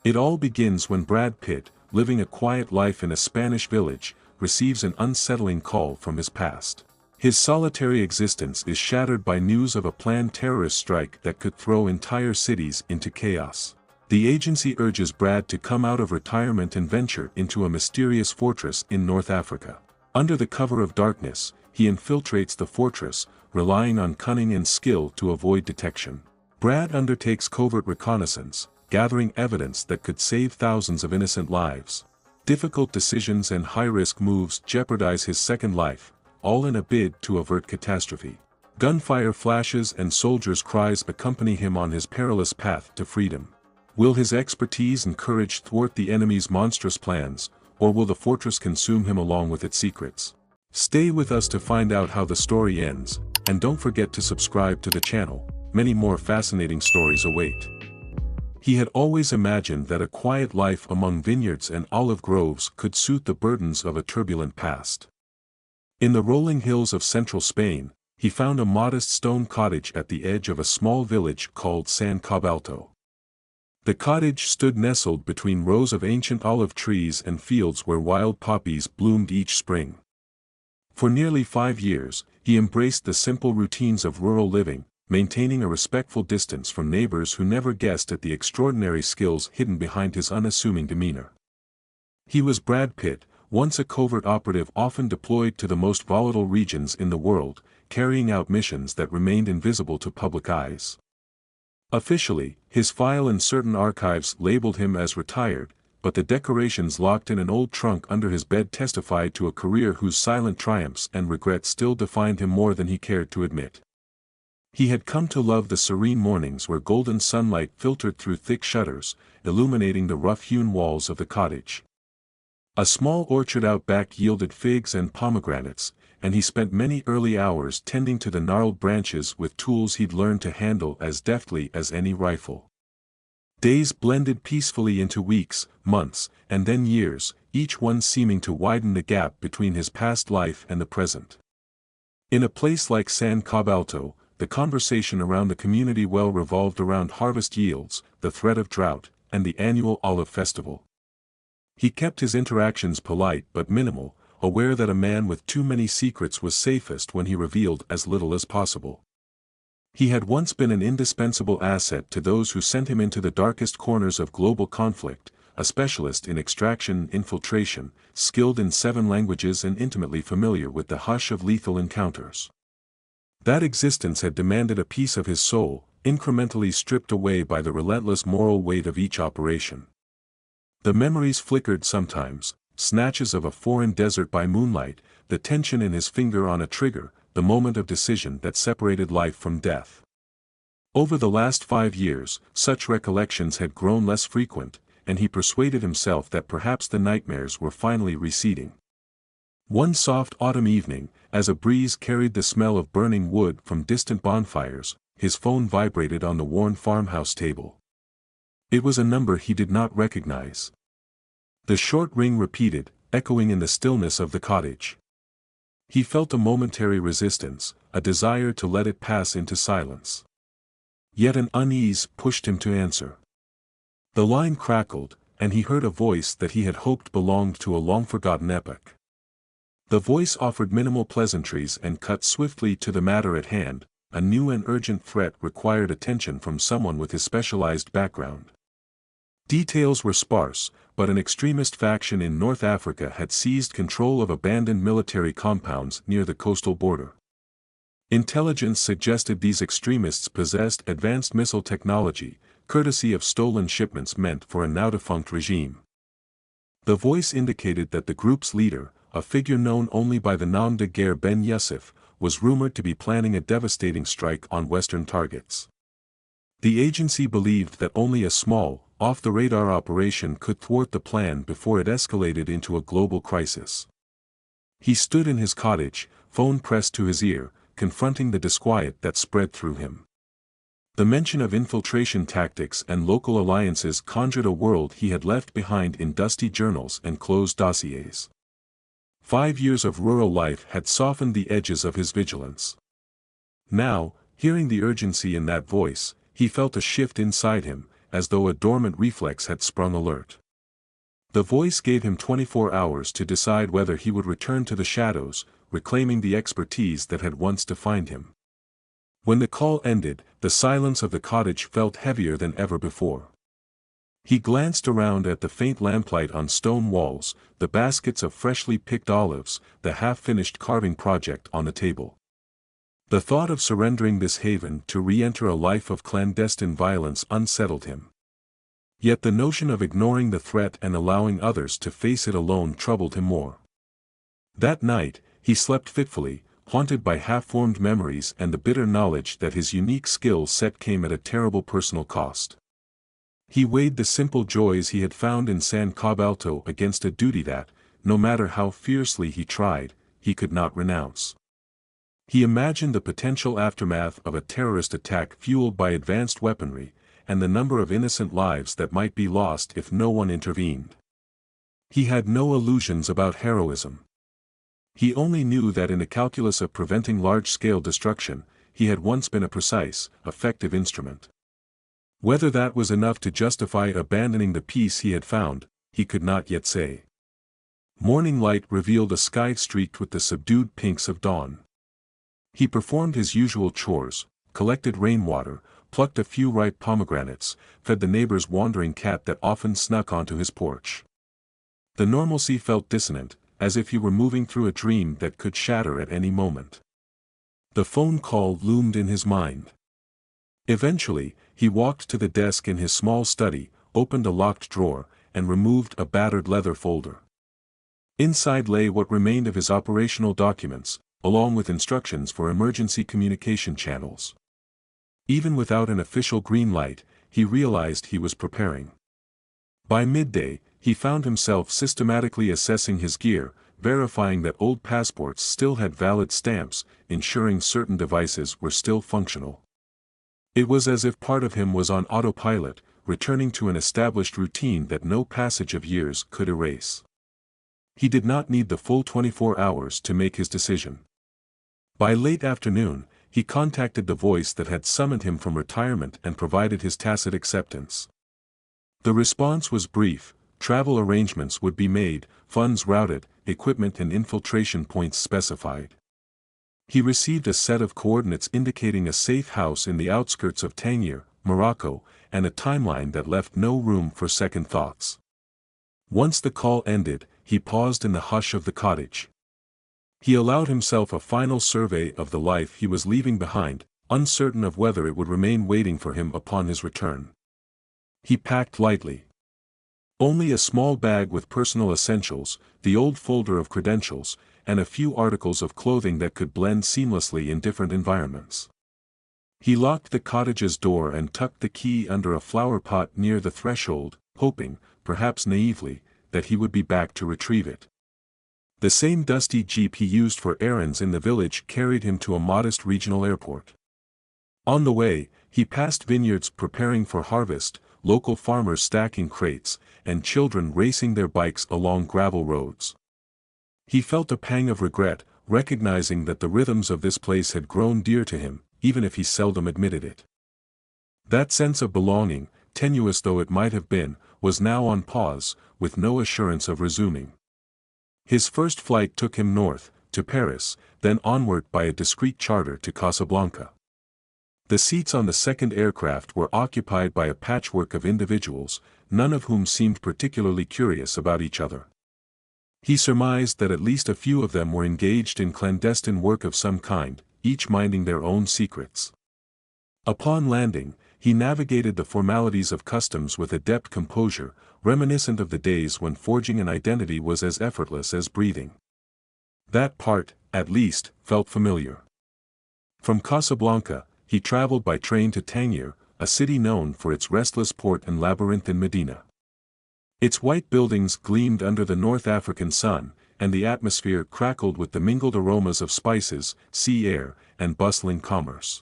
It all begins when Brad Pitt, living a quiet life in a Spanish village, receives an unsettling call from his past. His solitary existence is shattered by news of a planned terrorist strike that could throw entire cities into chaos. The agency urges Brad to come out of retirement and venture into a mysterious fortress in North Africa. Under the cover of darkness, he infiltrates the fortress, relying on cunning and skill to avoid detection. Brad undertakes covert reconnaissance, gathering evidence that could save thousands of innocent lives. Difficult decisions and high-risk moves jeopardize his second life, all in a bid to avert catastrophe. Gunfire flashes and soldiers' cries accompany him on his perilous path to freedom. Will his expertise and courage thwart the enemy's monstrous plans, or will the fortress consume him along with its secrets? Stay with us to find out how the story ends, and don't forget to subscribe to the channel. Many more fascinating stories await. He had always imagined that a quiet life among vineyards and olive groves could suit the burdens of a turbulent past. In the rolling hills of central Spain, he found a modest stone cottage at the edge of a small village called San Cobalto. The cottage stood nestled between rows of ancient olive trees and fields where wild poppies bloomed each spring. For nearly 5 years, he embraced the simple routines of rural living, maintaining a respectful distance from neighbors who never guessed at the extraordinary skills hidden behind his unassuming demeanor. He was Brad Pitt, once a covert operative often deployed to the most volatile regions in the world, carrying out missions that remained invisible to public eyes. Officially, his file and certain archives labeled him as retired, but the decorations locked in an old trunk under his bed testified to a career whose silent triumphs and regrets still defined him more than he cared to admit. He had come to love the serene mornings where golden sunlight filtered through thick shutters, illuminating the rough-hewn walls of the cottage. A small orchard out back yielded figs and pomegranates, and he spent many early hours tending to the gnarled branches with tools he'd learned to handle as deftly as any rifle. Days blended peacefully into weeks, months, and then years, each one seeming to widen the gap between his past life and the present. In a place like San Cobalto, the conversation around the community well revolved around harvest yields, the threat of drought, and the annual olive festival. He kept his interactions polite but minimal, aware that a man with too many secrets was safest when he revealed as little as possible. He had once been an indispensable asset to those who sent him into the darkest corners of global conflict, a specialist in extraction and infiltration, skilled in 7 languages and intimately familiar with the hush of lethal encounters. That existence had demanded a piece of his soul, incrementally stripped away by the relentless moral weight of each operation. The memories flickered sometimes, snatches of a foreign desert by moonlight, the tension in his finger on a trigger, the moment of decision that separated life from death. Over the last 5 years, such recollections had grown less frequent, and he persuaded himself that perhaps the nightmares were finally receding. One soft autumn evening, as a breeze carried the smell of burning wood from distant bonfires, his phone vibrated on the worn farmhouse table. It was a number he did not recognize. The short ring repeated, echoing in the stillness of the cottage. He felt a momentary resistance, a desire to let it pass into silence. Yet an unease pushed him to answer. The line crackled, and he heard a voice that he had hoped belonged to a long-forgotten epoch. The voice offered minimal pleasantries and cut swiftly to the matter at hand. A new and urgent threat required attention from someone with his specialized background. Details were sparse, but an extremist faction in North Africa had seized control of abandoned military compounds near the coastal border. Intelligence suggested these extremists possessed advanced missile technology, courtesy of stolen shipments meant for a now-defunct regime. The voice indicated that the group's leader, a figure known only by the nom de guerre Ben Youssef, was rumored to be planning a devastating strike on Western targets. The agency believed that only a small, off-the-radar operation could thwart the plan before it escalated into a global crisis. He stood in his cottage, phone pressed to his ear, confronting the disquiet that spread through him. The mention of infiltration tactics and local alliances conjured a world he had left behind in dusty journals and closed dossiers. 5 years of rural life had softened the edges of his vigilance. Now, hearing the urgency in that voice, he felt a shift inside him, as though a dormant reflex had sprung alert. The voice gave him 24 hours to decide whether he would return to the shadows, reclaiming the expertise that had once defined him. When the call ended, the silence of the cottage felt heavier than ever before. He glanced around at the faint lamplight on stone walls, the baskets of freshly picked olives, the half-finished carving project on the table. The thought of surrendering this haven to re-enter a life of clandestine violence unsettled him. Yet the notion of ignoring the threat and allowing others to face it alone troubled him more. That night, he slept fitfully, haunted by half-formed memories and the bitter knowledge that his unique skill set came at a terrible personal cost. He weighed the simple joys he had found in San Cobalto against a duty that, no matter how fiercely he tried, he could not renounce. He imagined the potential aftermath of a terrorist attack fueled by advanced weaponry, and the number of innocent lives that might be lost if no one intervened. He had no illusions about heroism. He only knew that in the calculus of preventing large-scale destruction, he had once been a precise, effective instrument. Whether that was enough to justify abandoning the peace he had found, he could not yet say. Morning light revealed a sky streaked with the subdued pinks of dawn. He performed his usual chores, collected rainwater, plucked a few ripe pomegranates, fed the neighbor's wandering cat that often snuck onto his porch. The normalcy felt dissonant, as if he were moving through a dream that could shatter at any moment. The phone call loomed in his mind. Eventually, he walked to the desk in his small study, opened a locked drawer, and removed a battered leather folder. Inside lay what remained of his operational documents, along with instructions for emergency communication channels. Even without an official green light, he realized he was preparing. By midday, he found himself systematically assessing his gear, verifying that old passports still had valid stamps, ensuring certain devices were still functional. It was as if part of him was on autopilot, returning to an established routine that no passage of years could erase. He did not need the full 24 hours to make his decision. By late afternoon, he contacted the voice that had summoned him from retirement and provided his tacit acceptance. The response was brief: travel arrangements would be made, funds routed, equipment and infiltration points specified. He received a set of coordinates indicating a safe house in the outskirts of Tangier, Morocco, and a timeline that left no room for second thoughts. Once the call ended, he paused in the hush of the cottage. He allowed himself a final survey of the life he was leaving behind, uncertain of whether it would remain waiting for him upon his return. He packed lightly. Only a small bag with personal essentials, the old folder of credentials, and a few articles of clothing that could blend seamlessly in different environments. He locked the cottage's door and tucked the key under a flower pot near the threshold, hoping, perhaps naively, that he would be back to retrieve it. The same dusty jeep he used for errands in the village carried him to a modest regional airport. On the way, he passed vineyards preparing for harvest, local farmers stacking crates, and children racing their bikes along gravel roads. He felt a pang of regret, recognizing that the rhythms of this place had grown dear to him, even if he seldom admitted it. That sense of belonging, tenuous though it might have been, was now on pause, with no assurance of resuming. His first flight took him north, to Paris, then onward by a discreet charter to Casablanca. The seats on the second aircraft were occupied by a patchwork of individuals, none of whom seemed particularly curious about each other. He surmised that at least a few of them were engaged in clandestine work of some kind, each minding their own secrets. Upon landing, he navigated the formalities of customs with adept composure, reminiscent of the days when forging an identity was as effortless as breathing. That part, at least, felt familiar. From Casablanca, he traveled by train to Tangier, a city known for its restless port and labyrinthine Medina. Its white buildings gleamed under the North African sun, and the atmosphere crackled with the mingled aromas of spices, sea air, and bustling commerce.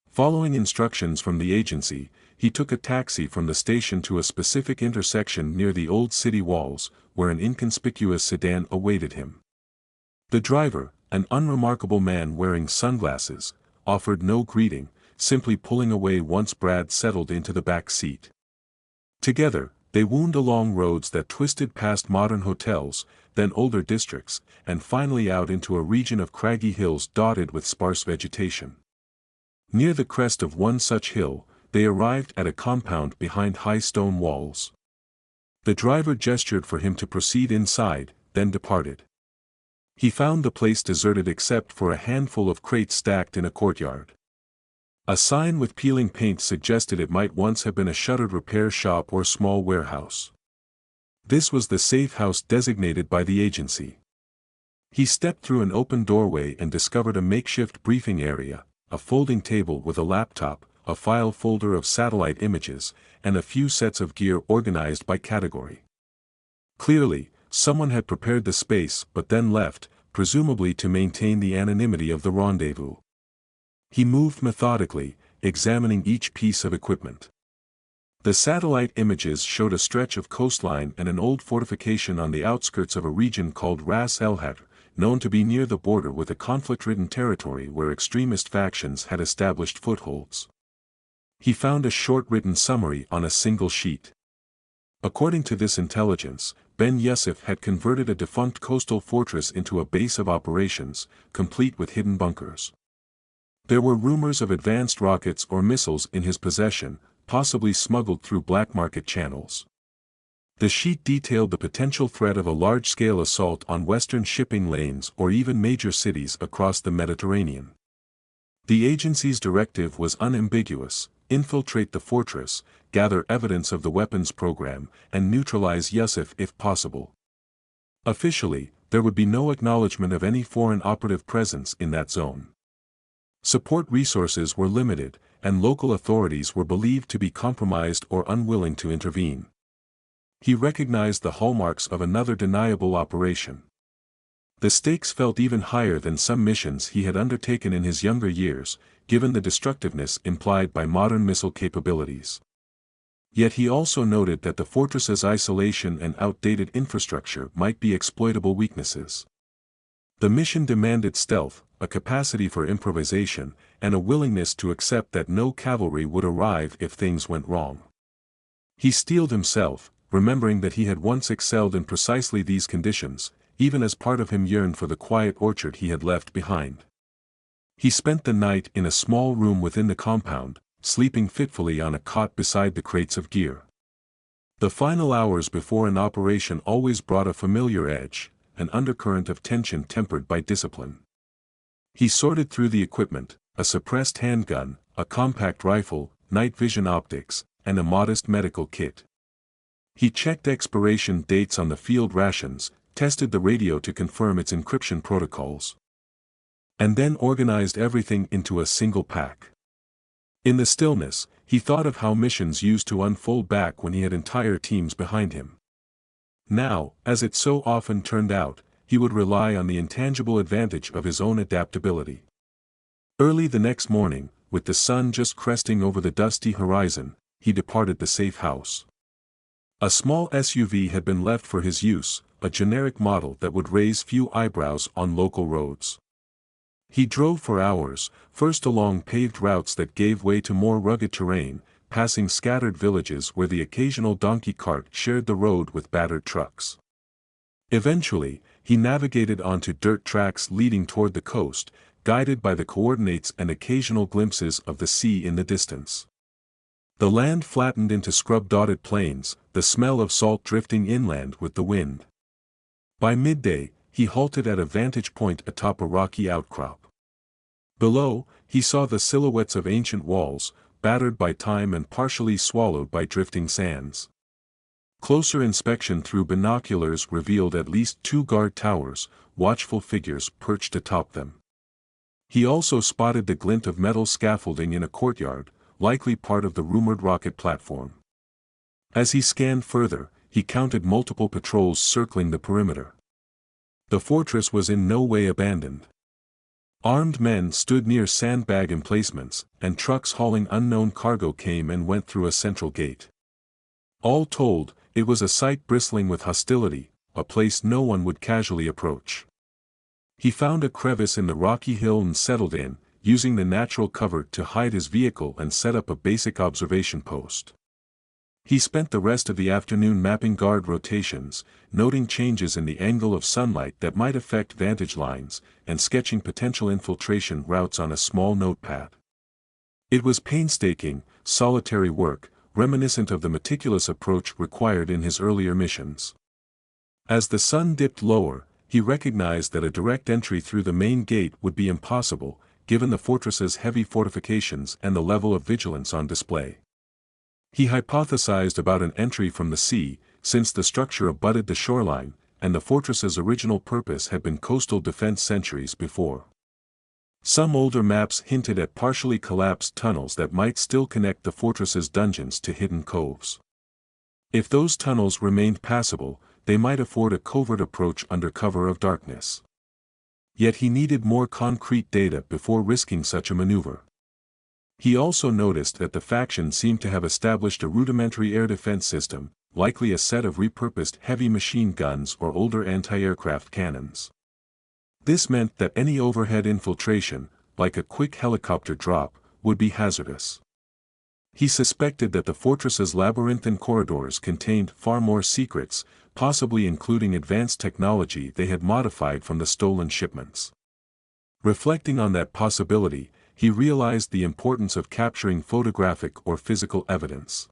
Following instructions from the agency, he took a taxi from the station to a specific intersection near the old city walls, where an inconspicuous sedan awaited him. The driver, an unremarkable man wearing sunglasses, offered no greeting, simply pulling away once Brad settled into the back seat. Together, they wound along roads that twisted past modern hotels, then older districts, and finally out into a region of craggy hills dotted with sparse vegetation. Near the crest of one such hill, they arrived at a compound behind high stone walls. The driver gestured for him to proceed inside, then departed. He found the place deserted except for a handful of crates stacked in a courtyard. A sign with peeling paint suggested it might once have been a shuttered repair shop or small warehouse. This was the safe house designated by the agency. He stepped through an open doorway and discovered a makeshift briefing area, a folding table with a laptop, a file folder of satellite images, and a few sets of gear organized by category. Clearly, someone had prepared the space but then left, presumably to maintain the anonymity of the rendezvous. He moved methodically, examining each piece of equipment. The satellite images showed a stretch of coastline and an old fortification on the outskirts of a region called Ras El Khair, known to be near the border with a conflict-ridden territory where extremist factions had established footholds. He found a short-written summary on a single sheet. According to this intelligence, Ben Yusuf had converted a defunct coastal fortress into a base of operations, complete with hidden bunkers. There were rumors of advanced rockets or missiles in his possession, possibly smuggled through black market channels. The sheet detailed the potential threat of a large-scale assault on western shipping lanes or even major cities across the Mediterranean. The agency's directive was unambiguous: infiltrate the fortress, gather evidence of the weapons program, and neutralize Yusuf if possible. Officially, there would be no acknowledgement of any foreign operative presence in that zone. Support resources were limited, and local authorities were believed to be compromised or unwilling to intervene. He recognized the hallmarks of another deniable operation. The stakes felt even higher than some missions he had undertaken in his younger years, given the destructiveness implied by modern missile capabilities. Yet he also noted that the fortress's isolation and outdated infrastructure might be exploitable weaknesses. The mission demanded stealth, a capacity for improvisation, and a willingness to accept that no cavalry would arrive if things went wrong. He steeled himself, remembering that he had once excelled in precisely these conditions, even as part of him yearned for the quiet orchard he had left behind. He spent the night in a small room within the compound, sleeping fitfully on a cot beside the crates of gear. The final hours before an operation always brought a familiar edge, an undercurrent of tension tempered by discipline. He sorted through the equipment: a suppressed handgun, a compact rifle, night vision optics, and a modest medical kit. He checked expiration dates on the field rations, tested the radio to confirm its encryption protocols, and then organized everything into a single pack. In the stillness, he thought of how missions used to unfold back when he had entire teams behind him. Now, as it so often turned out, he would rely on the intangible advantage of his own adaptability. Early the next morning, with the sun just cresting over the dusty horizon, he departed the safe house. A small SUV had been left for his use, a generic model that would raise few eyebrows on local roads. He drove for hours, first along paved routes that gave way to more rugged terrain, passing scattered villages where the occasional donkey cart shared the road with battered trucks. Eventually, he navigated onto dirt tracks leading toward the coast, guided by the coordinates and occasional glimpses of the sea in the distance. The land flattened into scrub-dotted plains, the smell of salt drifting inland with the wind. By midday, he halted at a vantage point atop a rocky outcrop. Below, he saw the silhouettes of ancient walls, battered by time and partially swallowed by drifting sands. Closer inspection through binoculars revealed at least 2 guard towers, watchful figures perched atop them. He also spotted the glint of metal scaffolding in a courtyard, likely part of the rumored rocket platform. As he scanned further, he counted multiple patrols circling the perimeter. The fortress was in no way abandoned. Armed men stood near sandbag emplacements, and trucks hauling unknown cargo came and went through a central gate. All told, it was a site bristling with hostility, a place no one would casually approach. He found a crevice in the rocky hill and settled in, using the natural cover to hide his vehicle and set up a basic observation post. He spent the rest of the afternoon mapping guard rotations, noting changes in the angle of sunlight that might affect vantage lines, and sketching potential infiltration routes on a small notepad. It was painstaking, solitary work, reminiscent of the meticulous approach required in his earlier missions. As the sun dipped lower, he recognized that a direct entry through the main gate would be impossible, given the fortress's heavy fortifications and the level of vigilance on display. He hypothesized about an entry from the sea, since the structure abutted the shoreline, and the fortress's original purpose had been coastal defense centuries before. Some older maps hinted at partially collapsed tunnels that might still connect the fortress's dungeons to hidden coves. If those tunnels remained passable, they might afford a covert approach under cover of darkness. Yet he needed more concrete data before risking such a maneuver. He also noticed that the faction seemed to have established a rudimentary air defense system, likely a set of repurposed heavy machine guns or older anti-aircraft cannons. This meant that any overhead infiltration, like a quick helicopter drop, would be hazardous. He suspected that the fortress's labyrinthine corridors contained far more secrets, possibly including advanced technology they had modified from the stolen shipments. Reflecting on that possibility, he realized the importance of capturing photographic or physical evidence.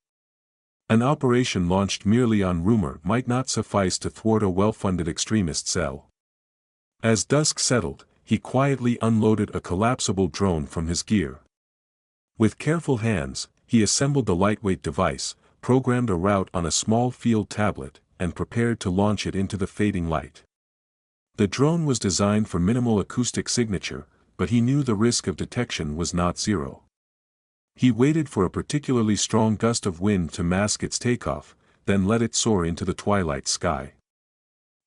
An operation launched merely on rumor might not suffice to thwart a well-funded extremist cell. As dusk settled, he quietly unloaded a collapsible drone from his gear. With careful hands, he assembled the lightweight device, programmed a route on a small field tablet, and prepared to launch it into the fading light. The drone was designed for minimal acoustic signature, but he knew the risk of detection was not zero. He waited for a particularly strong gust of wind to mask its takeoff, then let it soar into the twilight sky.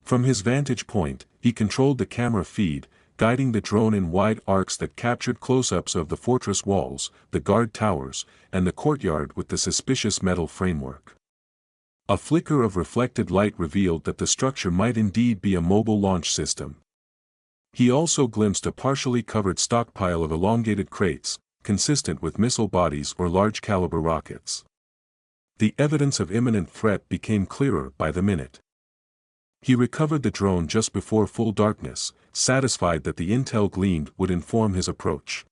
From his vantage point, he controlled the camera feed, guiding the drone in wide arcs that captured close-ups of the fortress walls, the guard towers, and the courtyard with the suspicious metal framework. A flicker of reflected light revealed that the structure might indeed be a mobile launch system. He also glimpsed a partially covered stockpile of elongated crates, consistent with missile bodies or large-caliber rockets. The evidence of imminent threat became clearer by the minute. He recovered the drone just before full darkness, satisfied that the intel gleaned would inform his approach.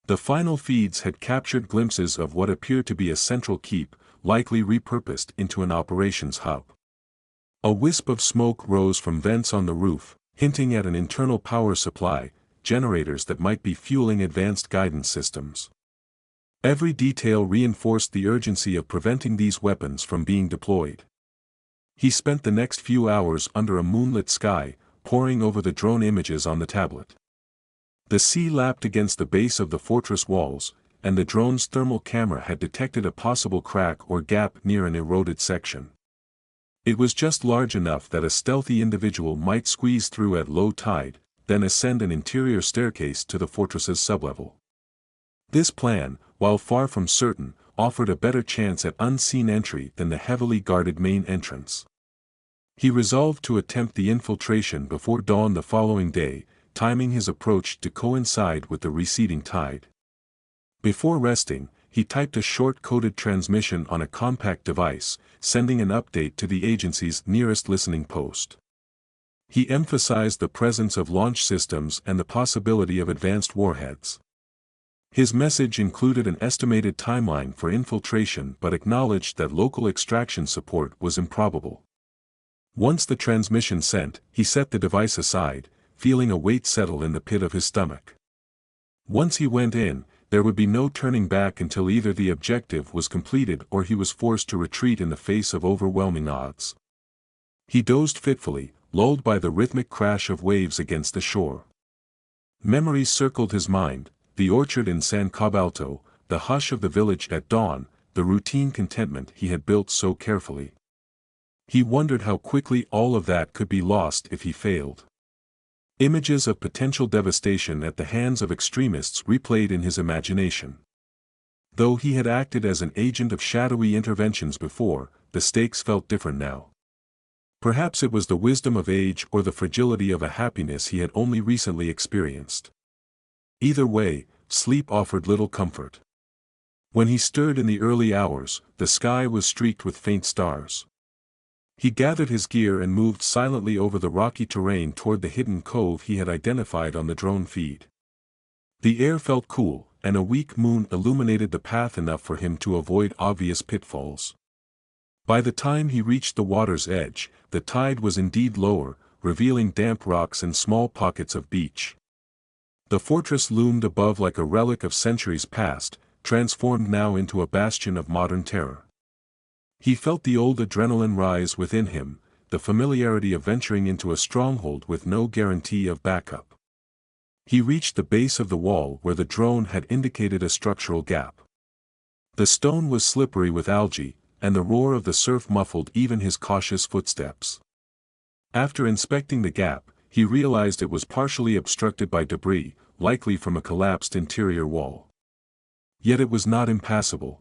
The final feeds had captured glimpses of what appeared to be a central keep, likely repurposed into an operations hub. A wisp of smoke rose from vents on the roof, hinting at an internal power supply, generators that might be fueling advanced guidance systems. Every detail reinforced the urgency of preventing these weapons from being deployed. He spent the next few hours under a moonlit sky, poring over the drone images on the tablet. The sea lapped against the base of the fortress walls, and the drone's thermal camera had detected a possible crack or gap near an eroded section. It was just large enough that a stealthy individual might squeeze through at low tide, then ascend an interior staircase to the fortress's sublevel. This plan, while far from certain, offered a better chance at unseen entry than the heavily guarded main entrance. He resolved to attempt the infiltration before dawn the following day, timing his approach to coincide with the receding tide. Before resting, he typed a short coded transmission on a compact device, sending an update to the agency's nearest listening post. He emphasized the presence of launch systems and the possibility of advanced warheads. His message included an estimated timeline for infiltration but acknowledged that local extraction support was improbable. Once the transmission sent, he set the device aside, feeling a weight settle in the pit of his stomach. Once he went in, there would be no turning back until either the objective was completed or he was forced to retreat in the face of overwhelming odds. He dozed fitfully, lulled by the rhythmic crash of waves against the shore. Memories circled his mind, the orchard in San Cobalto, the hush of the village at dawn, the routine contentment he had built so carefully. He wondered how quickly all of that could be lost if he failed. Images of potential devastation at the hands of extremists replayed in his imagination. Though he had acted as an agent of shadowy interventions before, the stakes felt different now. Perhaps it was the wisdom of age or the fragility of a happiness he had only recently experienced. Either way, sleep offered little comfort. When he stirred in the early hours, the sky was streaked with faint stars. He gathered his gear and moved silently over the rocky terrain toward the hidden cove he had identified on the drone feed. The air felt cool, and a weak moon illuminated the path enough for him to avoid obvious pitfalls. By the time he reached the water's edge, the tide was indeed lower, revealing damp rocks and small pockets of beach. The fortress loomed above like a relic of centuries past, transformed now into a bastion of modern terror. He felt the old adrenaline rise within him, the familiarity of venturing into a stronghold with no guarantee of backup. He reached the base of the wall where the drone had indicated a structural gap. The stone was slippery with algae, and the roar of the surf muffled even his cautious footsteps. After inspecting the gap, he realized it was partially obstructed by debris, likely from a collapsed interior wall. Yet it was not impassable.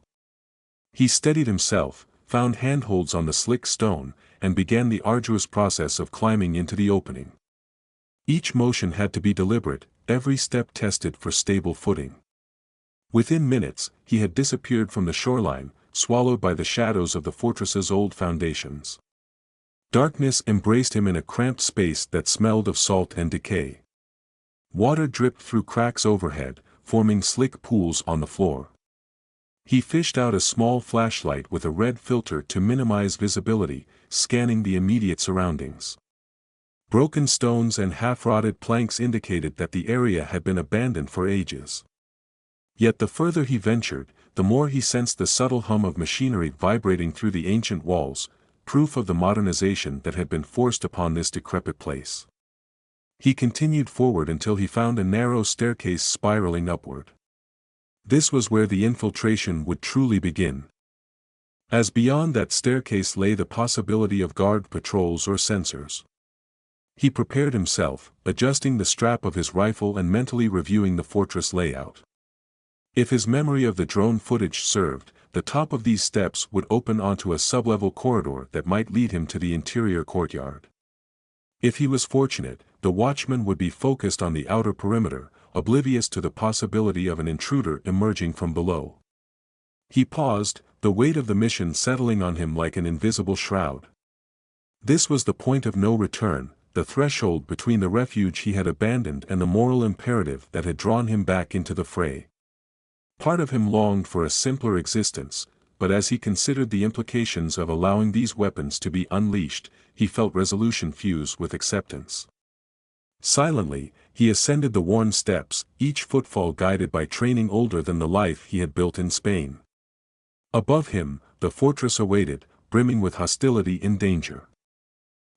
He steadied himself, found handholds on the slick stone, and began the arduous process of climbing into the opening. Each motion had to be deliberate, every step tested for stable footing. Within minutes, he had disappeared from the shoreline, swallowed by the shadows of the fortress's old foundations. Darkness embraced him in a cramped space that smelled of salt and decay. Water dripped through cracks overhead, forming slick pools on the floor. He fished out a small flashlight with a red filter to minimize visibility, scanning the immediate surroundings. Broken stones and half-rotted planks indicated that the area had been abandoned for ages. Yet the further he ventured, the more he sensed the subtle hum of machinery vibrating through the ancient walls, proof of the modernization that had been forced upon this decrepit place. He continued forward until he found a narrow staircase spiraling upward. This was where the infiltration would truly begin. As beyond that staircase lay the possibility of guard patrols or sensors. He prepared himself, adjusting the strap of his rifle and mentally reviewing the fortress layout. If his memory of the drone footage served, the top of these steps would open onto a sublevel corridor that might lead him to the interior courtyard. If he was fortunate, the watchman would be focused on the outer perimeter, oblivious to the possibility of an intruder emerging from below. He paused, the weight of the mission settling on him like an invisible shroud. This was the point of no return, the threshold between the refuge he had abandoned and the moral imperative that had drawn him back into the fray. Part of him longed for a simpler existence, but as he considered the implications of allowing these weapons to be unleashed, he felt resolution fuse with acceptance. Silently, he ascended the worn steps, each footfall guided by training older than the life he had built in Spain. Above him, the fortress awaited, brimming with hostility and danger.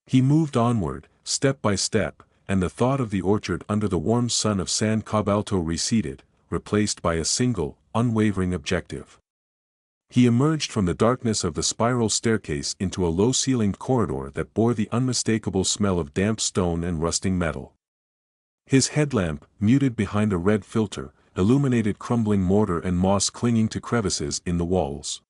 He moved onward, step by step, and the thought of the orchard under the warm sun of San Cobalto receded, replaced by a single, unwavering objective. He emerged from the darkness of the spiral staircase into a low-ceilinged corridor that bore the unmistakable smell of damp stone and rusting metal. His headlamp, muted behind a red filter, illuminated crumbling mortar and moss clinging to crevices in the walls.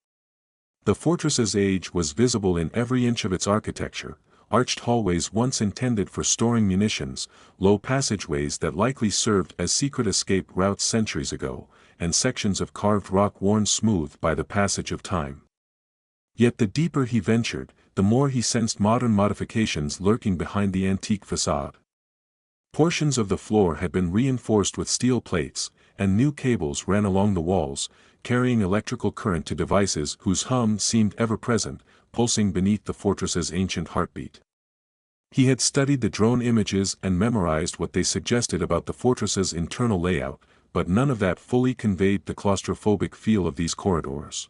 The fortress's age was visible in every inch of its architecture, arched hallways once intended for storing munitions, low passageways that likely served as secret escape routes centuries ago, and sections of carved rock worn smooth by the passage of time. Yet the deeper he ventured, the more he sensed modern modifications lurking behind the antique facade. Portions of the floor had been reinforced with steel plates, and new cables ran along the walls, carrying electrical current to devices whose hum seemed ever-present, pulsing beneath the fortress's ancient heartbeat. He had studied the drone images and memorized what they suggested about the fortress's internal layout, but none of that fully conveyed the claustrophobic feel of these corridors.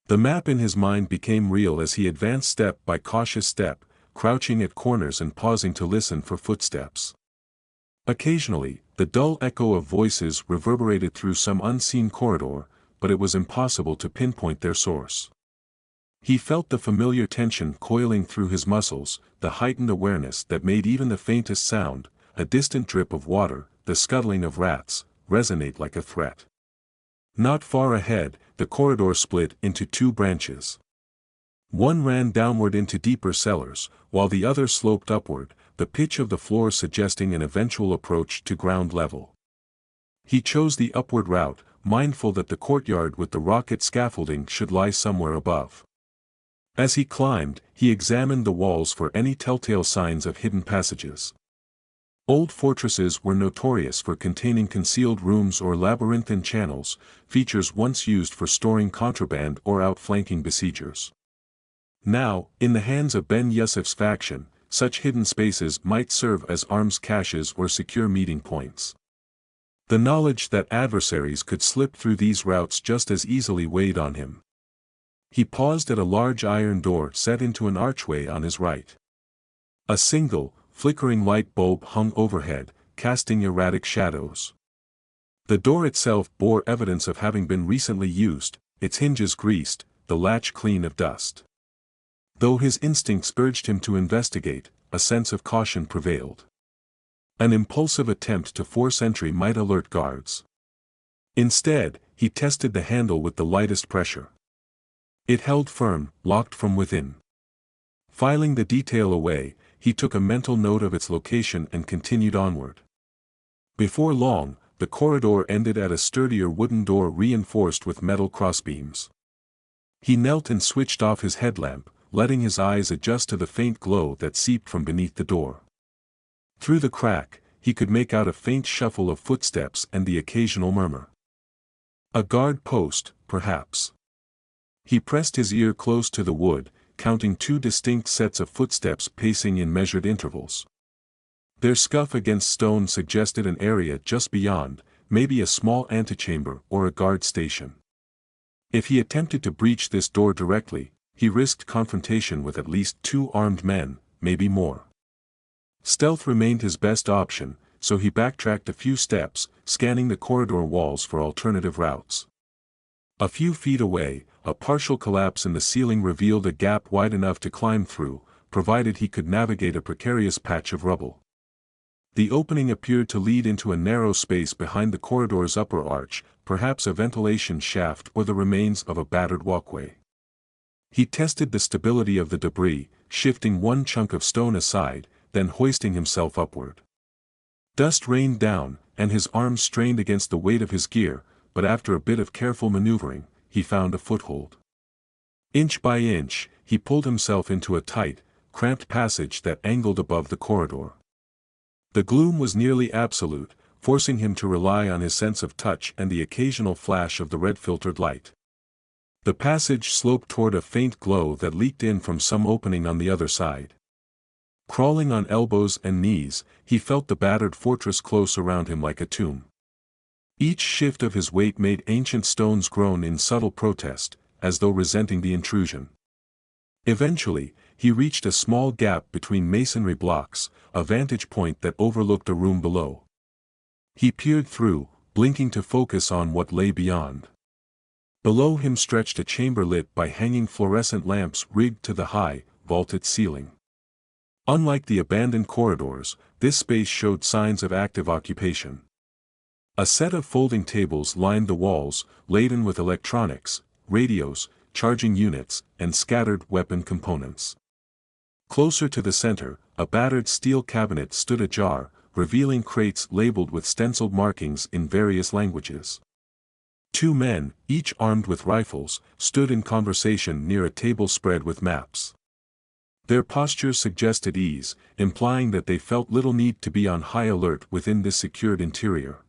The map in his mind became real as he advanced step by cautious step, crouching at corners and pausing to listen for footsteps. Occasionally, the dull echo of voices reverberated through some unseen corridor, but it was impossible to pinpoint their source. He felt the familiar tension coiling through his muscles, the heightened awareness that made even the faintest sound, a distant drip of water, the scuttling of rats, resonate like a threat. Not far ahead, the corridor split into two branches. One ran downward into deeper cellars, while the other sloped upward, the pitch of the floor suggesting an eventual approach to ground level. He chose the upward route, mindful that the courtyard with the rocket scaffolding should lie somewhere above. As he climbed, he examined the walls for any telltale signs of hidden passages. Old fortresses were notorious for containing concealed rooms or labyrinthine channels, features once used for storing contraband or outflanking besiegers. Now, in the hands of Ben Yusuf's faction, such hidden spaces might serve as arms caches or secure meeting points. The knowledge that adversaries could slip through these routes just as easily weighed on him. He paused at a large iron door set into an archway on his right. A single, flickering light bulb hung overhead, casting erratic shadows. The door itself bore evidence of having been recently used, its hinges greased, the latch clean of dust. Though his instincts urged him to investigate, a sense of caution prevailed. An impulsive attempt to force entry might alert guards. Instead, he tested the handle with the lightest pressure. It held firm, locked from within. Filing the detail away, he took a mental note of its location and continued onward. Before long, the corridor ended at a sturdier wooden door reinforced with metal crossbeams. He knelt and switched off his headlamp, letting his eyes adjust to the faint glow that seeped from beneath the door. Through the crack, he could make out a faint shuffle of footsteps and the occasional murmur. A guard post, perhaps. He pressed his ear close to the wood, counting 2 distinct sets of footsteps pacing in measured intervals. Their scuff against stone suggested an area just beyond, maybe a small antechamber or a guard station. If he attempted to breach this door directly, he risked confrontation with at least 2 armed men, maybe more. Stealth remained his best option, so he backtracked a few steps, scanning the corridor walls for alternative routes. A few feet away, a partial collapse in the ceiling revealed a gap wide enough to climb through, provided he could navigate a precarious patch of rubble. The opening appeared to lead into a narrow space behind the corridor's upper arch, perhaps a ventilation shaft or the remains of a battered walkway. He tested the stability of the debris, shifting one chunk of stone aside, then hoisting himself upward. Dust rained down, and his arms strained against the weight of his gear, but after a bit of careful maneuvering, he found a foothold. Inch by inch, he pulled himself into a tight, cramped passage that angled above the corridor. The gloom was nearly absolute, forcing him to rely on his sense of touch and the occasional flash of the red-filtered light. The passage sloped toward a faint glow that leaked in from some opening on the other side. Crawling on elbows and knees, he felt the battered fortress close around him like a tomb. Each shift of his weight made ancient stones groan in subtle protest, as though resenting the intrusion. Eventually, he reached a small gap between masonry blocks, a vantage point that overlooked a room below. He peered through, blinking to focus on what lay beyond. Below him stretched a chamber lit by hanging fluorescent lamps rigged to the high, vaulted ceiling. Unlike the abandoned corridors, this space showed signs of active occupation. A set of folding tables lined the walls, laden with electronics, radios, charging units, and scattered weapon components. Closer to the center, a battered steel cabinet stood ajar, revealing crates labeled with stenciled markings in various languages. 2 men, each armed with rifles, stood in conversation near a table spread with maps. Their postures suggested ease, implying that they felt little need to be on high alert within this secured interior.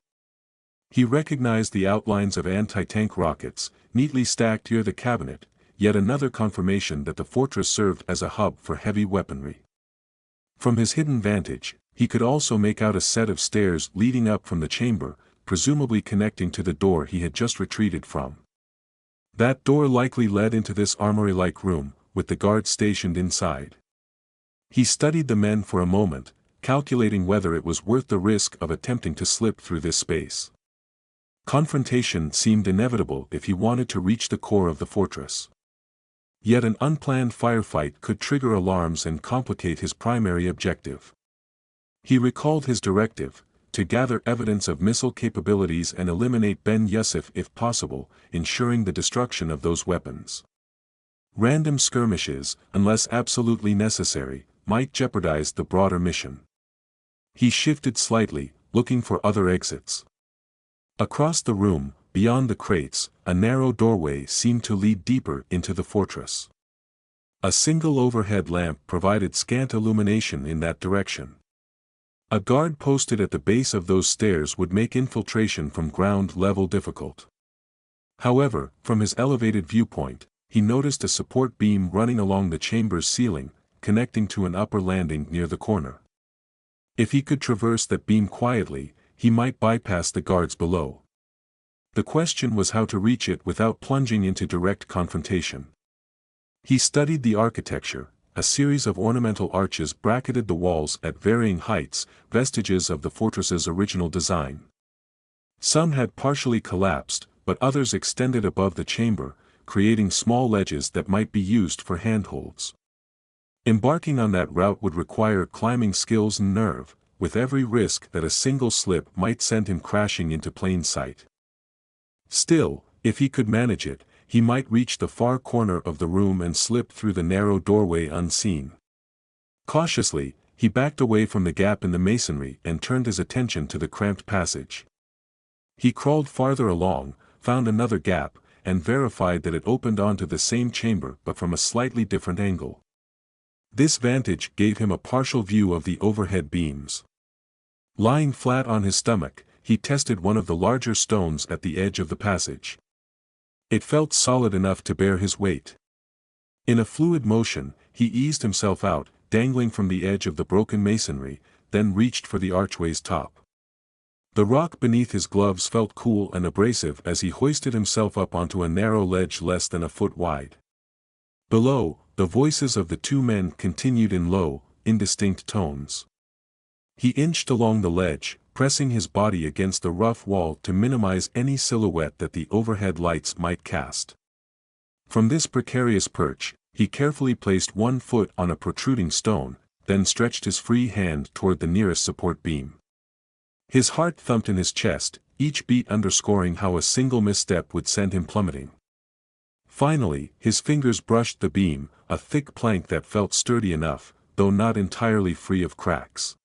He recognized the outlines of anti-tank rockets, neatly stacked near the cabinet, yet another confirmation that the fortress served as a hub for heavy weaponry. From his hidden vantage, he could also make out a set of stairs leading up from the chamber, presumably connecting to the door he had just retreated from. That door likely led into this armory-like room, with the guards stationed inside. He studied the men for a moment, calculating whether it was worth the risk of attempting to slip through this space. Confrontation seemed inevitable if he wanted to reach the core of the fortress. Yet an unplanned firefight could trigger alarms and complicate his primary objective. He recalled his directive, to gather evidence of missile capabilities and eliminate Ben Yusuf if possible, ensuring the destruction of those weapons. Random skirmishes, unless absolutely necessary, might jeopardize the broader mission. He shifted slightly, looking for other exits. Across the room, beyond the crates, a narrow doorway seemed to lead deeper into the fortress. A single overhead lamp provided scant illumination in that direction. A guard posted at the base of those stairs would make infiltration from ground level difficult. However, from his elevated viewpoint, he noticed a support beam running along the chamber's ceiling, connecting to an upper landing near the corner. If he could traverse that beam quietly, he might bypass the guards below. The question was how to reach it without plunging into direct confrontation. He studied the architecture. A series of ornamental arches bracketed the walls at varying heights, vestiges of the fortress's original design. Some had partially collapsed, but others extended above the chamber, creating small ledges that might be used for handholds. Embarking on that route would require climbing skills and nerve, with every risk that a single slip might send him crashing into plain sight. Still, if he could manage it, he might reach the far corner of the room and slip through the narrow doorway unseen. Cautiously, he backed away from the gap in the masonry and turned his attention to the cramped passage. He crawled farther along, found another gap, and verified that it opened onto the same chamber but from a slightly different angle. This vantage gave him a partial view of the overhead beams. Lying flat on his stomach, he tested one of the larger stones at the edge of the passage. It felt solid enough to bear his weight. In a fluid motion, he eased himself out, dangling from the edge of the broken masonry, then reached for the archway's top. The rock beneath his gloves felt cool and abrasive as he hoisted himself up onto a narrow ledge less than a foot wide. Below, the voices of the two men continued in low, indistinct tones. He inched along the ledge, pressing his body against the rough wall to minimize any silhouette that the overhead lights might cast. From this precarious perch, he carefully placed one foot on a protruding stone, then stretched his free hand toward the nearest support beam. His heart thumped in his chest, each beat underscoring how a single misstep would send him plummeting. Finally, his fingers brushed the beam, a thick plank that felt sturdy enough, though not entirely free of cracks.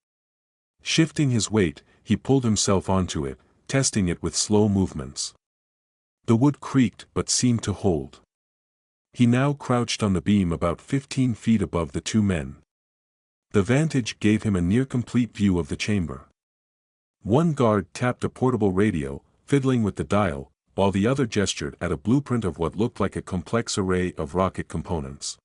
Shifting his weight, he pulled himself onto it, testing it with slow movements. The wood creaked but seemed to hold. He now crouched on the beam about 15 feet above the two men. The vantage gave him a near-complete view of the chamber. One guard tapped a portable radio, fiddling with the dial, while the other gestured at a blueprint of what looked like a complex array of rocket components.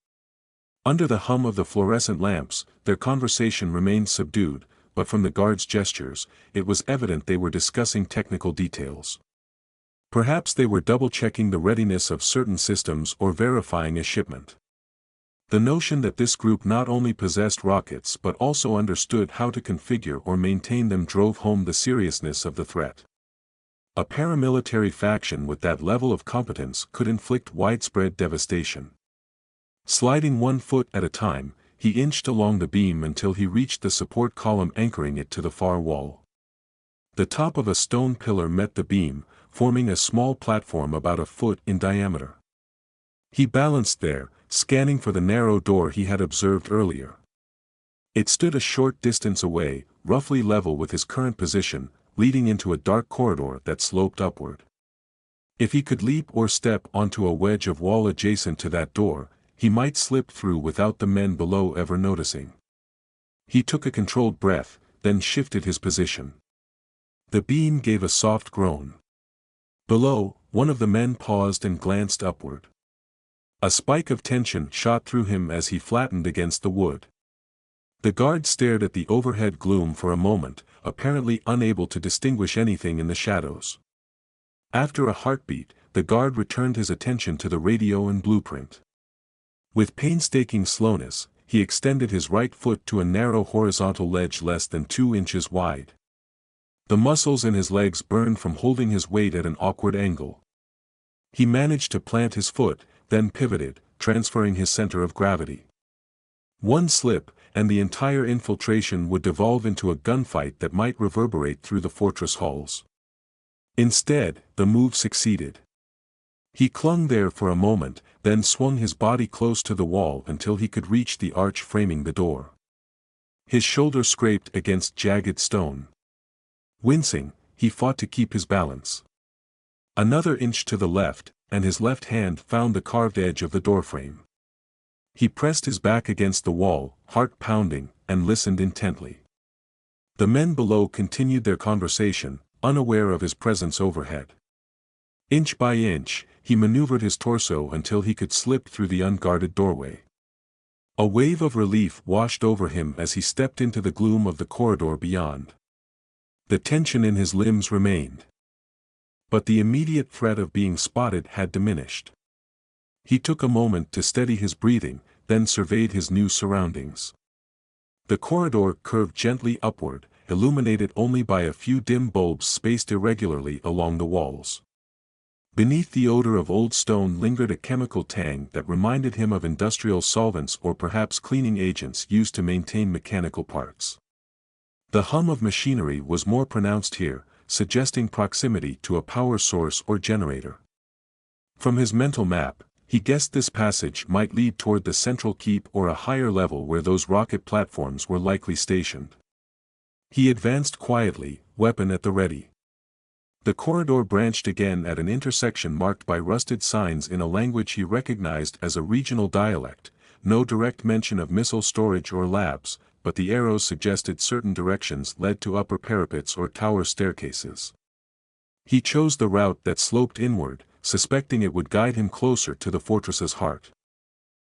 Under the hum of the fluorescent lamps, their conversation remained subdued, but from the guards' gestures, it was evident they were discussing technical details. Perhaps they were double-checking the readiness of certain systems or verifying a shipment. The notion that this group not only possessed rockets but also understood how to configure or maintain them drove home the seriousness of the threat. A paramilitary faction with that level of competence could inflict widespread devastation. Sliding 1 foot at a time, he inched along the beam until he reached the support column anchoring it to the far wall. The top of a stone pillar met the beam, forming a small platform about a foot in diameter. He balanced there, scanning for the narrow door he had observed earlier. It stood a short distance away, roughly level with his current position, leading into a dark corridor that sloped upward. If he could leap or step onto a wedge of wall adjacent to that door, he might slip through without the men below ever noticing. He took a controlled breath, then shifted his position. The beam gave a soft groan. Below, one of the men paused and glanced upward. A spike of tension shot through him as he flattened against the wood. The guard stared at the overhead gloom for a moment, apparently unable to distinguish anything in the shadows. After a heartbeat, the guard returned his attention to the radio and blueprint. With painstaking slowness, he extended his right foot to a narrow horizontal ledge less than 2 inches wide. The muscles in his legs burned from holding his weight at an awkward angle. He managed to plant his foot, then pivoted, transferring his center of gravity. One slip, and the entire infiltration would devolve into a gunfight that might reverberate through the fortress halls. Instead, the move succeeded. He clung there for a moment, then swung his body close to the wall until he could reach the arch framing the door. His shoulder scraped against jagged stone. Wincing, he fought to keep his balance. Another inch to the left, and his left hand found the carved edge of the doorframe. He pressed his back against the wall, heart pounding, and listened intently. The men below continued their conversation, unaware of his presence overhead. Inch by inch, he maneuvered his torso until he could slip through the unguarded doorway. A wave of relief washed over him as he stepped into the gloom of the corridor beyond. The tension in his limbs remained. But the immediate threat of being spotted had diminished. He took a moment to steady his breathing, then surveyed his new surroundings. The corridor curved gently upward, illuminated only by a few dim bulbs spaced irregularly along the walls. Beneath the odor of old stone lingered a chemical tang that reminded him of industrial solvents or perhaps cleaning agents used to maintain mechanical parts. The hum of machinery was more pronounced here, suggesting proximity to a power source or generator. From his mental map, he guessed this passage might lead toward the central keep or a higher level where those rocket platforms were likely stationed. He advanced quietly, weapon at the ready. The corridor branched again at an intersection marked by rusted signs in a language he recognized as a regional dialect, no direct mention of missile storage or labs, but the arrows suggested certain directions led to upper parapets or tower staircases. He chose the route that sloped inward, suspecting it would guide him closer to the fortress's heart.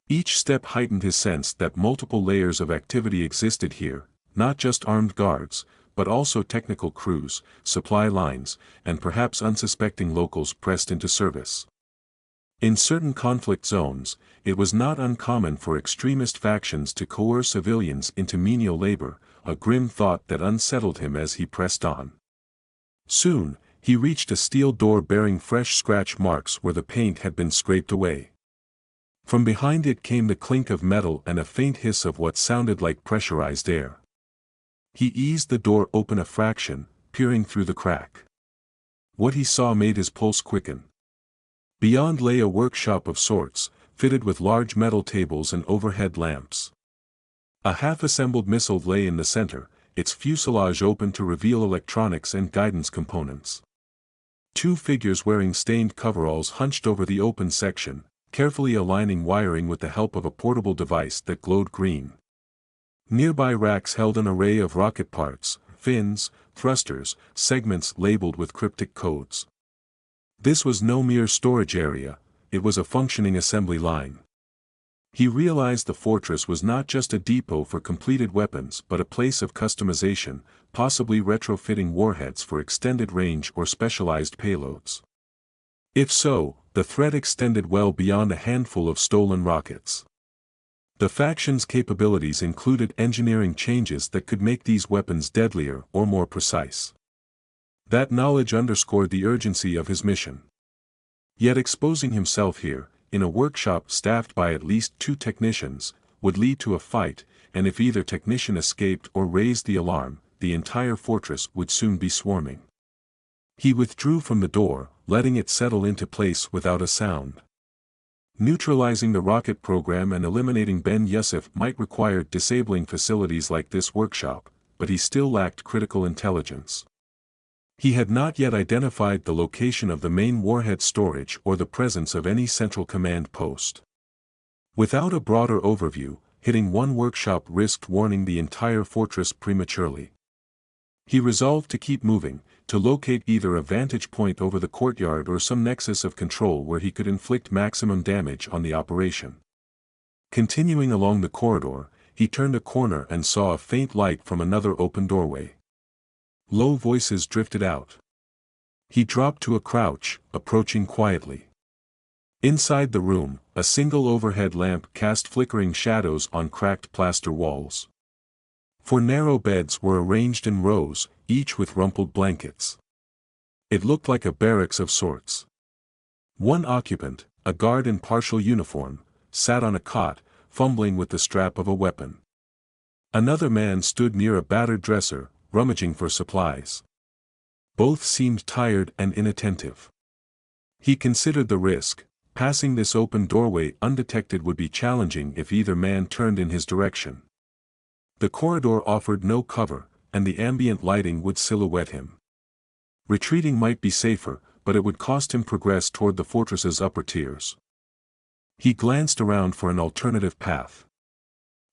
Each step heightened his sense that multiple layers of activity existed here, not just armed guards, but also technical crews, supply lines, and perhaps unsuspecting locals pressed into service. In certain conflict zones, it was not uncommon for extremist factions to coerce civilians into menial labor, a grim thought that unsettled him as he pressed on. Soon, he reached a steel door bearing fresh scratch marks where the paint had been scraped away. From behind it came the clink of metal and a faint hiss of what sounded like pressurized air. He eased the door open a fraction, peering through the crack. What he saw made his pulse quicken. Beyond lay a workshop of sorts, fitted with large metal tables and overhead lamps. A half-assembled missile lay in the center, its fuselage open to reveal electronics and guidance components. Two figures wearing stained coveralls hunched over the open section, carefully aligning wiring with the help of a portable device that glowed green. Nearby racks held an array of rocket parts, fins, thrusters, segments labeled with cryptic codes. This was no mere storage area, it was a functioning assembly line. He realized the fortress was not just a depot for completed weapons but a place of customization, possibly retrofitting warheads for extended range or specialized payloads. If so, the threat extended well beyond a handful of stolen rockets. The faction's capabilities included engineering changes that could make these weapons deadlier or more precise. That knowledge underscored the urgency of his mission. Yet exposing himself here, in a workshop staffed by at least 2 technicians, would lead to a fight, and if either technician escaped or raised the alarm, the entire fortress would soon be swarming. He withdrew from the door, letting it settle into place without a sound. Neutralizing the rocket program and eliminating Ben Yusuf might require disabling facilities like this workshop, but he still lacked critical intelligence. He had not yet identified the location of the main warhead storage or the presence of any central command post. Without a broader overview, hitting one workshop risked warning the entire fortress prematurely. He resolved to keep moving, to locate either a vantage point over the courtyard or some nexus of control where he could inflict maximum damage on the operation. Continuing along the corridor, he turned a corner and saw a faint light from another open doorway. Low voices drifted out. He dropped to a crouch, approaching quietly. Inside the room, a single overhead lamp cast flickering shadows on cracked plaster walls. 4 narrow beds were arranged in rows, each with rumpled blankets. It looked like a barracks of sorts. One occupant, a guard in partial uniform, sat on a cot, fumbling with the strap of a weapon. Another man stood near a battered dresser, rummaging for supplies. Both seemed tired and inattentive. He considered the risk. Passing this open doorway undetected would be challenging if either man turned in his direction. The corridor offered no cover, and the ambient lighting would silhouette him. Retreating might be safer, but it would cost him progress toward the fortress's upper tiers. He glanced around for an alternative path.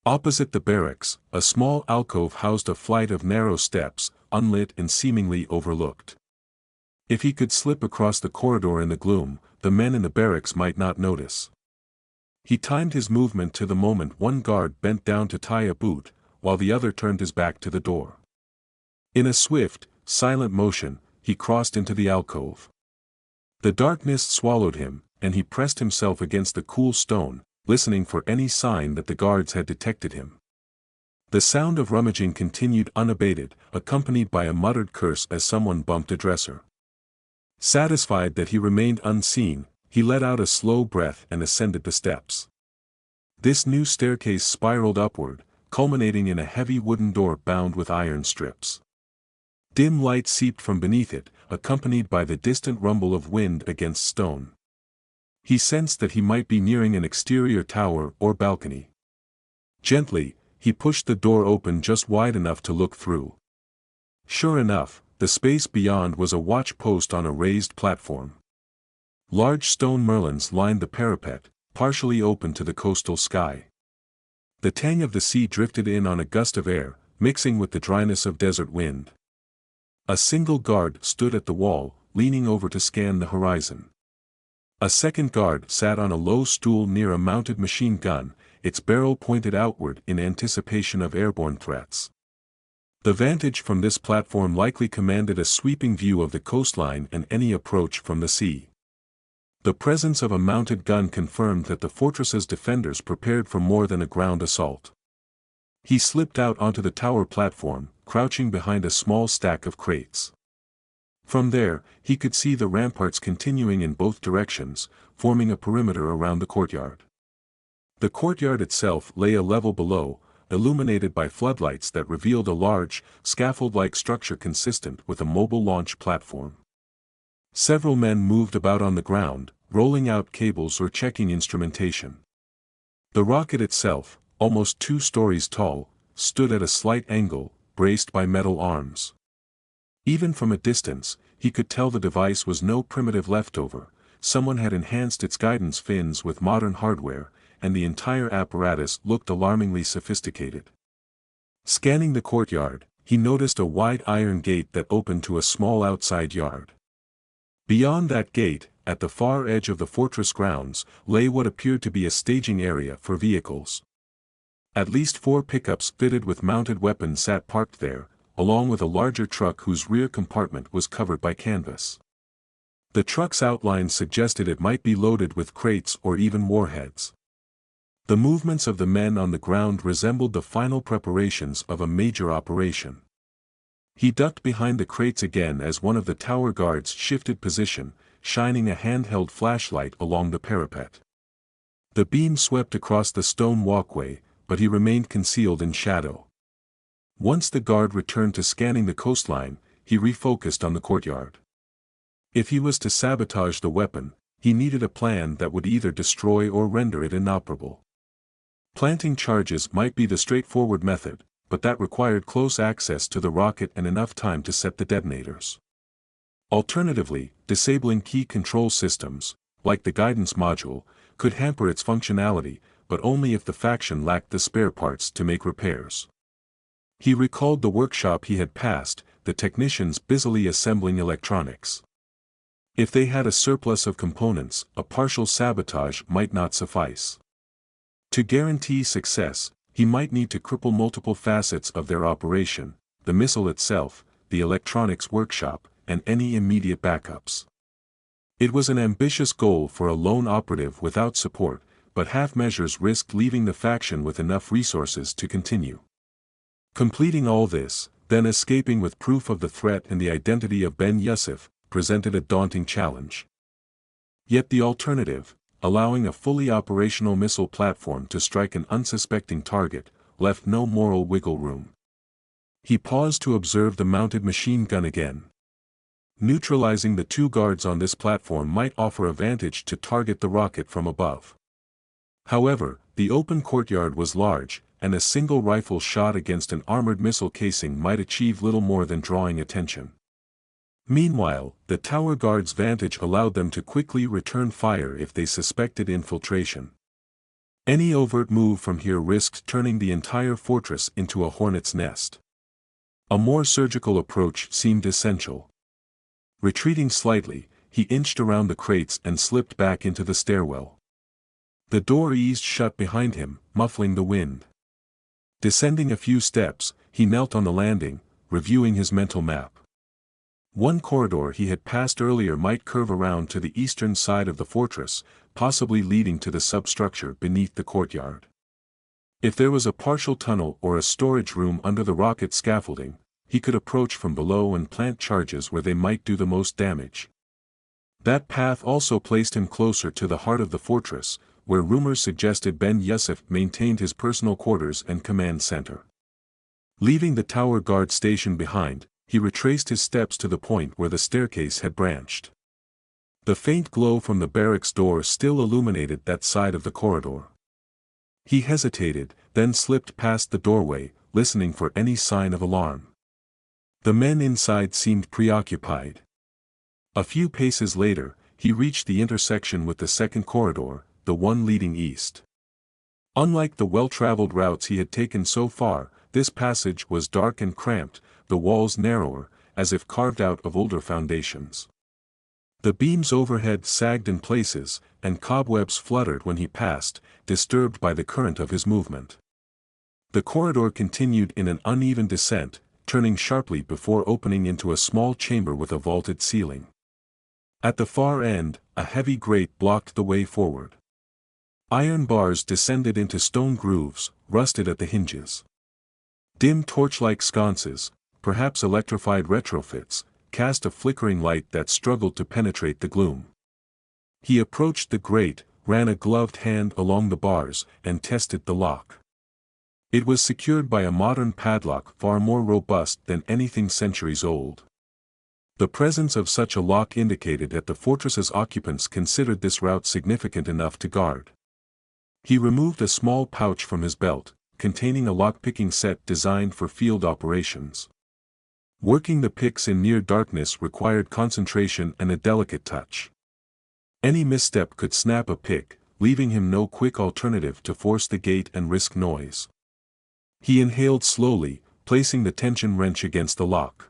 Opposite the barracks, a small alcove housed a flight of narrow steps, unlit and seemingly overlooked. If he could slip across the corridor in the gloom, the men in the barracks might not notice. He timed his movement to the moment one guard bent down to tie a boot, while the other turned his back to the door. In a swift, silent motion, he crossed into the alcove. The darkness swallowed him, and he pressed himself against the cool stone, listening for any sign that the guards had detected him. The sound of rummaging continued unabated, accompanied by a muttered curse as someone bumped a dresser. Satisfied that he remained unseen, he let out a slow breath and ascended the steps. This new staircase spiraled upward, culminating in a heavy wooden door bound with iron strips. Dim light seeped from beneath it, accompanied by the distant rumble of wind against stone. He sensed that he might be nearing an exterior tower or balcony. Gently, he pushed the door open just wide enough to look through. Sure enough, the space beyond was a watch post on a raised platform. Large stone merlons lined the parapet, partially open to the coastal sky. The tang of the sea drifted in on a gust of air, mixing with the dryness of desert wind. A single guard stood at the wall, leaning over to scan the horizon. A second guard sat on a low stool near a mounted machine gun, its barrel pointed outward in anticipation of airborne threats. The vantage from this platform likely commanded a sweeping view of the coastline and any approach from the sea. The presence of a mounted gun confirmed that the fortress's defenders prepared for more than a ground assault. He slipped out onto the tower platform, crouching behind a small stack of crates. From there, he could see the ramparts continuing in both directions, forming a perimeter around the courtyard. The courtyard itself lay a level below, illuminated by floodlights that revealed a large, scaffold-like structure consistent with a mobile launch platform. Several men moved about on the ground, rolling out cables or checking instrumentation. The rocket itself, almost 2 stories tall, stood at a slight angle, braced by metal arms. Even from a distance, he could tell the device was no primitive leftover. Someone had enhanced its guidance fins with modern hardware, and the entire apparatus looked alarmingly sophisticated. Scanning the courtyard, he noticed a wide iron gate that opened to a small outside yard. Beyond that gate, at the far edge of the fortress grounds, lay what appeared to be a staging area for vehicles. At least 4 pickups fitted with mounted weapons sat parked there, along with a larger truck whose rear compartment was covered by canvas. The truck's outline suggested it might be loaded with crates or even warheads. The movements of the men on the ground resembled the final preparations of a major operation. He ducked behind the crates again as one of the tower guards shifted position, shining a handheld flashlight along the parapet. The beam swept across the stone walkway, but he remained concealed in shadow. Once the guard returned to scanning the coastline, he refocused on the courtyard. If he was to sabotage the weapon, he needed a plan that would either destroy or render it inoperable. Planting charges might be the straightforward method, but that required close access to the rocket and enough time to set the detonators. Alternatively, disabling key control systems, like the guidance module, could hamper its functionality, but only if the faction lacked the spare parts to make repairs. He recalled the workshop he had passed, the technicians busily assembling electronics. If they had a surplus of components, a partial sabotage might not suffice. To guarantee success, he might need to cripple multiple facets of their operation, the missile itself, the electronics workshop, and any immediate backups. It was an ambitious goal for a lone operative without support, but half measures risked leaving the faction with enough resources to continue. Completing all this, then escaping with proof of the threat and the identity of Ben Yusuf, presented a daunting challenge. Yet the alternative, allowing a fully operational missile platform to strike an unsuspecting target, left no moral wiggle room. He paused to observe the mounted machine gun again. Neutralizing the 2 guards on this platform might offer a vantage to target the rocket from above. However, the open courtyard was large, and a single rifle shot against an armored missile casing might achieve little more than drawing attention. Meanwhile, the tower guard's vantage allowed them to quickly return fire if they suspected infiltration. Any overt move from here risked turning the entire fortress into a hornet's nest. A more surgical approach seemed essential. Retreating slightly, he inched around the crates and slipped back into the stairwell. The door eased shut behind him, muffling the wind. Descending a few steps, he knelt on the landing, reviewing his mental map. One corridor he had passed earlier might curve around to the eastern side of the fortress, possibly leading to the substructure beneath the courtyard. If there was a partial tunnel or a storage room under the rocket scaffolding, he could approach from below and plant charges where they might do the most damage. That path also placed him closer to the heart of the fortress, where rumors suggested Ben Yusuf maintained his personal quarters and command center. Leaving the tower guard station behind, he retraced his steps to the point where the staircase had branched. The faint glow from the barracks door still illuminated that side of the corridor. He hesitated, then slipped past the doorway, listening for any sign of alarm. The men inside seemed preoccupied. A few paces later, he reached the intersection with the second corridor, the one leading east. Unlike the well-traveled routes he had taken so far, this passage was dark and cramped, the walls narrower, as if carved out of older foundations. The beams overhead sagged in places, and cobwebs fluttered when he passed, disturbed by the current of his movement. The corridor continued in an uneven descent, turning sharply before opening into a small chamber with a vaulted ceiling. At the far end, a heavy grate blocked the way forward. Iron bars descended into stone grooves, rusted at the hinges. Dim torch-like sconces, perhaps electrified retrofits, cast a flickering light that struggled to penetrate the gloom. He approached the grate, ran a gloved hand along the bars, and tested the lock. It was secured by a modern padlock far more robust than anything centuries old. The presence of such a lock indicated that the fortress's occupants considered this route significant enough to guard. He removed a small pouch from his belt, containing a lock-picking set designed for field operations. Working the picks in near darkness required concentration and a delicate touch. Any misstep could snap a pick, leaving him no quick alternative to force the gate and risk noise. He inhaled slowly, placing the tension wrench against the lock.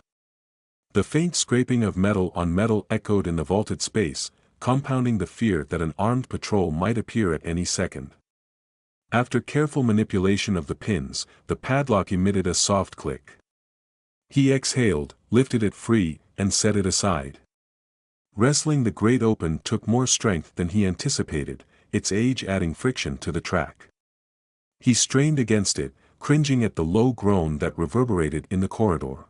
The faint scraping of metal on metal echoed in the vaulted space, compounding the fear that an armed patrol might appear at any second. After careful manipulation of the pins, the padlock emitted a soft click. He exhaled, lifted it free, and set it aside. Wrestling the grate open took more strength than he anticipated, its age adding friction to the track. He strained against it, cringing at the low groan that reverberated in the corridor.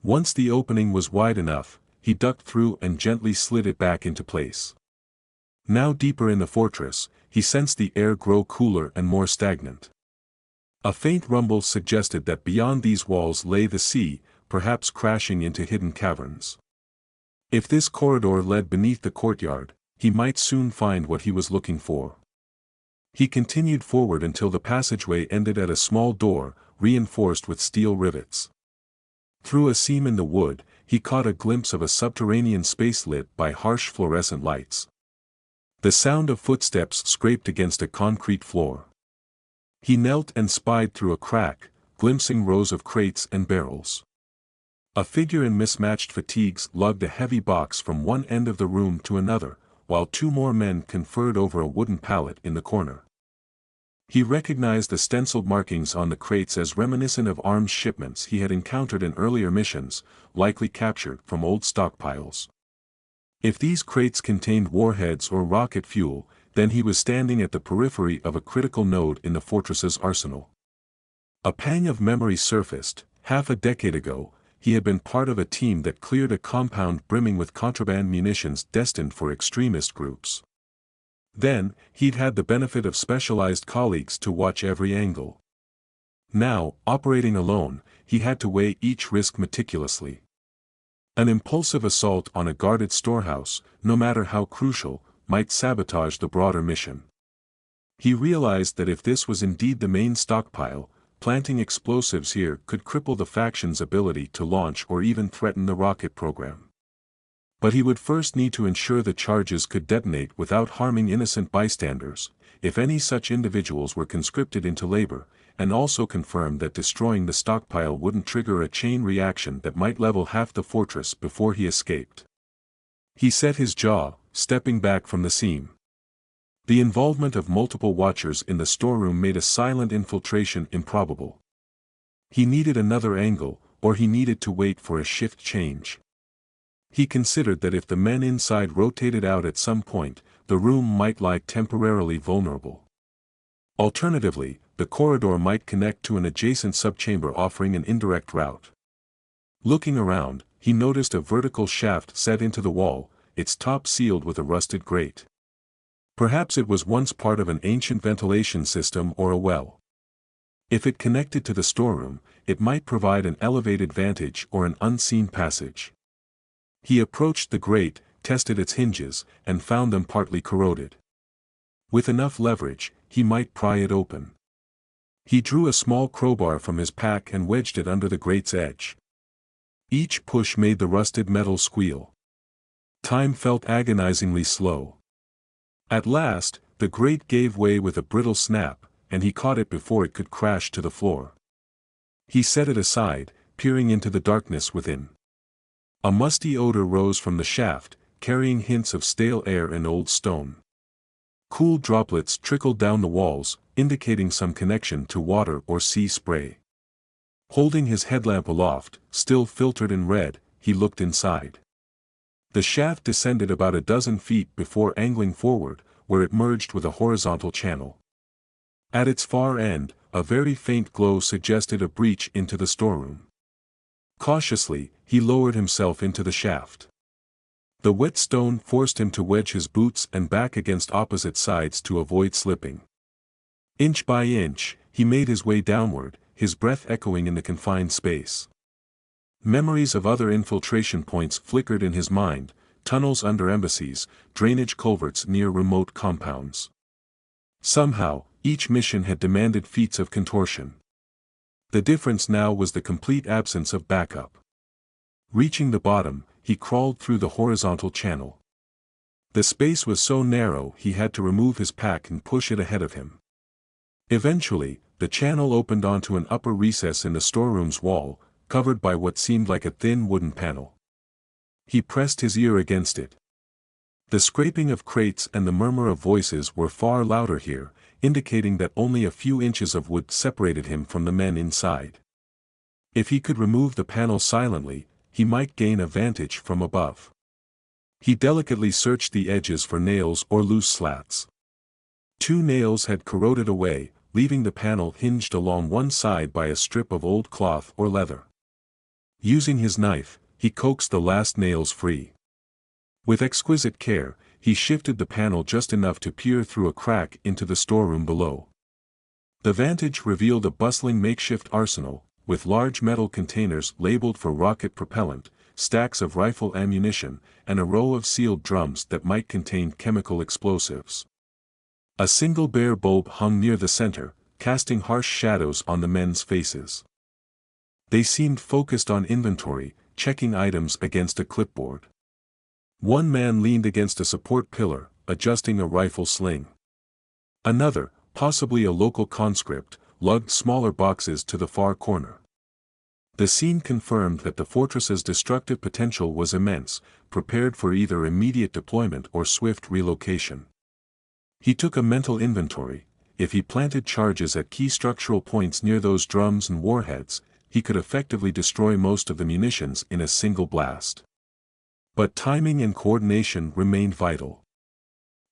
Once the opening was wide enough, he ducked through and gently slid it back into place. Now deeper in the fortress, he sensed the air grow cooler and more stagnant. A faint rumble suggested that beyond these walls lay the sea, perhaps crashing into hidden caverns. If this corridor led beneath the courtyard, he might soon find what he was looking for. He continued forward until the passageway ended at a small door, reinforced with steel rivets. Through a seam in the wood, he caught a glimpse of a subterranean space lit by harsh fluorescent lights. The sound of footsteps scraped against a concrete floor. He knelt and spied through a crack, glimpsing rows of crates and barrels. A figure in mismatched fatigues lugged a heavy box from one end of the room to another, while two more men conferred over a wooden pallet in the corner. He recognized the stenciled markings on the crates as reminiscent of arms shipments he had encountered in earlier missions, likely captured from old stockpiles. If these crates contained warheads or rocket fuel, then he was standing at the periphery of a critical node in the fortress's arsenal. A pang of memory surfaced. Half a decade ago, he had been part of a team that cleared a compound brimming with contraband munitions destined for extremist groups. Then, he'd had the benefit of specialized colleagues to watch every angle. Now, operating alone, he had to weigh each risk meticulously. An impulsive assault on a guarded storehouse, no matter how crucial, might sabotage the broader mission. He realized that if this was indeed the main stockpile, planting explosives here could cripple the faction's ability to launch or even threaten the rocket program. But he would first need to ensure the charges could detonate without harming innocent bystanders, if any such individuals were conscripted into labor, and also confirm that destroying the stockpile wouldn't trigger a chain reaction that might level half the fortress before he escaped. He set his jaw, stepping back from the scene. The involvement of multiple watchers in the storeroom made a silent infiltration improbable. He needed another angle, or he needed to wait for a shift change. He considered that if the men inside rotated out at some point, the room might lie temporarily vulnerable. Alternatively, the corridor might connect to an adjacent subchamber offering an indirect route. Looking around, he noticed a vertical shaft set into the wall, its top sealed with a rusted grate. Perhaps it was once part of an ancient ventilation system or a well. If it connected to the storeroom, it might provide an elevated vantage or an unseen passage. He approached the grate, tested its hinges, and found them partly corroded. With enough leverage, he might pry it open. He drew a small crowbar from his pack and wedged it under the grate's edge. Each push made the rusted metal squeal. Time felt agonizingly slow. At last, the grate gave way with a brittle snap, and he caught it before it could crash to the floor. He set it aside, peering into the darkness within. A musty odor rose from the shaft, carrying hints of stale air and old stone. Cool droplets trickled down the walls, indicating some connection to water or sea spray. Holding his headlamp aloft, still filtered in red, he looked inside. The shaft descended about a dozen feet before angling forward, where it merged with a horizontal channel. At its far end, a very faint glow suggested a breach into the storeroom. Cautiously, he lowered himself into the shaft. The wet stone forced him to wedge his boots and back against opposite sides to avoid slipping. Inch by inch, he made his way downward, his breath echoing in the confined space. Memories of other infiltration points flickered in his mind, tunnels under embassies, drainage culverts near remote compounds. Somehow, each mission had demanded feats of contortion. The difference now was the complete absence of backup. Reaching the bottom, he crawled through the horizontal channel. The space was so narrow he had to remove his pack and push it ahead of him. Eventually, the channel opened onto an upper recess in the storeroom's wall, covered by what seemed like a thin wooden panel. He pressed his ear against it. The scraping of crates and the murmur of voices were far louder here, indicating that only a few inches of wood separated him from the men inside. If he could remove the panel silently, he might gain a vantage from above. He delicately searched the edges for nails or loose slats. 2 nails had corroded away, leaving the panel hinged along one side by a strip of old cloth or leather. Using his knife, he coaxed the last nails free. With exquisite care, he shifted the panel just enough to peer through a crack into the storeroom below. The vantage revealed a bustling makeshift arsenal, with large metal containers labeled for rocket propellant, stacks of rifle ammunition, and a row of sealed drums that might contain chemical explosives. A single bare bulb hung near the center, casting harsh shadows on the men's faces. They seemed focused on inventory, checking items against a clipboard. One man leaned against a support pillar, adjusting a rifle sling. Another, possibly a local conscript, lugged smaller boxes to the far corner. The scene confirmed that the fortress's destructive potential was immense, prepared for either immediate deployment or swift relocation. He took a mental inventory. If he planted charges at key structural points near those drums and warheads, he could effectively destroy most of the munitions in a single blast. But timing and coordination remained vital.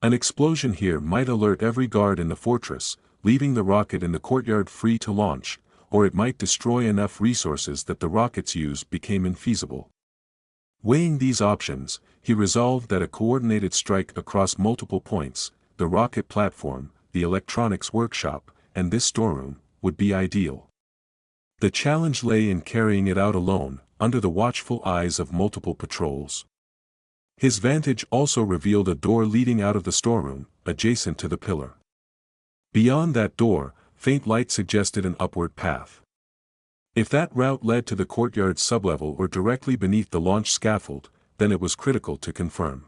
An explosion here might alert every guard in the fortress, leaving the rocket in the courtyard free to launch, or it might destroy enough resources that the rocket's use became infeasible. Weighing these options, he resolved that a coordinated strike across multiple points, the rocket platform, the electronics workshop, and this storeroom, would be ideal. The challenge lay in carrying it out alone, under the watchful eyes of multiple patrols. His vantage also revealed a door leading out of the storeroom, adjacent to the pillar. Beyond that door, faint light suggested an upward path. If that route led to the courtyard's sublevel or directly beneath the launch scaffold, then it was critical to confirm.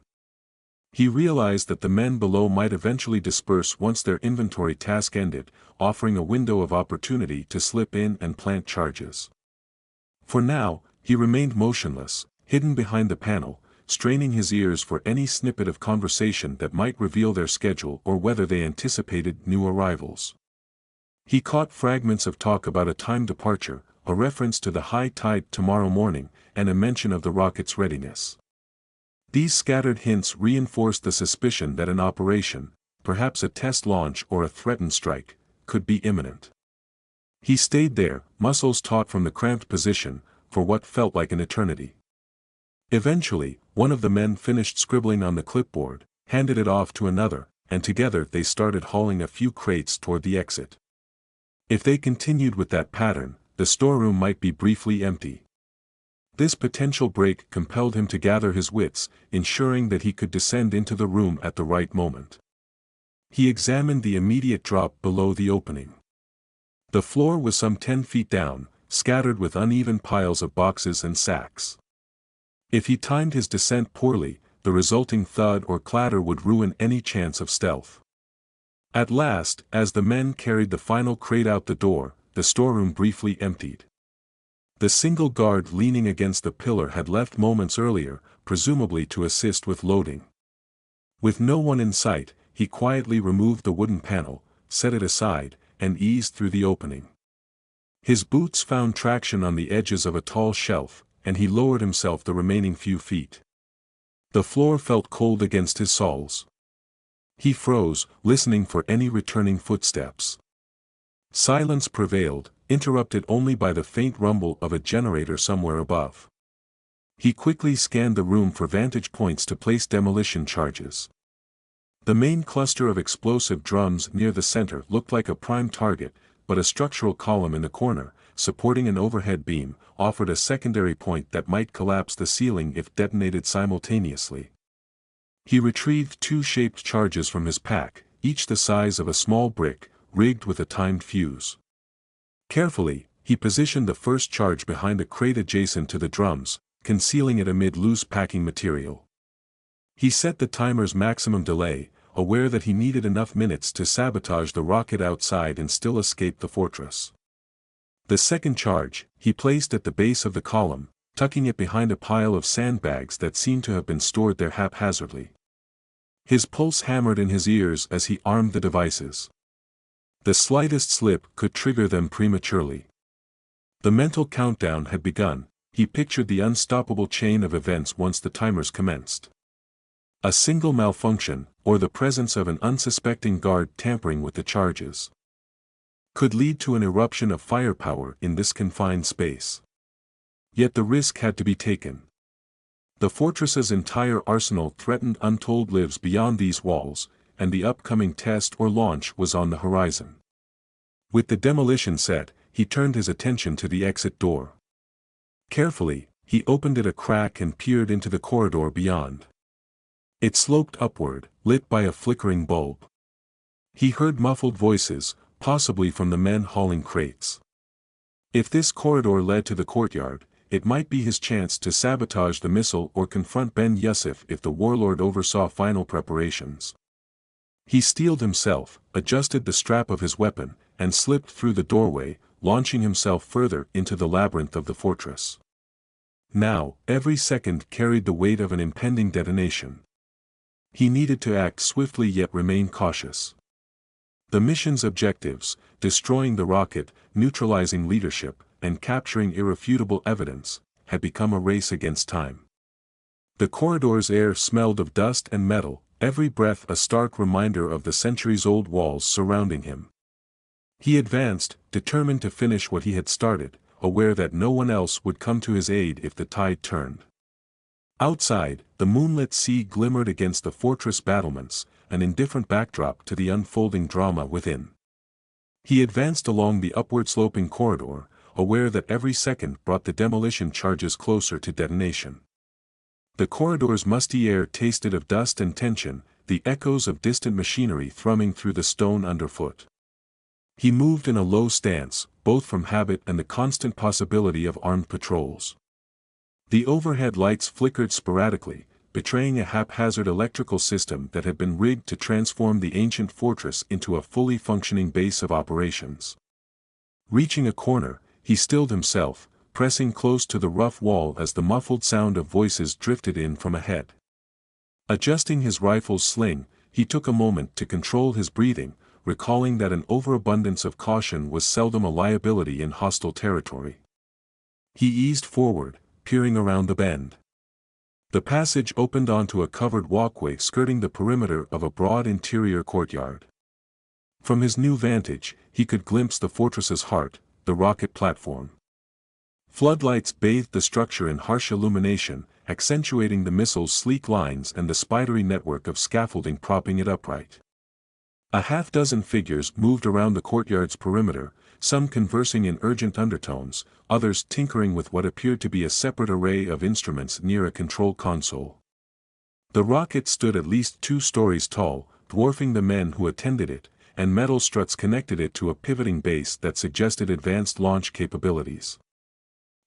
He realized that the men below might eventually disperse once their inventory task ended, offering a window of opportunity to slip in and plant charges. For now, he remained motionless, hidden behind the panel, straining his ears for any snippet of conversation that might reveal their schedule or whether they anticipated new arrivals. He caught fragments of talk about a timed departure, a reference to the high tide tomorrow morning, and a mention of the rocket's readiness. These scattered hints reinforced the suspicion that an operation, perhaps a test launch or a threatened strike, could be imminent. He stayed there, muscles taut from the cramped position, for what felt like an eternity. Eventually, one of the men finished scribbling on the clipboard, handed it off to another, and together they started hauling a few crates toward the exit. If they continued with that pattern, the storeroom might be briefly empty. This potential break compelled him to gather his wits, ensuring that he could descend into the room at the right moment. He examined the immediate drop below the opening. The floor was some 10 feet down, scattered with uneven piles of boxes and sacks. If he timed his descent poorly, the resulting thud or clatter would ruin any chance of stealth. At last, as the men carried the final crate out the door, the storeroom briefly emptied. The single guard leaning against the pillar had left moments earlier, presumably to assist with loading. With no one in sight, he quietly removed the wooden panel, set it aside, and eased through the opening. His boots found traction on the edges of a tall shelf, and he lowered himself the remaining few feet. The floor felt cold against his soles. He froze, listening for any returning footsteps. Silence prevailed, interrupted only by the faint rumble of a generator somewhere above. He quickly scanned the room for vantage points to place demolition charges. The main cluster of explosive drums near the center looked like a prime target, but a structural column in the corner, supporting an overhead beam, offered a secondary point that might collapse the ceiling if detonated simultaneously. He retrieved 2 shaped charges from his pack, each the size of a small brick, rigged with a timed fuse. Carefully, he positioned the first charge behind a crate adjacent to the drums, concealing it amid loose packing material. He set the timer's maximum delay, aware that he needed enough minutes to sabotage the rocket outside and still escape the fortress. The second charge, he placed at the base of the column, tucking it behind a pile of sandbags that seemed to have been stored there haphazardly. His pulse hammered in his ears as he armed the devices. The slightest slip could trigger them prematurely. The mental countdown had begun. He pictured the unstoppable chain of events once the timers commenced. A single malfunction, or the presence of an unsuspecting guard tampering with the charges, could lead to an eruption of firepower in this confined space. Yet the risk had to be taken. The fortress's entire arsenal threatened untold lives beyond these walls, and the upcoming test or launch was on the horizon. With the demolition set, he turned his attention to the exit door. Carefully, he opened it a crack and peered into the corridor beyond. It sloped upward, lit by a flickering bulb. He heard muffled voices, possibly from the men hauling crates. If this corridor led to the courtyard, it might be his chance to sabotage the missile or confront Ben Yusuf if the warlord oversaw final preparations. He steeled himself, adjusted the strap of his weapon, and slipped through the doorway, launching himself further into the labyrinth of the fortress. Now, every second carried the weight of an impending detonation. He needed to act swiftly yet remain cautious. The mission's objectives, destroying the rocket, neutralizing leadership, and capturing irrefutable evidence, had become a race against time. The corridor's air smelled of dust and metal, every breath a stark reminder of the centuries-old walls surrounding him. He advanced, determined to finish what he had started, aware that no one else would come to his aid if the tide turned. Outside, the moonlit sea glimmered against the fortress battlements, an indifferent backdrop to the unfolding drama within. He advanced along the upward-sloping corridor, aware that every second brought the demolition charges closer to detonation. The corridor's musty air tasted of dust and tension, the echoes of distant machinery thrumming through the stone underfoot. He moved in a low stance, both from habit and the constant possibility of armed patrols. The overhead lights flickered sporadically, betraying a haphazard electrical system that had been rigged to transform the ancient fortress into a fully functioning base of operations. Reaching a corner, he stilled himself, pressing close to the rough wall as the muffled sound of voices drifted in from ahead. Adjusting his rifle's sling, he took a moment to control his breathing, recalling that an overabundance of caution was seldom a liability in hostile territory. He eased forward, peering around the bend. The passage opened onto a covered walkway skirting the perimeter of a broad interior courtyard. From his new vantage, he could glimpse the fortress's heart, the rocket platform. Floodlights bathed the structure in harsh illumination, accentuating the missile's sleek lines and the spidery network of scaffolding propping it upright. A half-dozen figures moved around the courtyard's perimeter, some conversing in urgent undertones, others tinkering with what appeared to be a separate array of instruments near a control console. The rocket stood at least 2 stories tall, dwarfing the men who attended it, and metal struts connected it to a pivoting base that suggested advanced launch capabilities.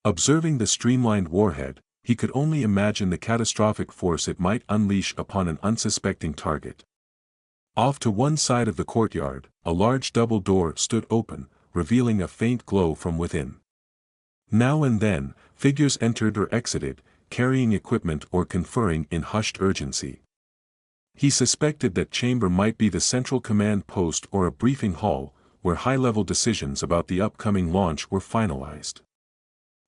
Observing the streamlined warhead, he could only imagine the catastrophic force it might unleash upon an unsuspecting target. Off to one side of the courtyard, a large double door stood open, revealing a faint glow from within. Now and then, figures entered or exited, carrying equipment or conferring in hushed urgency. He suspected that chamber might be the central command post or a briefing hall, where high-level decisions about the upcoming launch were finalized.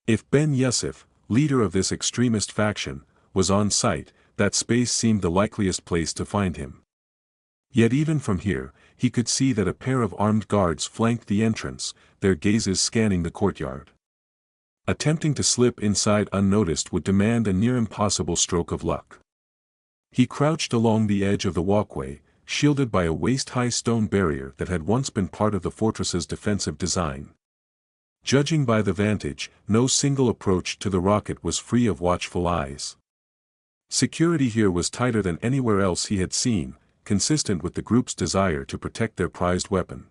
If Ben Yusuf, leader of this extremist faction, was on site, that space seemed the likeliest place to find him. Yet even from here, he could see that a pair of armed guards flanked the entrance, their gazes scanning the courtyard. Attempting to slip inside unnoticed would demand a near-impossible stroke of luck. He crouched along the edge of the walkway, shielded by a waist-high stone barrier that had once been part of the fortress's defensive design. Judging by the vantage, no single approach to the rocket was free of watchful eyes. Security here was tighter than anywhere else he had seen, consistent with the group's desire to protect their prized weapon.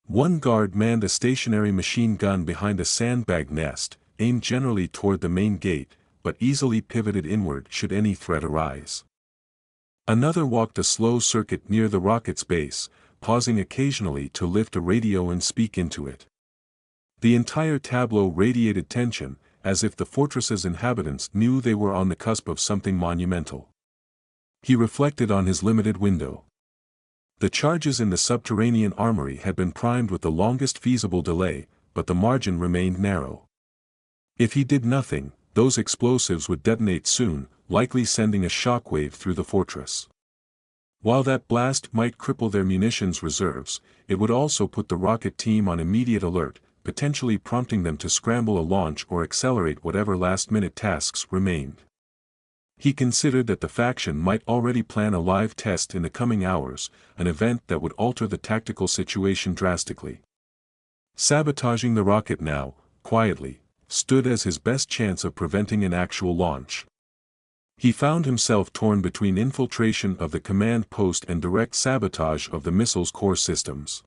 One guard manned a stationary machine gun behind a sandbag nest, aimed generally toward the main gate, but easily pivoted inward should any threat arise. Another walked a slow circuit near the rocket's base, pausing occasionally to lift a radio and speak into it. The entire tableau radiated tension, as if the fortress's inhabitants knew they were on the cusp of something monumental. He reflected on his limited window. The charges in the subterranean armory had been primed with the longest feasible delay, but the margin remained narrow. If he did nothing, those explosives would detonate soon, likely sending a shockwave through the fortress. While that blast might cripple their munitions reserves, it would also put the rocket team on immediate alert, potentially prompting them to scramble a launch or accelerate whatever last-minute tasks remained. He considered that the faction might already plan a live test in the coming hours, an event that would alter the tactical situation drastically. Sabotaging the rocket now, quietly, stood as his best chance of preventing an actual launch. He found himself torn between infiltration of the command post and direct sabotage of the missile's core systems.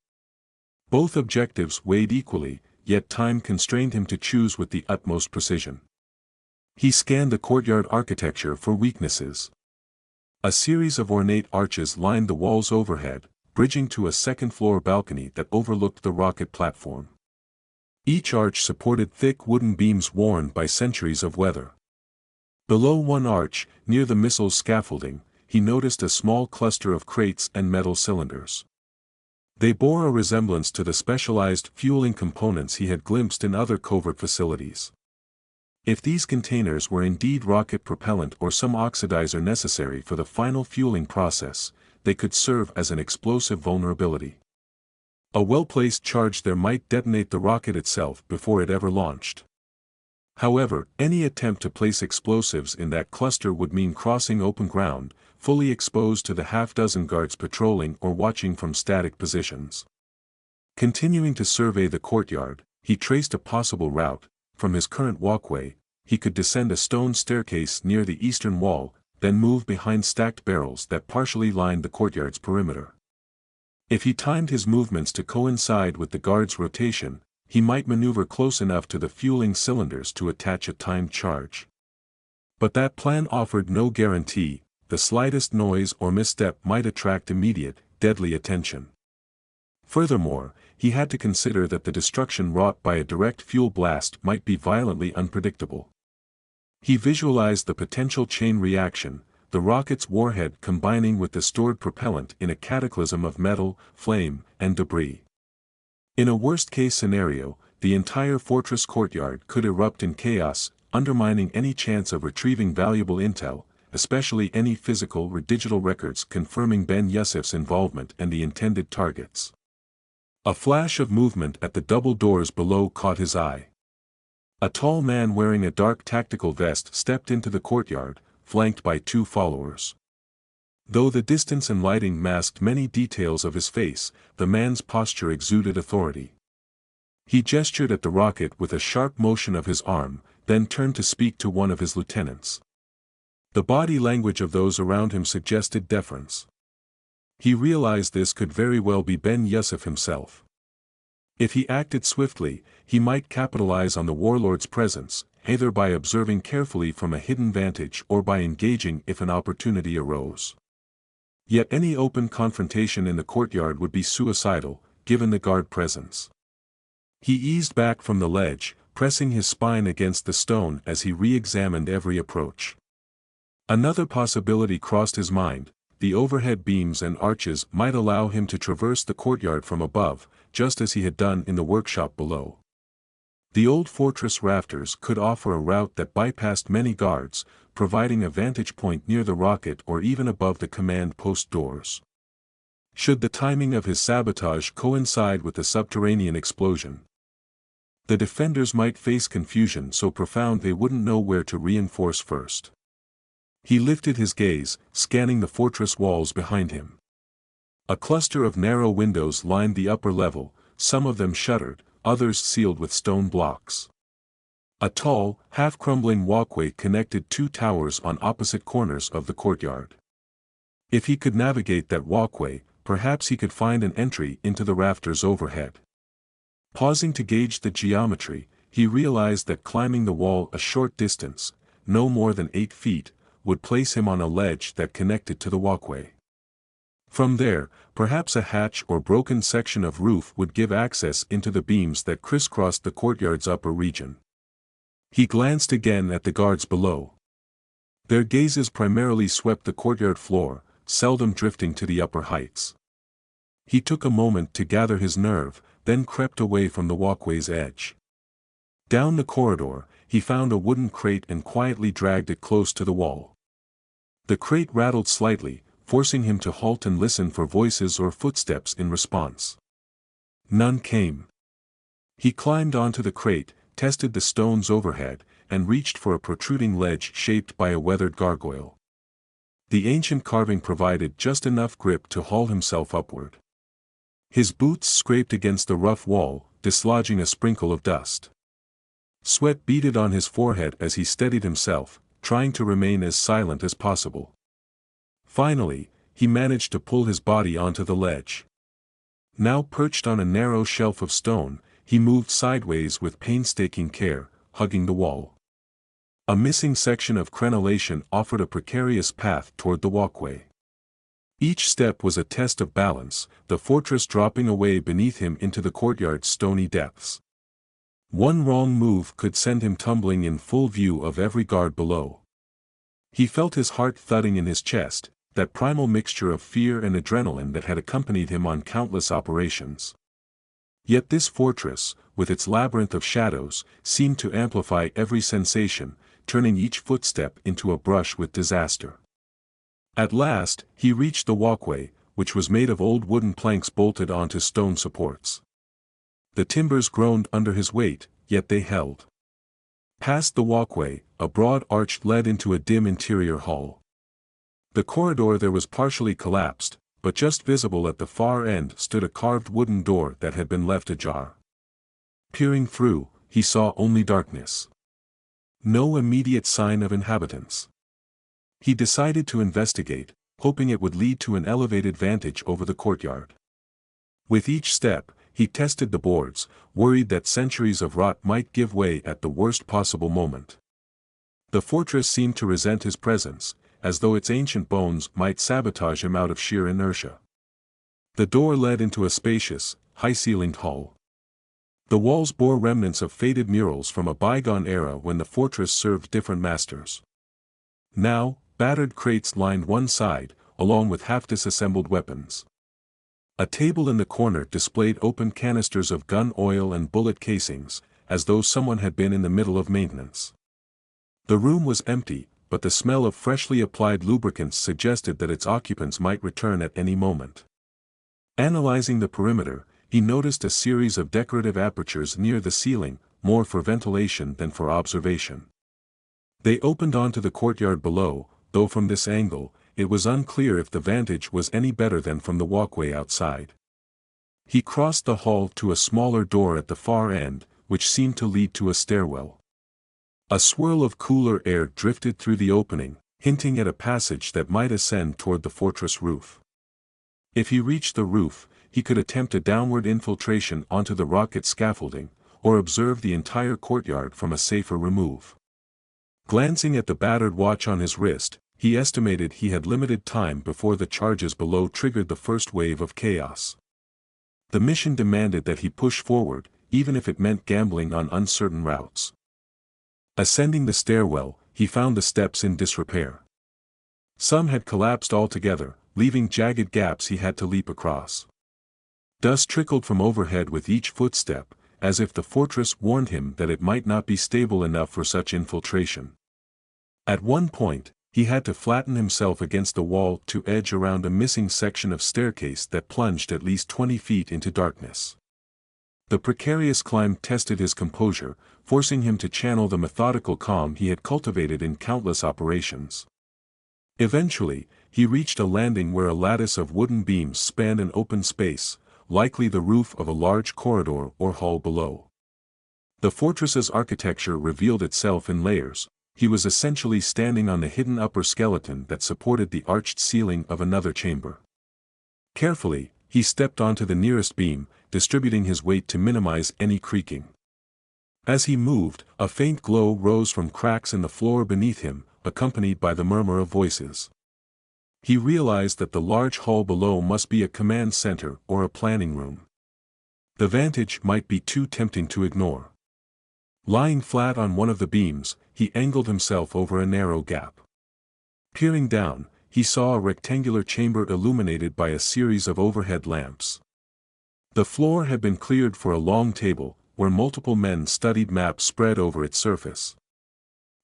Both objectives weighed equally, yet time constrained him to choose with the utmost precision. He scanned the courtyard architecture for weaknesses. A series of ornate arches lined the walls overhead, bridging to a second-floor balcony that overlooked the rocket platform. Each arch supported thick wooden beams worn by centuries of weather. Below one arch, near the missile's scaffolding, he noticed a small cluster of crates and metal cylinders. They bore a resemblance to the specialized fueling components he had glimpsed in other covert facilities. If these containers were indeed rocket propellant or some oxidizer necessary for the final fueling process, they could serve as an explosive vulnerability. A well-placed charge there might detonate the rocket itself before it ever launched. However, any attempt to place explosives in that cluster would mean crossing open ground, fully exposed to the half-dozen guards patrolling or watching from static positions. Continuing to survey the courtyard, he traced a possible route. From his current walkway, he could descend a stone staircase near the eastern wall, then move behind stacked barrels that partially lined the courtyard's perimeter. If he timed his movements to coincide with the guard's rotation, he might maneuver close enough to the fueling cylinders to attach a timed charge. But that plan offered no guarantee. The slightest noise or misstep might attract immediate, deadly attention. Furthermore, he had to consider that the destruction wrought by a direct fuel blast might be violently unpredictable. He visualized the potential chain reaction, the rocket's warhead combining with the stored propellant in a cataclysm of metal, flame, and debris. In a worst-case scenario, the entire fortress courtyard could erupt in chaos, undermining any chance of retrieving valuable intel, especially any physical or digital records confirming Ben Yusuf's involvement and the intended targets. A flash of movement at the double doors below caught his eye. A tall man wearing a dark tactical vest stepped into the courtyard, flanked by two followers. Though the distance and lighting masked many details of his face, the man's posture exuded authority. He gestured at the rocket with a sharp motion of his arm, then turned to speak to one of his lieutenants. The body language of those around him suggested deference. He realized this could very well be Ben Yusuf himself. If he acted swiftly, he might capitalize on the warlord's presence, either by observing carefully from a hidden vantage or by engaging if an opportunity arose. Yet any open confrontation in the courtyard would be suicidal, given the guard presence. He eased back from the ledge, pressing his spine against the stone as he re-examined every approach. Another possibility crossed his mind: the overhead beams and arches might allow him to traverse the courtyard from above, just as he had done in the workshop below. The old fortress rafters could offer a route that bypassed many guards, providing a vantage point near the rocket or even above the command post doors. Should the timing of his sabotage coincide with the subterranean explosion, the defenders might face confusion so profound they wouldn't know where to reinforce first. He lifted his gaze, scanning the fortress walls behind him. A cluster of narrow windows lined the upper level, some of them shuttered, others sealed with stone blocks. A tall, half-crumbling walkway connected two towers on opposite corners of the courtyard. If he could navigate that walkway, perhaps he could find an entry into the rafters overhead. Pausing to gauge the geometry, he realized that climbing the wall a short distance, no more than 8 feet, would place him on a ledge that connected to the walkway. From there, perhaps a hatch or broken section of roof would give access into the beams that crisscrossed the courtyard's upper region. He glanced again at the guards below. Their gazes primarily swept the courtyard floor, seldom drifting to the upper heights. He took a moment to gather his nerve, then crept away from the walkway's edge. Down the corridor, he found a wooden crate and quietly dragged it close to the wall. The crate rattled slightly, forcing him to halt and listen for voices or footsteps in response. None came. He climbed onto the crate, tested the stones overhead, and reached for a protruding ledge shaped by a weathered gargoyle. The ancient carving provided just enough grip to haul himself upward. His boots scraped against the rough wall, dislodging a sprinkle of dust. Sweat beaded on his forehead as he steadied himself, trying to remain as silent as possible. Finally, he managed to pull his body onto the ledge. Now perched on a narrow shelf of stone, he moved sideways with painstaking care, hugging the wall. A missing section of crenellation offered a precarious path toward the walkway. Each step was a test of balance, the fortress dropping away beneath him into the courtyard's stony depths. One wrong move could send him tumbling in full view of every guard below. He felt his heart thudding in his chest, that primal mixture of fear and adrenaline that had accompanied him on countless operations. Yet this fortress, with its labyrinth of shadows, seemed to amplify every sensation, turning each footstep into a brush with disaster. At last, he reached the walkway, which was made of old wooden planks bolted onto stone supports. The timbers groaned under his weight, yet they held. Past the walkway, a broad arch led into a dim interior hall. The corridor there was partially collapsed, but just visible at the far end stood a carved wooden door that had been left ajar. Peering through, he saw only darkness. No immediate sign of inhabitants. He decided to investigate, hoping it would lead to an elevated vantage over the courtyard. With each step, he tested the boards, worried that centuries of rot might give way at the worst possible moment. The fortress seemed to resent his presence, as though its ancient bones might sabotage him out of sheer inertia. The door led into a spacious, high-ceilinged hall. The walls bore remnants of faded murals from a bygone era when the fortress served different masters. Now, battered crates lined one side, along with half-disassembled weapons. A table in the corner displayed open canisters of gun oil and bullet casings, as though someone had been in the middle of maintenance. The room was empty, but the smell of freshly applied lubricants suggested that its occupants might return at any moment. Analyzing the perimeter, he noticed a series of decorative apertures near the ceiling, more for ventilation than for observation. They opened onto the courtyard below, though from this angle, it was unclear if the vantage was any better than from the walkway outside. He crossed the hall to a smaller door at the far end, which seemed to lead to a stairwell. A swirl of cooler air drifted through the opening, hinting at a passage that might ascend toward the fortress roof. If he reached the roof, he could attempt a downward infiltration onto the rocket scaffolding, or observe the entire courtyard from a safer remove. Glancing at the battered watch on his wrist, he estimated he had limited time before the charges below triggered the first wave of chaos. The mission demanded that he push forward, even if it meant gambling on uncertain routes. Ascending the stairwell, he found the steps in disrepair. Some had collapsed altogether, leaving jagged gaps he had to leap across. Dust trickled from overhead with each footstep, as if the fortress warned him that it might not be stable enough for such infiltration. At one point, he had to flatten himself against the wall to edge around a missing section of staircase that plunged at least 20 feet into darkness. The precarious climb tested his composure, forcing him to channel the methodical calm he had cultivated in countless operations. Eventually, he reached a landing where a lattice of wooden beams spanned an open space, likely the roof of a large corridor or hall below. The fortress's architecture revealed itself in layers. He was essentially standing on the hidden upper skeleton that supported the arched ceiling of another chamber. Carefully, he stepped onto the nearest beam, distributing his weight to minimize any creaking. As he moved, a faint glow rose from cracks in the floor beneath him, accompanied by the murmur of voices. He realized that the large hall below must be a command center or a planning room. The vantage might be too tempting to ignore. Lying flat on one of the beams, he angled himself over a narrow gap. Peering down, he saw a rectangular chamber illuminated by a series of overhead lamps. The floor had been cleared for a long table, where multiple men studied maps spread over its surface.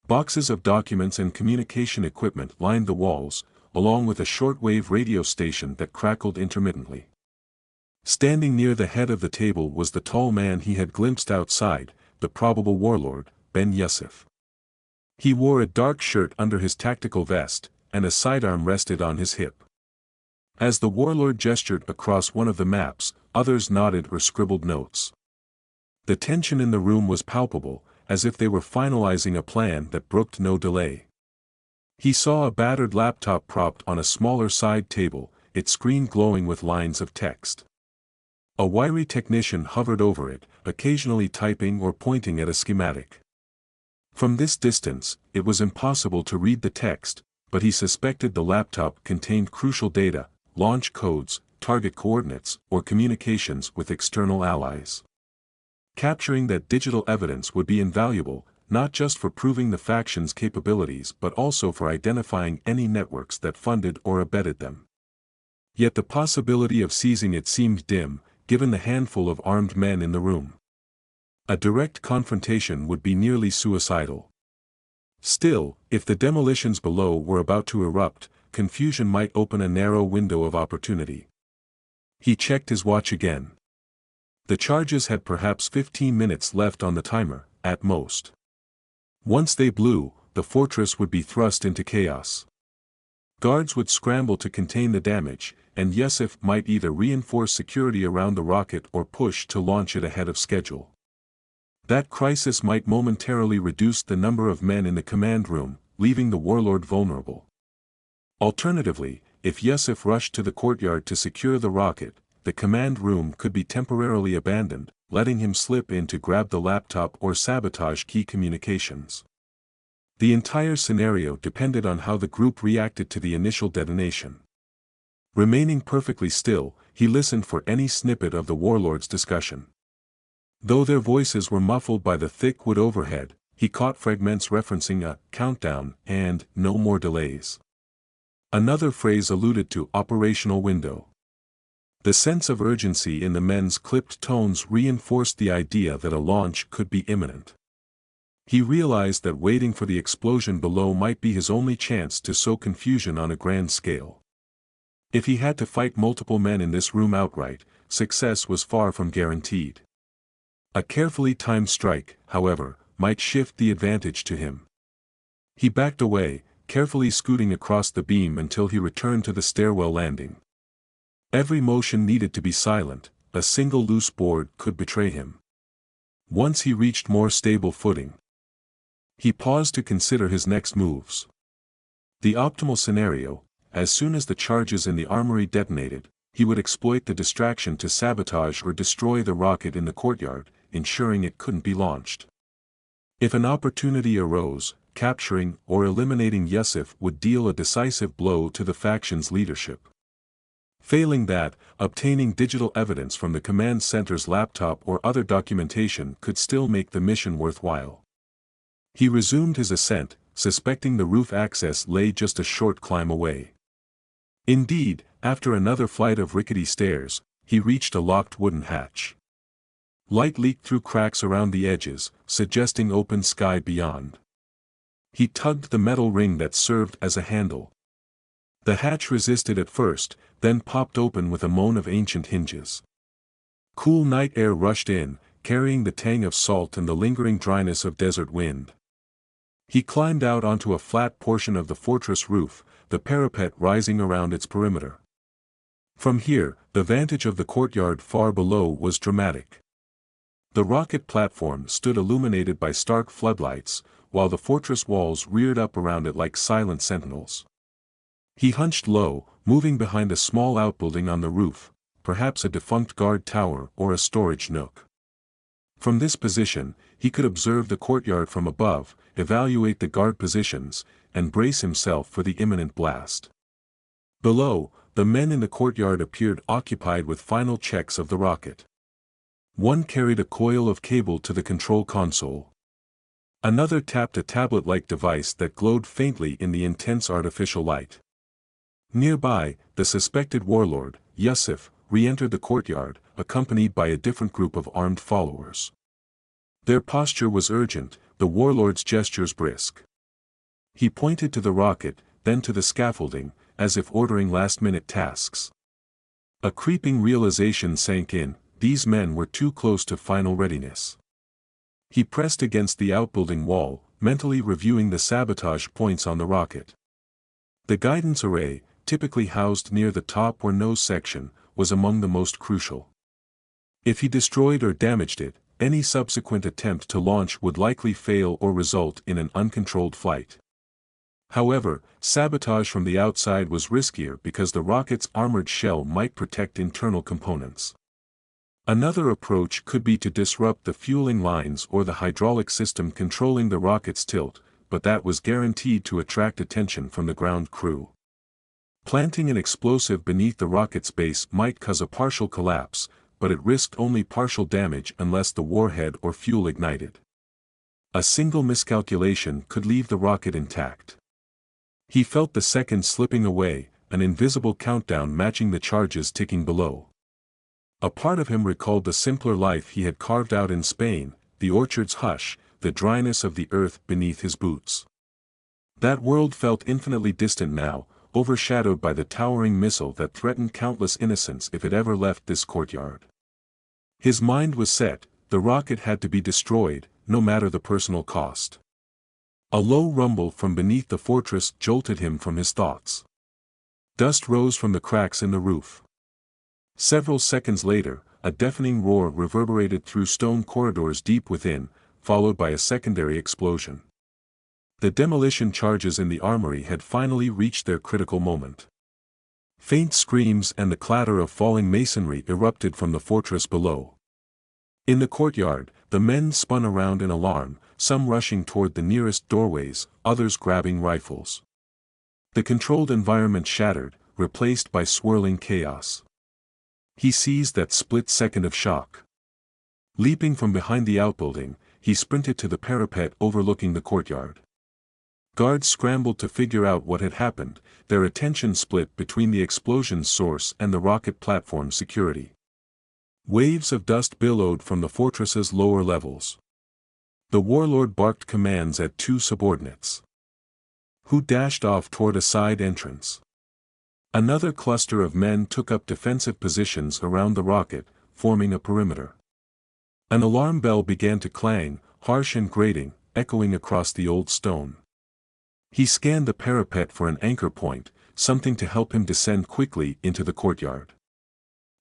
Boxes of documents and communication equipment lined the walls, along with a shortwave radio station that crackled intermittently. Standing near the head of the table was the tall man he had glimpsed outside, the probable warlord, Ben Yusuf. He wore a dark shirt under his tactical vest, and a sidearm rested on his hip. As the warlord gestured across one of the maps, others nodded or scribbled notes. The tension in the room was palpable, as if they were finalizing a plan that brooked no delay. He saw a battered laptop propped on a smaller side table, its screen glowing with lines of text. A wiry technician hovered over it, occasionally typing or pointing at a schematic. From this distance, it was impossible to read the text, but he suspected the laptop contained crucial data, launch codes, target coordinates, or communications with external allies. Capturing that digital evidence would be invaluable, not just for proving the faction's capabilities but also for identifying any networks that funded or abetted them. Yet the possibility of seizing it seemed dim, given the handful of armed men in the room. A direct confrontation would be nearly suicidal. Still, if the demolitions below were about to erupt, confusion might open a narrow window of opportunity. He checked his watch again. The charges had perhaps 15 minutes left on the timer, at most. Once they blew, the fortress would be thrust into chaos. Guards would scramble to contain the damage, and Yusuf might either reinforce security around the rocket or push to launch it ahead of schedule. That crisis might momentarily reduce the number of men in the command room, leaving the warlord vulnerable. Alternatively, if Yusuf rushed to the courtyard to secure the rocket, the command room could be temporarily abandoned, letting him slip in to grab the laptop or sabotage key communications. The entire scenario depended on how the group reacted to the initial detonation. Remaining perfectly still, he listened for any snippet of the warlords' discussion. Though their voices were muffled by the thick wood overhead, he caught fragments referencing a countdown and no more delays. Another phrase alluded to operational window. The sense of urgency in the men's clipped tones reinforced the idea that a launch could be imminent. He realized that waiting for the explosion below might be his only chance to sow confusion on a grand scale. If he had to fight multiple men in this room outright, success was far from guaranteed. A carefully timed strike, however, might shift the advantage to him. He backed away, carefully scooting across the beam until he returned to the stairwell landing. Every motion needed to be silent, a single loose board could betray him. Once he reached more stable footing, he paused to consider his next moves. The optimal scenario: as soon as the charges in the armory detonated, he would exploit the distraction to sabotage or destroy the rocket in the courtyard, ensuring it couldn't be launched. If an opportunity arose, capturing or eliminating Yusuf would deal a decisive blow to the faction's leadership. Failing that, obtaining digital evidence from the command center's laptop or other documentation could still make the mission worthwhile. He resumed his ascent, suspecting the roof access lay just a short climb away. Indeed, after another flight of rickety stairs, he reached a locked wooden hatch. Light leaked through cracks around the edges, suggesting open sky beyond. He tugged the metal ring that served as a handle. The hatch resisted at first, then popped open with a moan of ancient hinges. Cool night air rushed in, carrying the tang of salt and the lingering dryness of desert wind. He climbed out onto a flat portion of the fortress roof, the parapet rising around its perimeter. From here, the vantage of the courtyard far below was dramatic. The rocket platform stood illuminated by stark floodlights, while the fortress walls reared up around it like silent sentinels. He hunched low, moving behind a small outbuilding on the roof, perhaps a defunct guard tower or a storage nook. From this position, he could observe the courtyard from above, evaluate the guard positions, and brace himself for the imminent blast. Below, the men in the courtyard appeared occupied with final checks of the rocket. One carried a coil of cable to the control console. Another tapped a tablet-like device that glowed faintly in the intense artificial light. Nearby, the suspected warlord, Yusuf, re-entered the courtyard, accompanied by a different group of armed followers. Their posture was urgent, the warlord's gestures brisk. He pointed to the rocket, then to the scaffolding, as if ordering last-minute tasks. A creeping realization sank in: these men were too close to final readiness. He pressed against the outbuilding wall, mentally reviewing the sabotage points on the rocket. The guidance array, typically housed near the top or nose section, was among the most crucial. If he destroyed or damaged it, any subsequent attempt to launch would likely fail or result in an uncontrolled flight. However, sabotage from the outside was riskier because the rocket's armored shell might protect internal components. Another approach could be to disrupt the fueling lines or the hydraulic system controlling the rocket's tilt, but that was guaranteed to attract attention from the ground crew. Planting an explosive beneath the rocket's base might cause a partial collapse, but it risked only partial damage unless the warhead or fuel ignited. A single miscalculation could leave the rocket intact. He felt the seconds slipping away, an invisible countdown matching the charges ticking below. A part of him recalled the simpler life he had carved out in Spain, the orchard's hush, the dryness of the earth beneath his boots. That world felt infinitely distant now, overshadowed by the towering missile that threatened countless innocents if it ever left this courtyard. His mind was set: the rocket had to be destroyed, no matter the personal cost. A low rumble from beneath the fortress jolted him from his thoughts. Dust rose from the cracks in the roof. Several seconds later, a deafening roar reverberated through stone corridors deep within, followed by a secondary explosion. The demolition charges in the armory had finally reached their critical moment. Faint screams and the clatter of falling masonry erupted from the fortress below. In the courtyard, the men spun around in alarm, some rushing toward the nearest doorways, others grabbing rifles. The controlled environment shattered, replaced by swirling chaos. He seized that split second of shock. Leaping from behind the outbuilding, he sprinted to the parapet overlooking the courtyard. Guards scrambled to figure out what had happened, their attention split between the explosion's source and the rocket platform's security. Waves of dust billowed from the fortress's lower levels. The warlord barked commands at two subordinates, who dashed off toward a side entrance. Another cluster of men took up defensive positions around the rocket, forming a perimeter. An alarm bell began to clang, harsh and grating, echoing across the old stone. He scanned the parapet for an anchor point, something to help him descend quickly into the courtyard.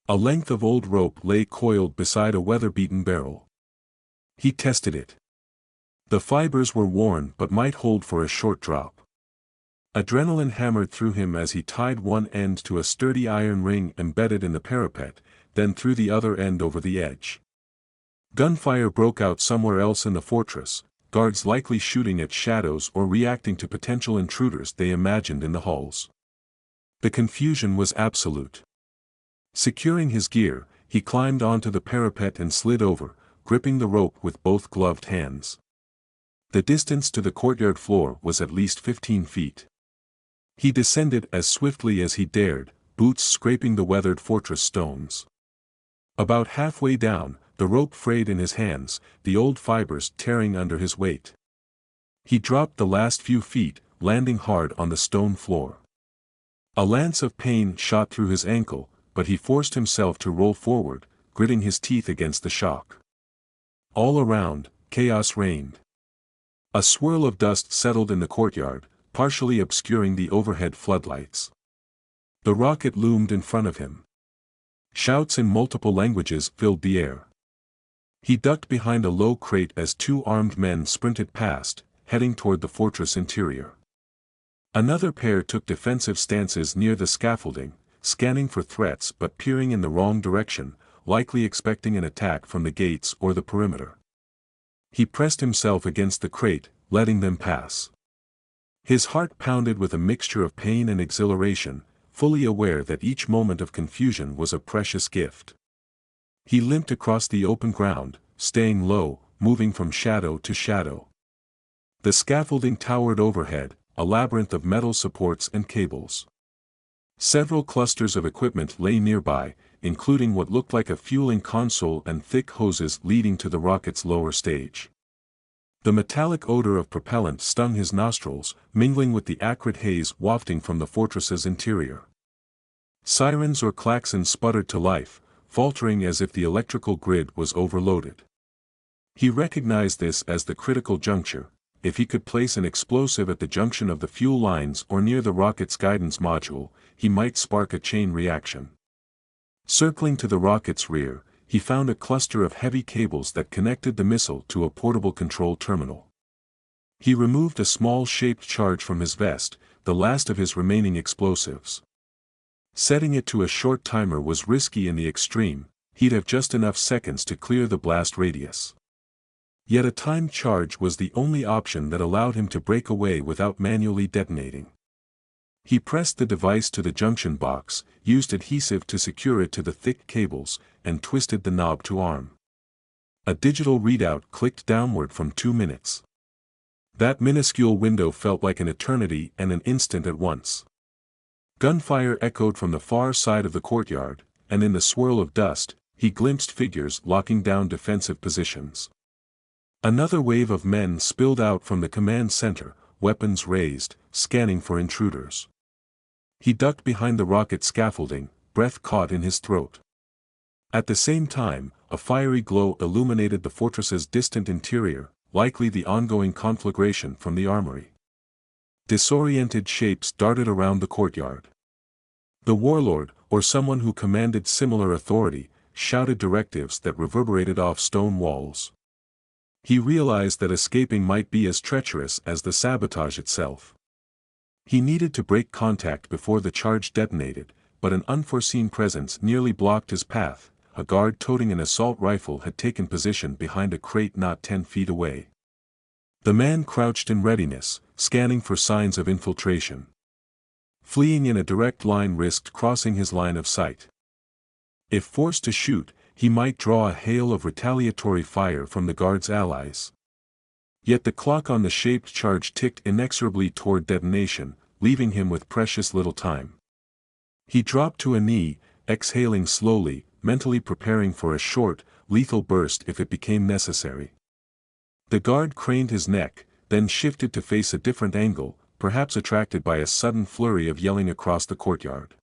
A length of old rope lay coiled beside a weather-beaten barrel. He tested it. The fibers were worn but might hold for a short drop. Adrenaline hammered through him as he tied one end to a sturdy iron ring embedded in the parapet, then threw the other end over the edge. Gunfire broke out somewhere else in the fortress, guards likely shooting at shadows or reacting to potential intruders they imagined in the halls. The confusion was absolute. Securing his gear, he climbed onto the parapet and slid over, gripping the rope with both gloved hands. The distance to the courtyard floor was at least 15 feet. He descended as swiftly as he dared, boots scraping the weathered fortress stones. About halfway down, the rope frayed in his hands, the old fibers tearing under his weight. He dropped the last few feet, landing hard on the stone floor. A lance of pain shot through his ankle, but he forced himself to roll forward, gritting his teeth against the shock. All around, chaos reigned. A swirl of dust settled in the courtyard, partially obscuring the overhead floodlights. The rocket loomed in front of him. Shouts in multiple languages filled the air. He ducked behind a low crate as two armed men sprinted past, heading toward the fortress interior. Another pair took defensive stances near the scaffolding, scanning for threats but peering in the wrong direction, likely expecting an attack from the gates or the perimeter. He pressed himself against the crate, letting them pass. His heart pounded with a mixture of pain and exhilaration, fully aware that each moment of confusion was a precious gift. He limped across the open ground, staying low, moving from shadow to shadow. The scaffolding towered overhead, a labyrinth of metal supports and cables. Several clusters of equipment lay nearby, including what looked like a fueling console and thick hoses leading to the rocket's lower stage. The metallic odor of propellant stung his nostrils, mingling with the acrid haze wafting from the fortress's interior. Sirens or klaxons sputtered to life, faltering as if the electrical grid was overloaded. He recognized this as the critical juncture. If he could place an explosive at the junction of the fuel lines or near the rocket's guidance module, he might spark a chain reaction. Circling to the rocket's rear, he found a cluster of heavy cables that connected the missile to a portable control terminal. He removed a small shaped charge from his vest, the last of his remaining explosives. Setting it to a short timer was risky in the extreme, he'd have just enough seconds to clear the blast radius. Yet a timed charge was the only option that allowed him to break away without manually detonating. He pressed the device to the junction box, used adhesive to secure it to the thick cables, and twisted the knob to arm. A digital readout clicked downward from 2 minutes. That minuscule window felt like an eternity and an instant at once. Gunfire echoed from the far side of the courtyard, and in the swirl of dust, he glimpsed figures locking down defensive positions. Another wave of men spilled out from the command center, weapons raised, scanning for intruders. He ducked behind the rocket scaffolding, breath caught in his throat. At the same time, a fiery glow illuminated the fortress's distant interior, likely the ongoing conflagration from the armory. Disoriented shapes darted around the courtyard. The warlord, or someone who commanded similar authority, shouted directives that reverberated off stone walls. He realized that escaping might be as treacherous as the sabotage itself. He needed to break contact before the charge detonated, but an unforeseen presence nearly blocked his path. A guard toting an assault rifle had taken position behind a crate not 10 feet away. The man crouched in readiness, scanning for signs of infiltration. Fleeing in a direct line risked crossing his line of sight. If forced to shoot, he might draw a hail of retaliatory fire from the guard's allies. Yet the clock on the shaped charge ticked inexorably toward detonation, leaving him with precious little time. He dropped to a knee, exhaling slowly, mentally preparing for a short, lethal burst if it became necessary. The guard craned his neck, then shifted to face a different angle, perhaps attracted by a sudden flurry of yelling across the courtyard.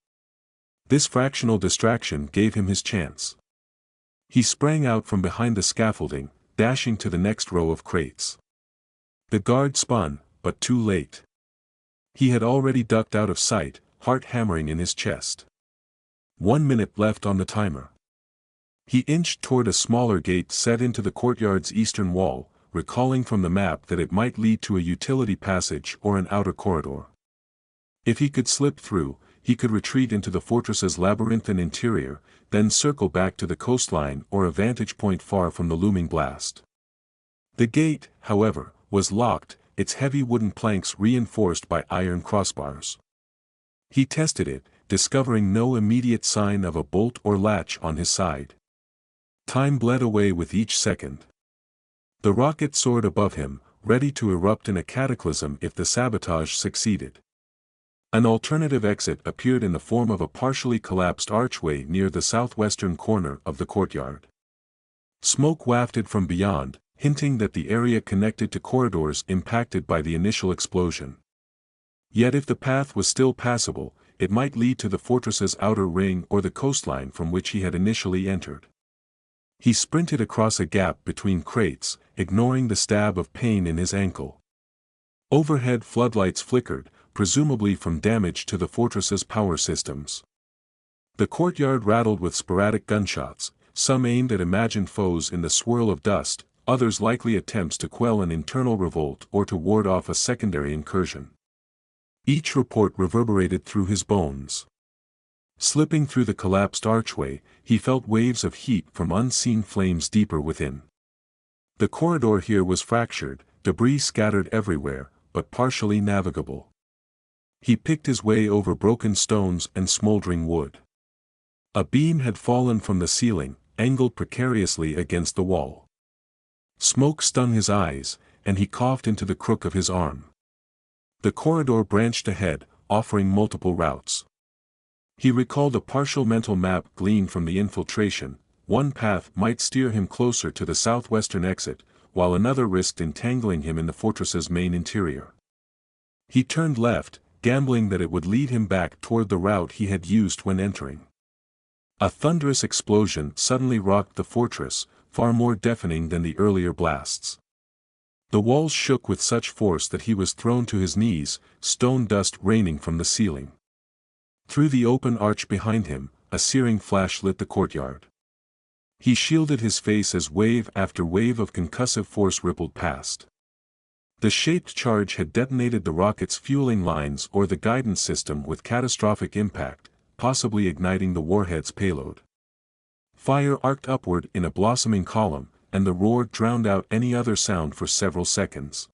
This fractional distraction gave him his chance. He sprang out from behind the scaffolding, dashing to the next row of crates. The guard spun, but too late. He had already ducked out of sight, heart hammering in his chest. 1 minute left on the timer. He inched toward a smaller gate set into the courtyard's eastern wall, recalling from the map that it might lead to a utility passage or an outer corridor. If he could slip through, he could retreat into the fortress's labyrinthine interior, then circle back to the coastline or a vantage point far from the looming blast. The gate, however, was locked, its heavy wooden planks reinforced by iron crossbars. He tested it, discovering no immediate sign of a bolt or latch on his side. Time bled away with each second. The rocket soared above him, ready to erupt in a cataclysm if the sabotage succeeded. An alternative exit appeared in the form of a partially collapsed archway near the southwestern corner of the courtyard. Smoke wafted from beyond, hinting that the area connected to corridors impacted by the initial explosion. Yet if the path was still passable, it might lead to the fortress's outer ring or the coastline from which he had initially entered. He sprinted across a gap between crates, ignoring the stab of pain in his ankle. Overhead floodlights flickered, presumably from damage to the fortress's power systems. The courtyard rattled with sporadic gunshots, some aimed at imagined foes in the swirl of dust, others likely attempts to quell an internal revolt or to ward off a secondary incursion. Each report reverberated through his bones. Slipping through the collapsed archway, he felt waves of heat from unseen flames deeper within. The corridor here was fractured, debris scattered everywhere, but partially navigable. He picked his way over broken stones and smoldering wood. A beam had fallen from the ceiling, angled precariously against the wall. Smoke stung his eyes, and he coughed into the crook of his arm. The corridor branched ahead, offering multiple routes. He recalled a partial mental map gleaned from the infiltration. One path might steer him closer to the southwestern exit, while another risked entangling him in the fortress's main interior. He turned left, gambling that it would lead him back toward the route he had used when entering. A thunderous explosion suddenly rocked the fortress, far more deafening than the earlier blasts. The walls shook with such force that he was thrown to his knees, stone dust raining from the ceiling. Through the open arch behind him, a searing flash lit the courtyard. He shielded his face as wave after wave of concussive force rippled past. The shaped charge had detonated the rocket's fueling lines or the guidance system with catastrophic impact, possibly igniting the warhead's payload. Fire arced upward in a blossoming column, and the roar drowned out any other sound for several seconds.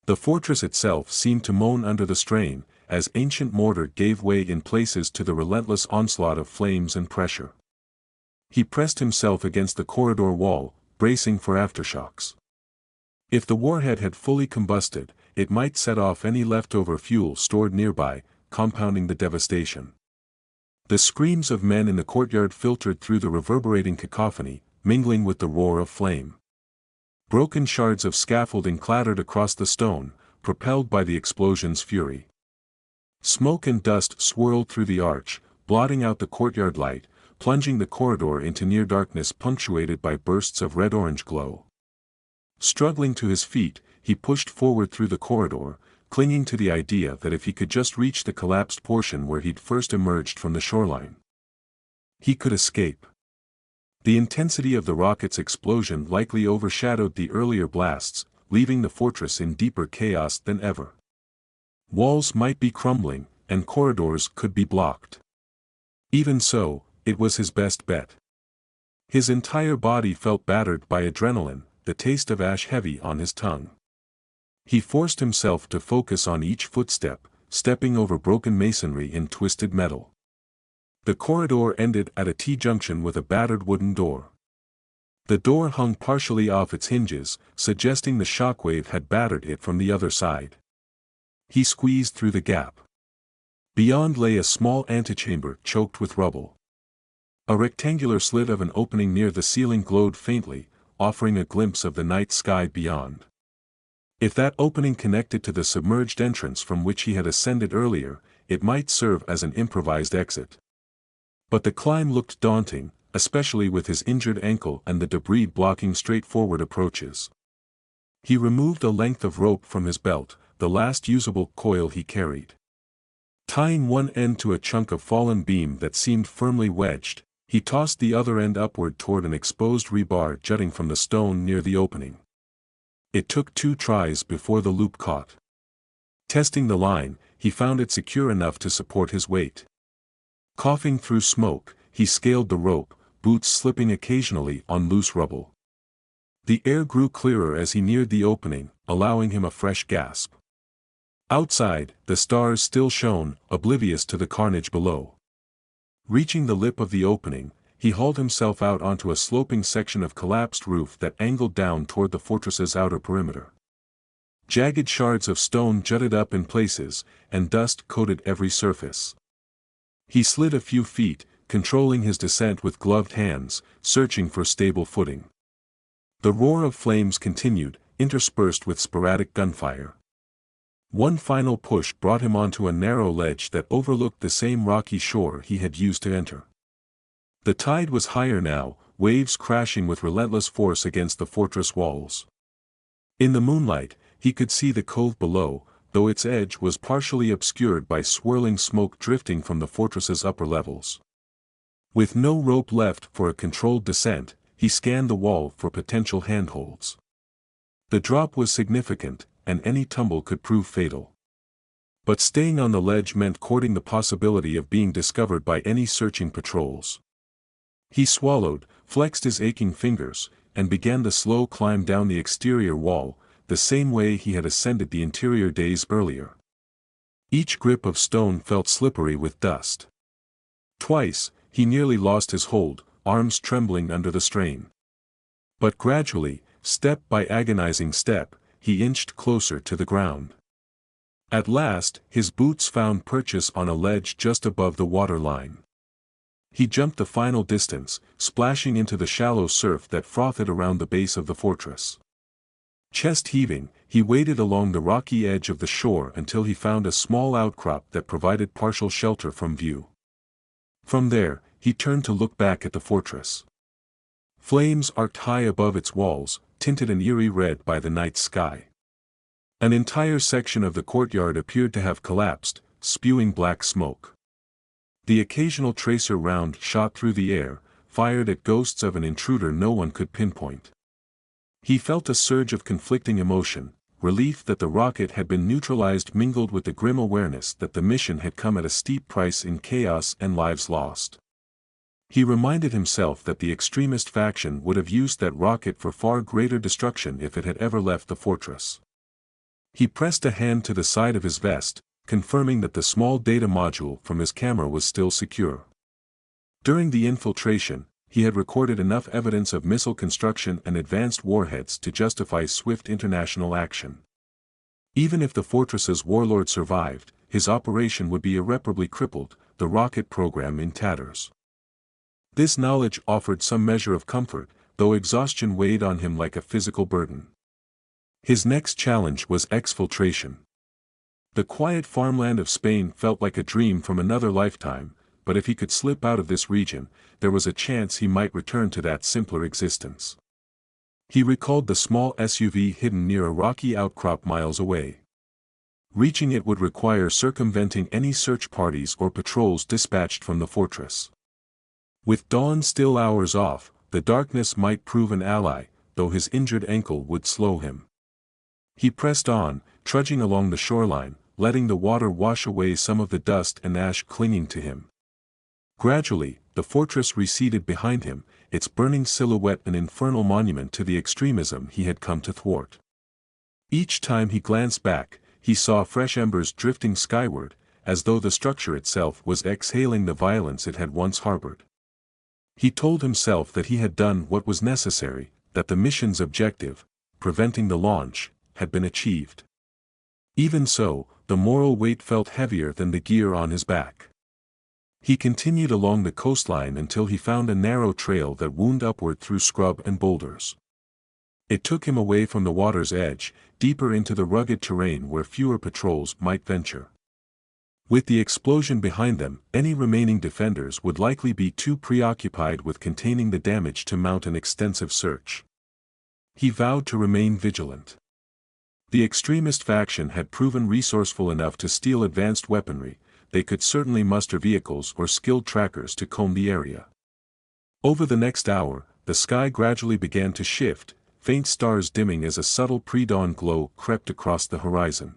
The fortress itself seemed to moan under the strain, as ancient mortar gave way in places to the relentless onslaught of flames and pressure. He pressed himself against the corridor wall, bracing for aftershocks. If the warhead had fully combusted, it might set off any leftover fuel stored nearby, compounding the devastation. The screams of men in the courtyard filtered through the reverberating cacophony, mingling with the roar of flame. Broken shards of scaffolding clattered across the stone, propelled by the explosion's fury. Smoke and dust swirled through the arch, blotting out the courtyard light, plunging the corridor into near darkness punctuated by bursts of red-orange glow. Struggling to his feet, he pushed forward through the corridor, clinging to the idea that if he could just reach the collapsed portion where he'd first emerged from the shoreline, he could escape. The intensity of the rocket's explosion likely overshadowed the earlier blasts, leaving the fortress in deeper chaos than ever. Walls might be crumbling, and corridors could be blocked. Even so, it was his best bet. His entire body felt battered by adrenaline, the taste of ash heavy on his tongue. He forced himself to focus on each footstep, stepping over broken masonry and twisted metal. The corridor ended at a T-junction with a battered wooden door. The door hung partially off its hinges, suggesting the shockwave had battered it from the other side. He squeezed through the gap. Beyond lay a small antechamber choked with rubble. A rectangular slit of an opening near the ceiling glowed faintly, offering a glimpse of the night sky beyond. If that opening connected to the submerged entrance from which he had ascended earlier, it might serve as an improvised exit. But the climb looked daunting, especially with his injured ankle and the debris blocking straightforward approaches. He removed a length of rope from his belt, the last usable coil he carried. Tying one end to a chunk of fallen beam that seemed firmly wedged, he tossed the other end upward toward an exposed rebar jutting from the stone near the opening. It took 2 tries before the loop caught. Testing the line, he found it secure enough to support his weight. Coughing through smoke, he scaled the rope, boots slipping occasionally on loose rubble. The air grew clearer as he neared the opening, allowing him a fresh gasp. Outside, the stars still shone, oblivious to the carnage below. Reaching the lip of the opening, he hauled himself out onto a sloping section of collapsed roof that angled down toward the fortress's outer perimeter. Jagged shards of stone jutted up in places, and dust coated every surface. He slid a few feet, controlling his descent with gloved hands, searching for stable footing. The roar of flames continued, interspersed with sporadic gunfire. One final push brought him onto a narrow ledge that overlooked the same rocky shore he had used to enter. The tide was higher now, waves crashing with relentless force against the fortress walls. In the moonlight, he could see the cove below, though its edge was partially obscured by swirling smoke drifting from the fortress's upper levels. With no rope left for a controlled descent, he scanned the wall for potential handholds. The drop was significant, and any tumble could prove fatal. But staying on the ledge meant courting the possibility of being discovered by any searching patrols. He swallowed, flexed his aching fingers, and began the slow climb down the exterior wall, the same way he had ascended the interior days earlier. Each grip of stone felt slippery with dust. Twice, he nearly lost his hold, arms trembling under the strain. But gradually, step by agonizing step, he inched closer to the ground. At last, his boots found purchase on a ledge just above the water line. He jumped the final distance, splashing into the shallow surf that frothed around the base of the fortress. Chest heaving, he waded along the rocky edge of the shore until he found a small outcrop that provided partial shelter from view. From there, he turned to look back at the fortress. Flames arced high above its walls, tinted an eerie red by the night sky. An entire section of the courtyard appeared to have collapsed, spewing black smoke. The occasional tracer round shot through the air, fired at ghosts of an intruder no one could pinpoint. He felt a surge of conflicting emotion, relief that the rocket had been neutralized mingled with the grim awareness that the mission had come at a steep price in chaos and lives lost. He reminded himself that the extremist faction would have used that rocket for far greater destruction if it had ever left the fortress. He pressed a hand to the side of his vest, confirming that the small data module from his camera was still secure. During the infiltration, he had recorded enough evidence of missile construction and advanced warheads to justify swift international action. Even if the fortress's warlord survived, his operation would be irreparably crippled, the rocket program in tatters. This knowledge offered some measure of comfort, though exhaustion weighed on him like a physical burden. His next challenge was exfiltration. The quiet farmland of Spain felt like a dream from another lifetime, but if he could slip out of this region, there was a chance he might return to that simpler existence. He recalled the small SUV hidden near a rocky outcrop miles away. Reaching it would require circumventing any search parties or patrols dispatched from the fortress. With dawn still hours off, the darkness might prove an ally, though his injured ankle would slow him. He pressed on, trudging along the shoreline, letting the water wash away some of the dust and ash clinging to him. Gradually, the fortress receded behind him, its burning silhouette an infernal monument to the extremism he had come to thwart. Each time he glanced back, he saw fresh embers drifting skyward, as though the structure itself was exhaling the violence it had once harbored. He told himself that he had done what was necessary, that the mission's objective, preventing the launch, had been achieved. Even so, the moral weight felt heavier than the gear on his back. He continued along the coastline until he found a narrow trail that wound upward through scrub and boulders. It took him away from the water's edge, deeper into the rugged terrain where fewer patrols might venture. With the explosion behind them, any remaining defenders would likely be too preoccupied with containing the damage to mount an extensive search. He vowed to remain vigilant. The extremist faction had proven resourceful enough to steal advanced weaponry. They could certainly muster vehicles or skilled trackers to comb the area. Over the next hour, the sky gradually began to shift, faint stars dimming as a subtle pre-dawn glow crept across the horizon.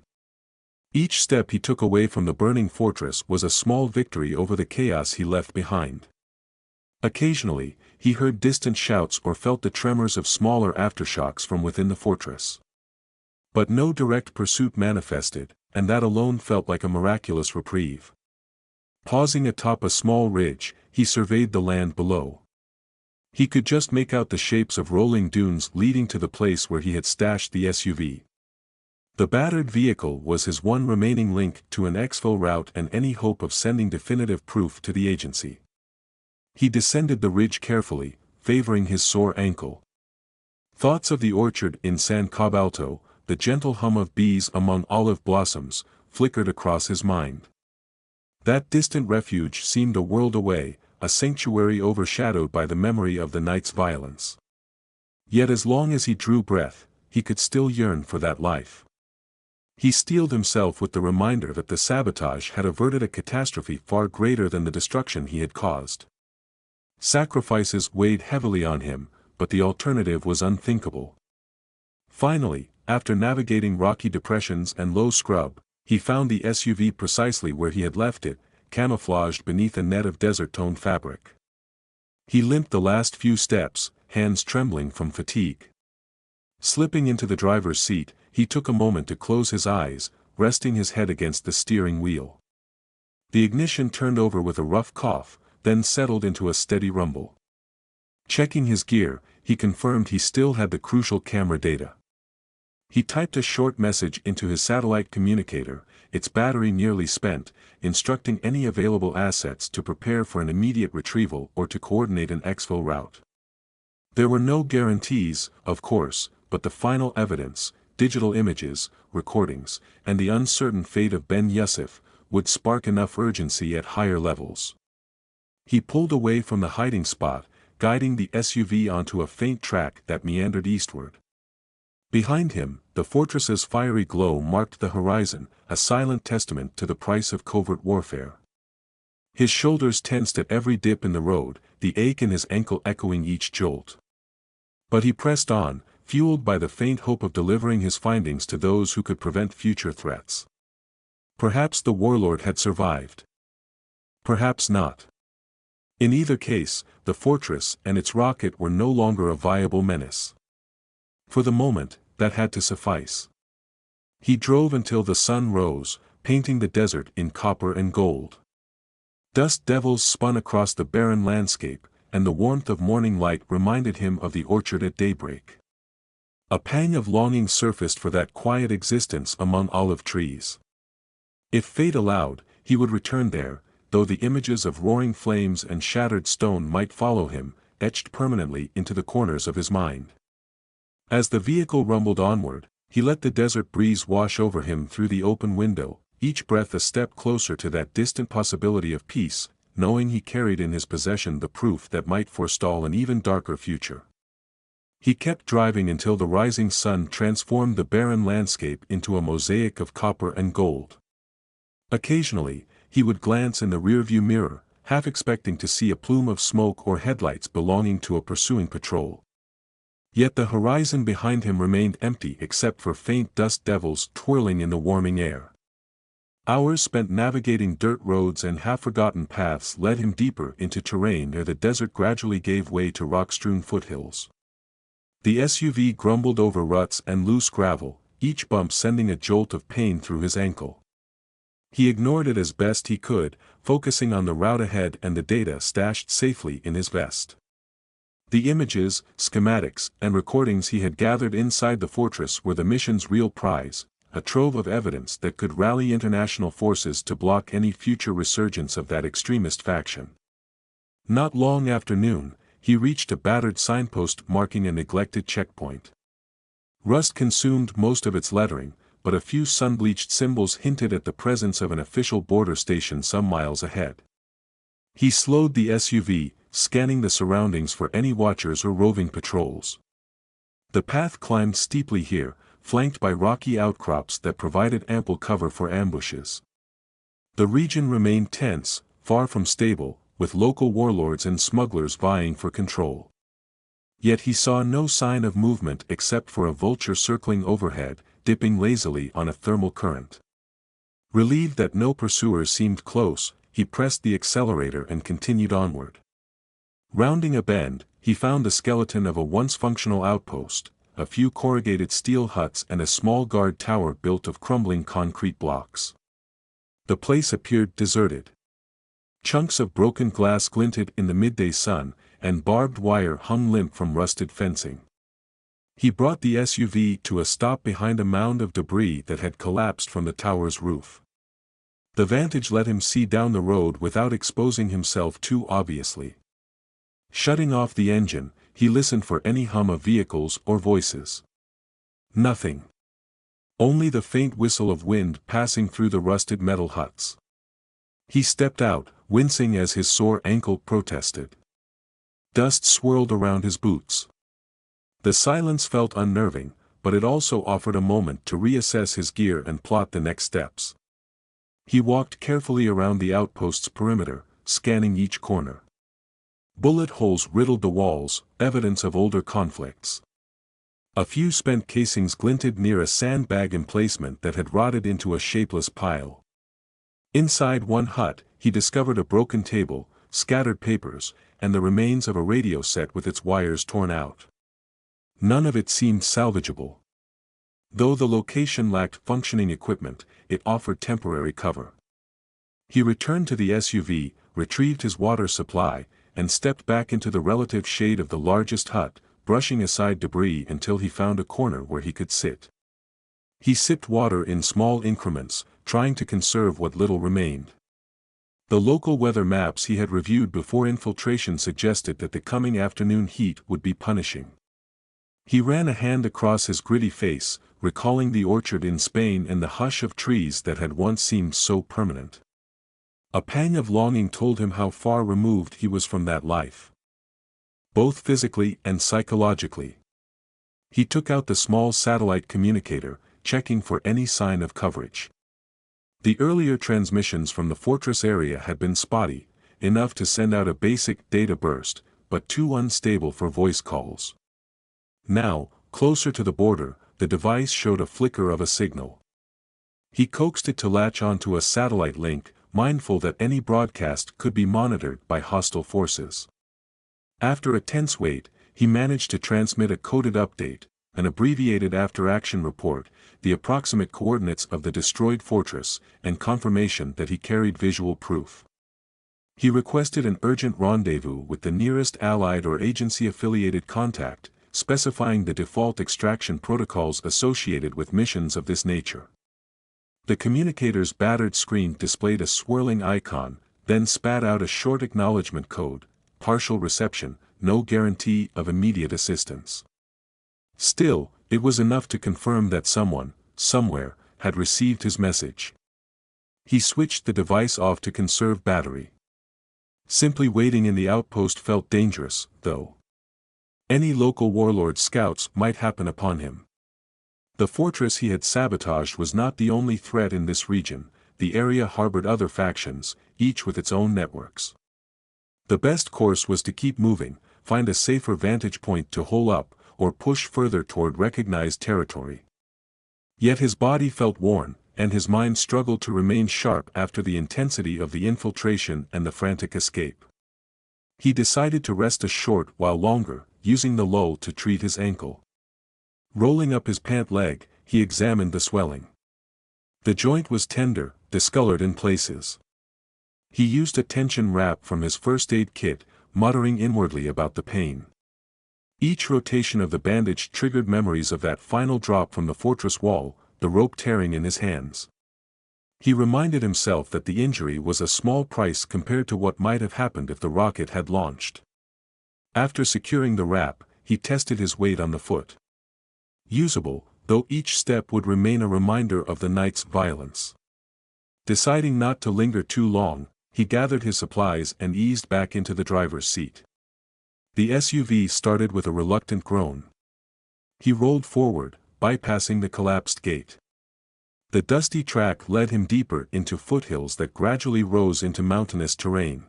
Each step he took away from the burning fortress was a small victory over the chaos he left behind. Occasionally, he heard distant shouts or felt the tremors of smaller aftershocks from within the fortress. But no direct pursuit manifested, and that alone felt like a miraculous reprieve. Pausing atop a small ridge, he surveyed the land below. He could just make out the shapes of rolling dunes leading to the place where he had stashed the SUV. The battered vehicle was his one remaining link to an exfil route and any hope of sending definitive proof to the agency. He descended the ridge carefully, favoring his sore ankle. Thoughts of the orchard in San Cobalto, the gentle hum of bees among olive blossoms, flickered across his mind. That distant refuge seemed a world away, a sanctuary overshadowed by the memory of the night's violence. Yet as long as he drew breath, he could still yearn for that life. He steeled himself with the reminder that the sabotage had averted a catastrophe far greater than the destruction he had caused. Sacrifices weighed heavily on him, but the alternative was unthinkable. Finally, after navigating rocky depressions and low scrub, he found the SUV precisely where he had left it, camouflaged beneath a net of desert-toned fabric. He limped the last few steps, hands trembling from fatigue. Slipping into the driver's seat, he took a moment to close his eyes, resting his head against the steering wheel. The ignition turned over with a rough cough, then settled into a steady rumble. Checking his gear, he confirmed he still had the crucial camera data. He typed a short message into his satellite communicator, its battery nearly spent, instructing any available assets to prepare for an immediate retrieval or to coordinate an exfil route. There were no guarantees, of course, but the final evidence, digital images, recordings, and the uncertain fate of Ben Yusuf, would spark enough urgency at higher levels. He pulled away from the hiding spot, guiding the SUV onto a faint track that meandered eastward. Behind him, the fortress's fiery glow marked the horizon, a silent testament to the price of covert warfare. His shoulders tensed at every dip in the road, the ache in his ankle echoing each jolt. But he pressed on, fueled by the faint hope of delivering his findings to those who could prevent future threats. Perhaps the warlord had survived. Perhaps not. In either case, the fortress and its rocket were no longer a viable menace. For the moment, that had to suffice. He drove until the sun rose, painting the desert in copper and gold. Dust devils spun across the barren landscape, and the warmth of morning light reminded him of the orchard at daybreak. A pang of longing surfaced for that quiet existence among olive trees. If fate allowed, he would return there, though the images of roaring flames and shattered stone might follow him, etched permanently into the corners of his mind. As the vehicle rumbled onward, he let the desert breeze wash over him through the open window, each breath a step closer to that distant possibility of peace, knowing he carried in his possession the proof that might forestall an even darker future. He kept driving until the rising sun transformed the barren landscape into a mosaic of copper and gold. Occasionally, he would glance in the rearview mirror, half expecting to see a plume of smoke or headlights belonging to a pursuing patrol. Yet the horizon behind him remained empty except for faint dust devils twirling in the warming air. Hours spent navigating dirt roads and half-forgotten paths led him deeper into terrain where the desert gradually gave way to rock-strewn foothills. The SUV grumbled over ruts and loose gravel, each bump sending a jolt of pain through his ankle. He ignored it as best he could, focusing on the route ahead and the data stashed safely in his vest. The images, schematics, and recordings he had gathered inside the fortress were the mission's real prize, a trove of evidence that could rally international forces to block any future resurgence of that extremist faction. Not long after noon, he reached a battered signpost marking a neglected checkpoint. Rust consumed most of its lettering, but a few sun-bleached symbols hinted at the presence of an official border station some miles ahead. He slowed the SUV, scanning the surroundings for any watchers or roving patrols. The path climbed steeply here, flanked by rocky outcrops that provided ample cover for ambushes. The region remained tense, far from stable, with local warlords and smugglers vying for control. Yet he saw no sign of movement except for a vulture circling overhead, dipping lazily on a thermal current. Relieved that no pursuers seemed close, he pressed the accelerator and continued onward. Rounding a bend, he found the skeleton of a once functional outpost, a few corrugated steel huts and a small guard tower built of crumbling concrete blocks. The place appeared deserted. Chunks of broken glass glinted in the midday sun, and barbed wire hung limp from rusted fencing. He brought the SUV to a stop behind a mound of debris that had collapsed from the tower's roof. The vantage let him see down the road without exposing himself too obviously. Shutting off the engine, he listened for any hum of vehicles or voices. Nothing. Only the faint whistle of wind passing through the rusted metal huts. He stepped out, wincing as his sore ankle protested. Dust swirled around his boots. The silence felt unnerving, but it also offered a moment to reassess his gear and plot the next steps. He walked carefully around the outpost's perimeter, scanning each corner. Bullet holes riddled the walls, evidence of older conflicts. A few spent casings glinted near a sandbag emplacement that had rotted into a shapeless pile. Inside one hut, he discovered a broken table, scattered papers, and the remains of a radio set with its wires torn out. None of it seemed salvageable. Though the location lacked functioning equipment, it offered temporary cover. He returned to the SUV, retrieved his water supply, and stepped back into the relative shade of the largest hut, brushing aside debris until he found a corner where he could sit. He sipped water in small increments, trying to conserve what little remained. The local weather maps he had reviewed before infiltration suggested that the coming afternoon heat would be punishing. He ran a hand across his gritty face, recalling the orchard in Spain and the hush of trees that had once seemed so permanent. A pang of longing told him how far removed he was from that life, both physically and psychologically. He took out the small satellite communicator, checking for any sign of coverage. The earlier transmissions from the fortress area had been spotty, enough to send out a basic data burst, but too unstable for voice calls. Now, closer to the border, the device showed a flicker of a signal. He coaxed it to latch onto a satellite link, mindful that any broadcast could be monitored by hostile forces. After a tense wait, he managed to transmit a coded update, an abbreviated after-action report, the approximate coordinates of the destroyed fortress, and confirmation that he carried visual proof. He requested an urgent rendezvous with the nearest allied or agency-affiliated contact, specifying the default extraction protocols associated with missions of this nature. The communicator's battered screen displayed a swirling icon, then spat out a short acknowledgement code: partial reception, no guarantee of immediate assistance. Still, it was enough to confirm that someone, somewhere, had received his message. He switched the device off to conserve battery. Simply waiting in the outpost felt dangerous, though. Any local warlord scouts might happen upon him. The fortress he had sabotaged was not the only threat in this region. The area harbored other factions, each with its own networks. The best course was to keep moving, find a safer vantage point to hole up, or push further toward recognized territory. Yet his body felt worn, and his mind struggled to remain sharp after the intensity of the infiltration and the frantic escape. He decided to rest a short while longer, using the lull to treat his ankle. Rolling up his pant leg, he examined the swelling. The joint was tender, discolored in places. He used a tension wrap from his first aid kit, muttering inwardly about the pain. Each rotation of the bandage triggered memories of that final drop from the fortress wall, the rope tearing in his hands. He reminded himself that the injury was a small price compared to what might have happened if the rocket had launched. After securing the wrap, he tested his weight on the foot. Usable, though each step would remain a reminder of the night's violence. Deciding not to linger too long, he gathered his supplies and eased back into the driver's seat. The SUV started with a reluctant groan. He rolled forward, bypassing the collapsed gate. The dusty track led him deeper into foothills that gradually rose into mountainous terrain.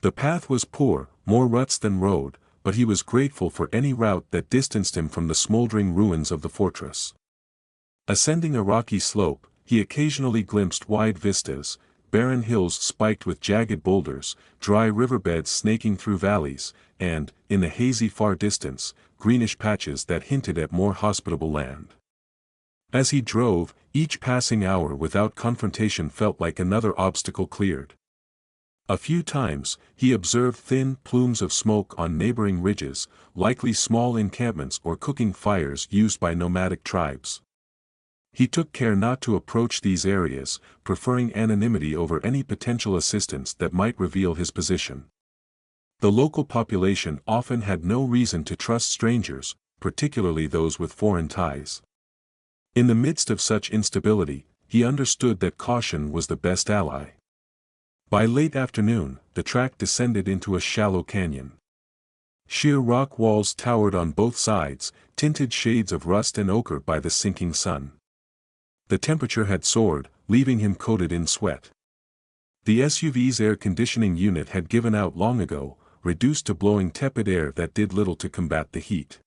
The path was poor, more ruts than road, but he was grateful for any route that distanced him from the smoldering ruins of the fortress. Ascending a rocky slope, he occasionally glimpsed wide vistas, barren hills spiked with jagged boulders, dry riverbeds snaking through valleys, and, in the hazy far distance, greenish patches that hinted at more hospitable land. As he drove, each passing hour without confrontation felt like another obstacle cleared. A few times, he observed thin plumes of smoke on neighboring ridges, likely small encampments or cooking fires used by nomadic tribes. He took care not to approach these areas, preferring anonymity over any potential assistance that might reveal his position. The local population often had no reason to trust strangers, particularly those with foreign ties. In the midst of such instability, he understood that caution was the best ally. By late afternoon, the track descended into a shallow canyon. Sheer rock walls towered on both sides, tinted shades of rust and ochre by the sinking sun. The temperature had soared, leaving him coated in sweat. The SUV's air conditioning unit had given out long ago, reduced to blowing tepid air that did little to combat the heat.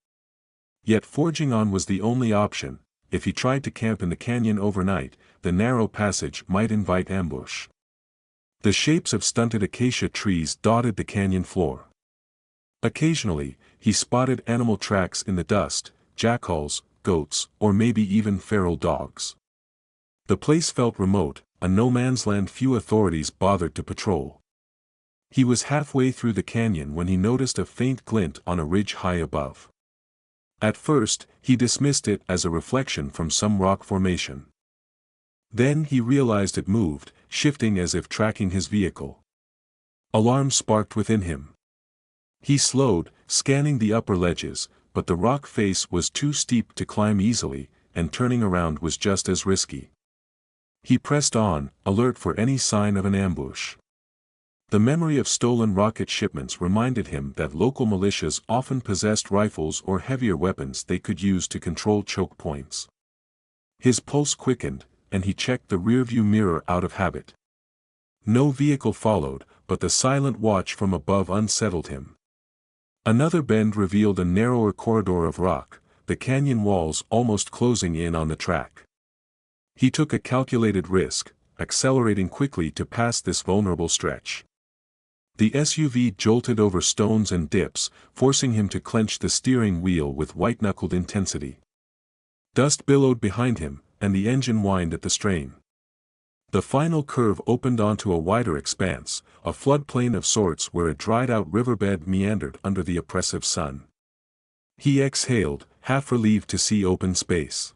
Yet forging on was the only option. If he tried to camp in the canyon overnight, the narrow passage might invite ambush. The shapes of stunted acacia trees dotted the canyon floor. Occasionally, he spotted animal tracks in the dust, jackals, goats, or maybe even feral dogs. The place felt remote, a no-man's land few authorities bothered to patrol. He was halfway through the canyon when he noticed a faint glint on a ridge high above. At first, he dismissed it as a reflection from some rock formation. Then he realized it moved, shifting as if tracking his vehicle. Alarm sparked within him. He slowed, scanning the upper ledges, but the rock face was too steep to climb easily, and turning around was just as risky. He pressed on, alert for any sign of an ambush. The memory of stolen rocket shipments reminded him that local militias often possessed rifles or heavier weapons they could use to control choke points. His pulse quickened, and he checked the rearview mirror out of habit. No vehicle followed, but the silent watch from above unsettled him. Another bend revealed a narrower corridor of rock, the canyon walls almost closing in on the track. He took a calculated risk, accelerating quickly to pass this vulnerable stretch. The SUV jolted over stones and dips, forcing him to clench the steering wheel with white-knuckled intensity. Dust billowed behind him, and the engine whined at the strain. The final curve opened onto a wider expanse, a floodplain of sorts where a dried-out riverbed meandered under the oppressive sun. He exhaled, half relieved to see open space.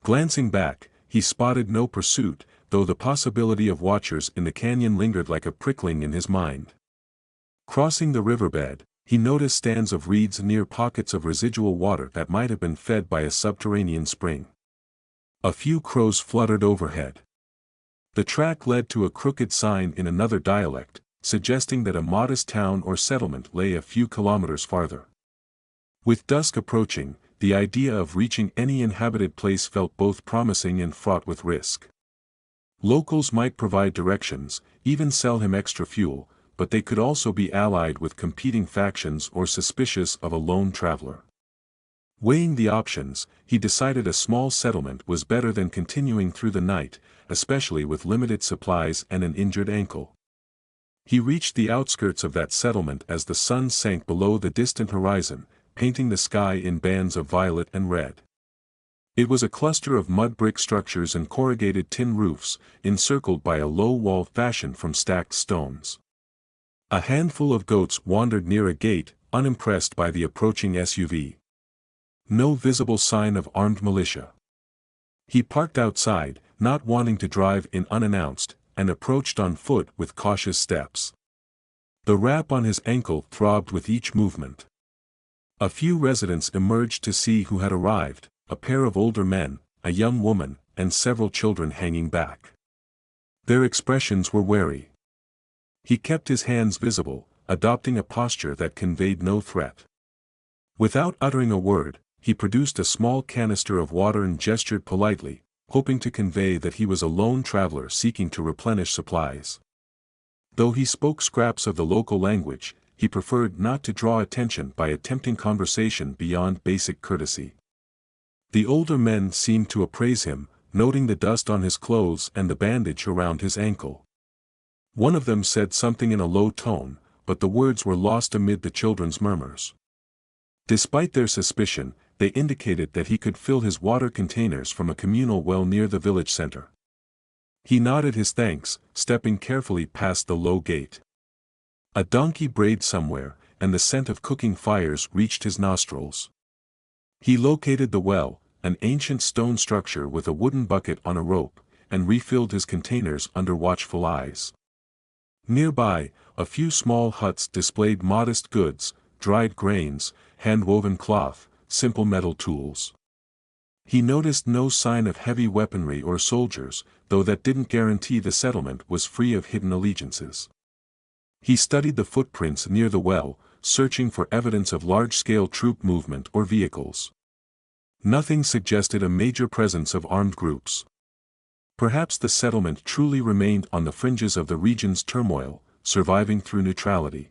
Glancing back, he spotted no pursuit, though the possibility of watchers in the canyon lingered like a prickling in his mind. Crossing the riverbed, he noticed stands of reeds near pockets of residual water that might have been fed by a subterranean spring. A few crows fluttered overhead. The track led to a crooked sign in another dialect, suggesting that a modest town or settlement lay a few kilometers farther. With dusk approaching, the idea of reaching any inhabited place felt both promising and fraught with risk. Locals might provide directions, even sell him extra fuel, but they could also be allied with competing factions or suspicious of a lone traveler. Weighing the options, he decided a small settlement was better than continuing through the night, especially with limited supplies and an injured ankle. He reached the outskirts of that settlement as the sun sank below the distant horizon, painting the sky in bands of violet and red. It was a cluster of mud brick structures and corrugated tin roofs, encircled by a low wall fashioned from stacked stones. A handful of goats wandered near a gate, unimpressed by the approaching SUV. No visible sign of armed militia. He parked outside, not wanting to drive in unannounced, and approached on foot with cautious steps. The wrap on his ankle throbbed with each movement. A few residents emerged to see who had arrived, a pair of older men, a young woman, and several children hanging back. Their expressions were wary. He kept his hands visible, adopting a posture that conveyed no threat. Without uttering a word, he produced a small canister of water and gestured politely, hoping to convey that he was a lone traveler seeking to replenish supplies. Though he spoke scraps of the local language, he preferred not to draw attention by attempting conversation beyond basic courtesy. The older men seemed to appraise him, noting the dust on his clothes and the bandage around his ankle. One of them said something in a low tone, but the words were lost amid the children's murmurs. Despite their suspicion, they indicated that he could fill his water containers from a communal well near the village center. He nodded his thanks, stepping carefully past the low gate. A donkey brayed somewhere, and the scent of cooking fires reached his nostrils. He located the well, an ancient stone structure with a wooden bucket on a rope, and refilled his containers under watchful eyes. Nearby, a few small huts displayed modest goods, dried grains, hand-woven cloth, simple metal tools. He noticed no sign of heavy weaponry or soldiers, though that didn't guarantee the settlement was free of hidden allegiances. He studied the footprints near the well, searching for evidence of large-scale troop movement or vehicles. Nothing suggested a major presence of armed groups. Perhaps the settlement truly remained on the fringes of the region's turmoil, surviving through neutrality.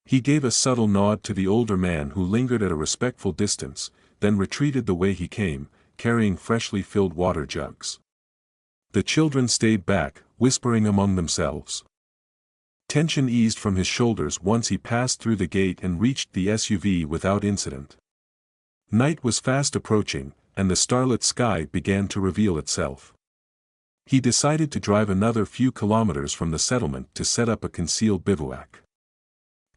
He gave a subtle nod to the older man who lingered at a respectful distance, then retreated the way he came, carrying freshly filled water jugs. The children stayed back, whispering among themselves. Tension eased from his shoulders once he passed through the gate and reached the SUV without incident. Night was fast approaching, and the starlit sky began to reveal itself. He decided to drive another few kilometers from the settlement to set up a concealed bivouac.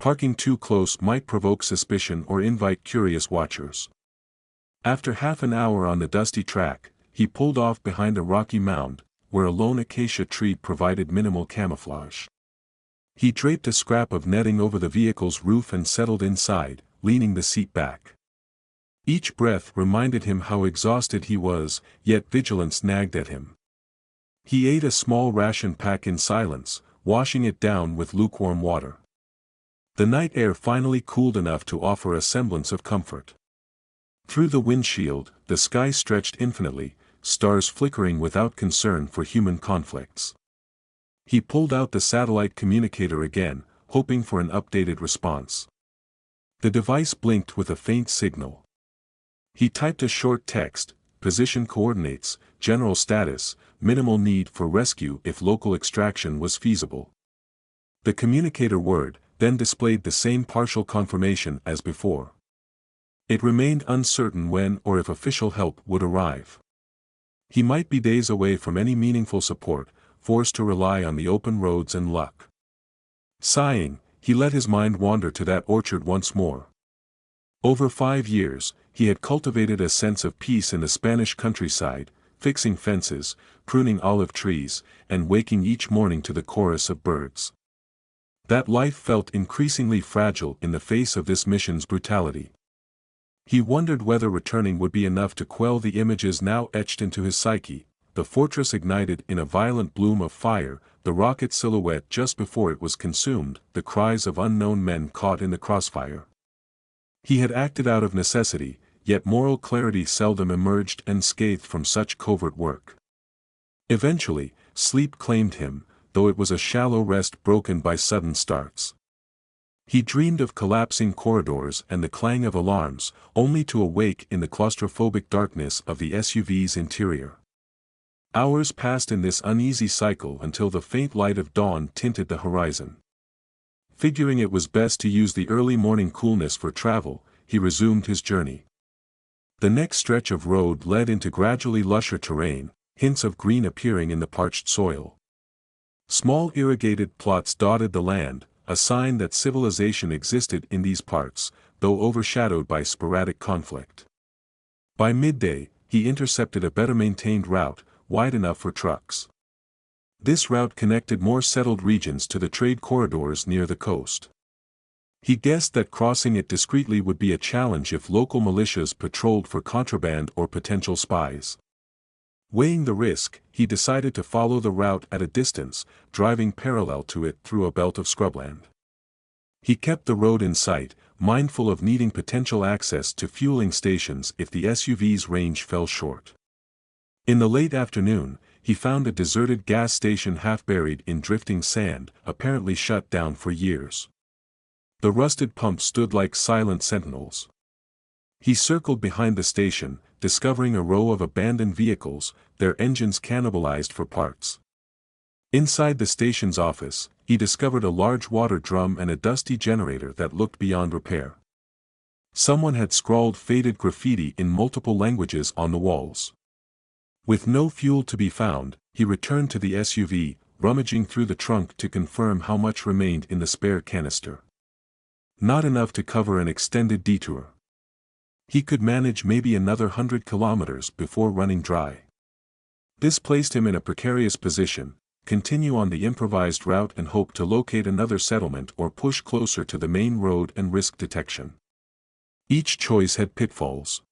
Parking too close might provoke suspicion or invite curious watchers. After half an hour on the dusty track, he pulled off behind a rocky mound, where a lone acacia tree provided minimal camouflage. He draped a scrap of netting over the vehicle's roof and settled inside, leaning the seat back. Each breath reminded him how exhausted he was, yet vigilance nagged at him. He ate a small ration pack in silence, washing it down with lukewarm water. The night air finally cooled enough to offer a semblance of comfort. Through the windshield, the sky stretched infinitely, stars flickering without concern for human conflicts. He pulled out the satellite communicator again, hoping for an updated response. The device blinked with a faint signal. He typed a short text: position coordinates, general status, minimal need for rescue if local extraction was feasible. The communicator word then displayed the same partial confirmation as before. It remained uncertain when or if official help would arrive. He might be days away from any meaningful support, forced to rely on the open roads and luck. Sighing, he let his mind wander to that orchard once more. Over 5 years, he had cultivated a sense of peace in the Spanish countryside, fixing fences, pruning olive trees, and waking each morning to the chorus of birds. That life felt increasingly fragile in the face of this mission's brutality. He wondered whether returning would be enough to quell the images now etched into his psyche: the fortress ignited in a violent bloom of fire, the rocket silhouette just before it was consumed, the cries of unknown men caught in the crossfire. He had acted out of necessity, yet moral clarity seldom emerged unscathed from such covert work. Eventually, sleep claimed him, though it was a shallow rest broken by sudden starts. He dreamed of collapsing corridors and the clang of alarms, only to awake in the claustrophobic darkness of the SUV's interior. Hours passed in this uneasy cycle until the faint light of dawn tinted the horizon. Figuring it was best to use the early morning coolness for travel, he resumed his journey. The next stretch of road led into gradually lusher terrain, hints of green appearing in the parched soil. Small irrigated plots dotted the land, a sign that civilization existed in these parts, though overshadowed by sporadic conflict. By midday, he intercepted a better-maintained route, wide enough for trucks. This route connected more settled regions to the trade corridors near the coast. He guessed that crossing it discreetly would be a challenge if local militias patrolled for contraband or potential spies. Weighing the risk, he decided to follow the route at a distance, driving parallel to it through a belt of scrubland. He kept the road in sight, mindful of needing potential access to fueling stations if the SUV's range fell short. In the late afternoon, he found a deserted gas station half buried in drifting sand, apparently shut down for years. The rusted pumps stood like silent sentinels. He circled behind the station, discovering a row of abandoned vehicles, their engines cannibalized for parts. Inside the station's office, he discovered a large water drum and a dusty generator that looked beyond repair. Someone had scrawled faded graffiti in multiple languages on the walls. With no fuel to be found, he returned to the SUV, rummaging through the trunk to confirm how much remained in the spare canister. Not enough to cover an extended detour. He could manage maybe another 100 kilometers before running dry. This placed him in a precarious position: continue on the improvised route and hope to locate another settlement, or push closer to the main road and risk detection. Each choice had pitfalls.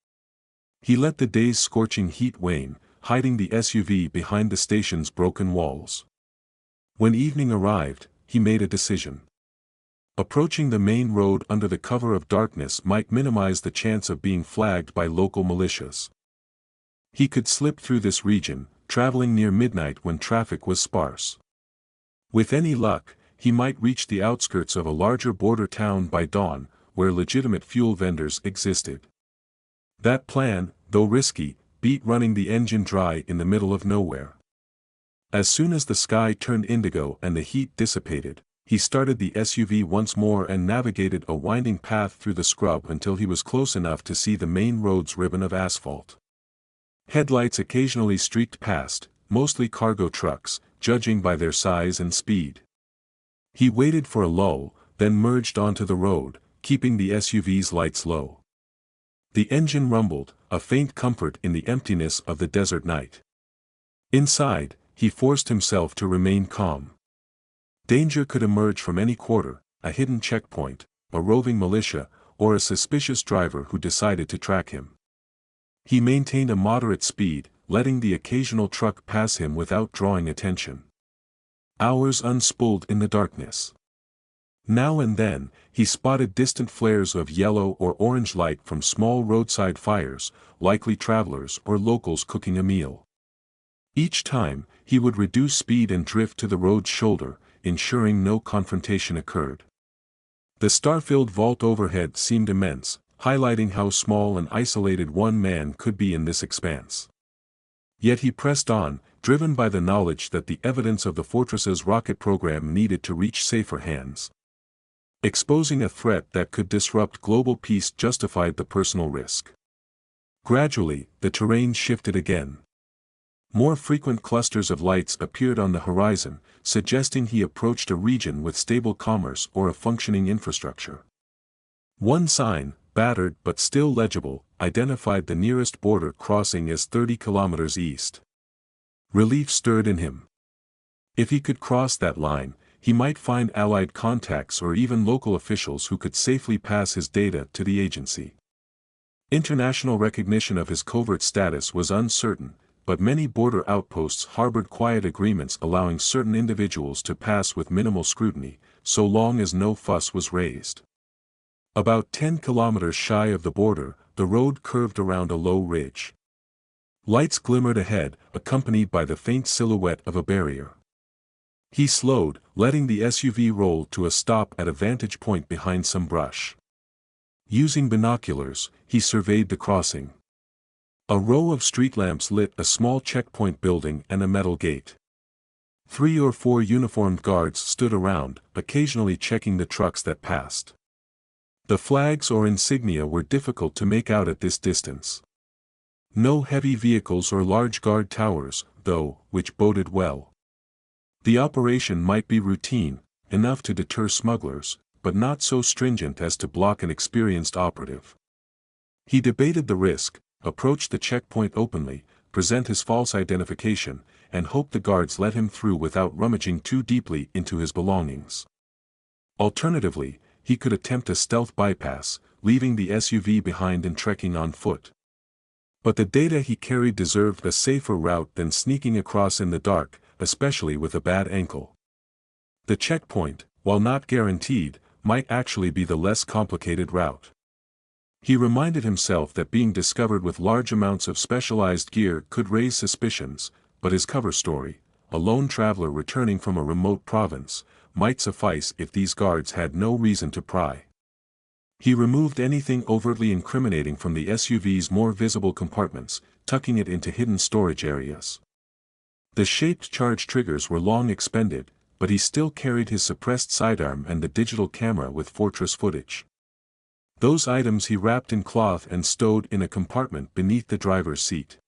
He let the day's scorching heat wane, hiding the SUV behind the station's broken walls. When evening arrived, he made a decision. Approaching the main road under the cover of darkness might minimize the chance of being flagged by local militias. He could slip through this region, traveling near midnight when traffic was sparse. With any luck, he might reach the outskirts of a larger border town by dawn, where legitimate fuel vendors existed. That plan, though risky, beat running the engine dry in the middle of nowhere. As soon as the sky turned indigo and the heat dissipated, he started the SUV once more and navigated a winding path through the scrub until he was close enough to see the main road's ribbon of asphalt. Headlights occasionally streaked past, mostly cargo trucks, judging by their size and speed. He waited for a lull, then merged onto the road, keeping the SUV's lights low. The engine rumbled, a faint comfort in the emptiness of the desert night. Inside, he forced himself to remain calm. Danger could emerge from any quarter: a hidden checkpoint, a roving militia, or a suspicious driver who decided to track him. He maintained a moderate speed, letting the occasional truck pass him without drawing attention. Hours unspooled in the darkness. Now and then, he spotted distant flares of yellow or orange light from small roadside fires, likely travelers or locals cooking a meal. Each time, he would reduce speed and drift to the road's shoulder, ensuring no confrontation occurred. The star-filled vault overhead seemed immense, highlighting how small and isolated one man could be in this expanse. Yet he pressed on, driven by the knowledge that the evidence of the fortress's rocket program needed to reach safer hands. Exposing a threat that could disrupt global peace justified the personal risk. Gradually, the terrain shifted again. More frequent clusters of lights appeared on the horizon, suggesting he approached a region with stable commerce or a functioning infrastructure. One sign, battered but still legible, identified the nearest border crossing as 30 kilometers east. Relief stirred in him. If he could cross that line, he might find allied contacts or even local officials who could safely pass his data to the agency. International recognition of his covert status was uncertain, but many border outposts harbored quiet agreements allowing certain individuals to pass with minimal scrutiny, so long as no fuss was raised. About 10 kilometers shy of the border, the road curved around a low ridge. Lights glimmered ahead, accompanied by the faint silhouette of a barrier. He slowed, letting the SUV roll to a stop at a vantage point behind some brush. Using binoculars, he surveyed the crossing. A row of street lamps lit a small checkpoint building and a metal gate. 3 or 4 uniformed guards stood around, occasionally checking the trucks that passed. The flags or insignia were difficult to make out at this distance. No heavy vehicles or large guard towers, though, which boded well. The operation might be routine, enough to deter smugglers, but not so stringent as to block an experienced operative. He debated the risk, approached the checkpoint openly, present his false identification, and hoped the guards let him through without rummaging too deeply into his belongings. Alternatively, he could attempt a stealth bypass, leaving the SUV behind and trekking on foot. But the data he carried deserved a safer route than sneaking across in the dark, especially with a bad ankle. The checkpoint, while not guaranteed, might actually be the less complicated route. He reminded himself that being discovered with large amounts of specialized gear could raise suspicions, but his cover story, a lone traveler returning from a remote province, might suffice if these guards had no reason to pry. He removed anything overtly incriminating from the SUV's more visible compartments, tucking it into hidden storage areas. The shaped charge triggers were long expended, but he still carried his suppressed sidearm and the digital camera with fortress footage. Those items he wrapped in cloth and stowed in a compartment beneath the driver's seat.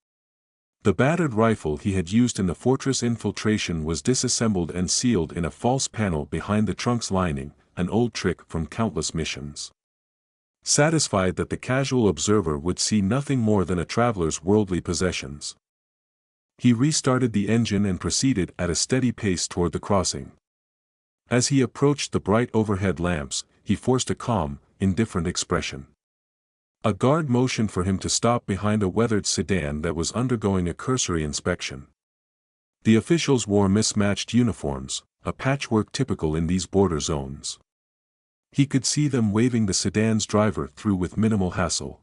The battered rifle he had used in the fortress infiltration was disassembled and sealed in a false panel behind the trunk's lining, an old trick from countless missions. Satisfied that the casual observer would see nothing more than a traveler's worldly possessions, he restarted the engine and proceeded at a steady pace toward the crossing. As he approached the bright overhead lamps, he forced a calm, indifferent expression. A guard motioned for him to stop behind a weathered sedan that was undergoing a cursory inspection. The officials wore mismatched uniforms, a patchwork typical in these border zones. He could see them waving the sedan's driver through with minimal hassle.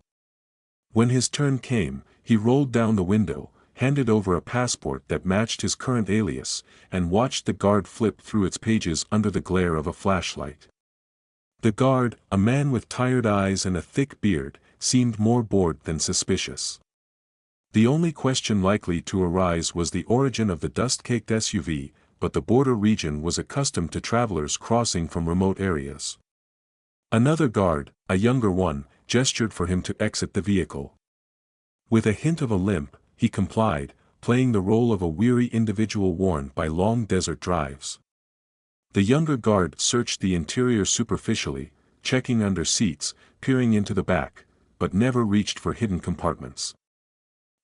When his turn came, he rolled down the window, handed over a passport that matched his current alias, and watched the guard flip through its pages under the glare of a flashlight. The guard, a man with tired eyes and a thick beard, seemed more bored than suspicious. The only question likely to arise was the origin of the dust-caked SUV, but the border region was accustomed to travelers crossing from remote areas. Another guard, a younger one, gestured for him to exit the vehicle. With a hint of a limp, he complied, playing the role of a weary individual worn by long desert drives. The younger guard searched the interior superficially, checking under seats, peering into the back, but never reached for hidden compartments.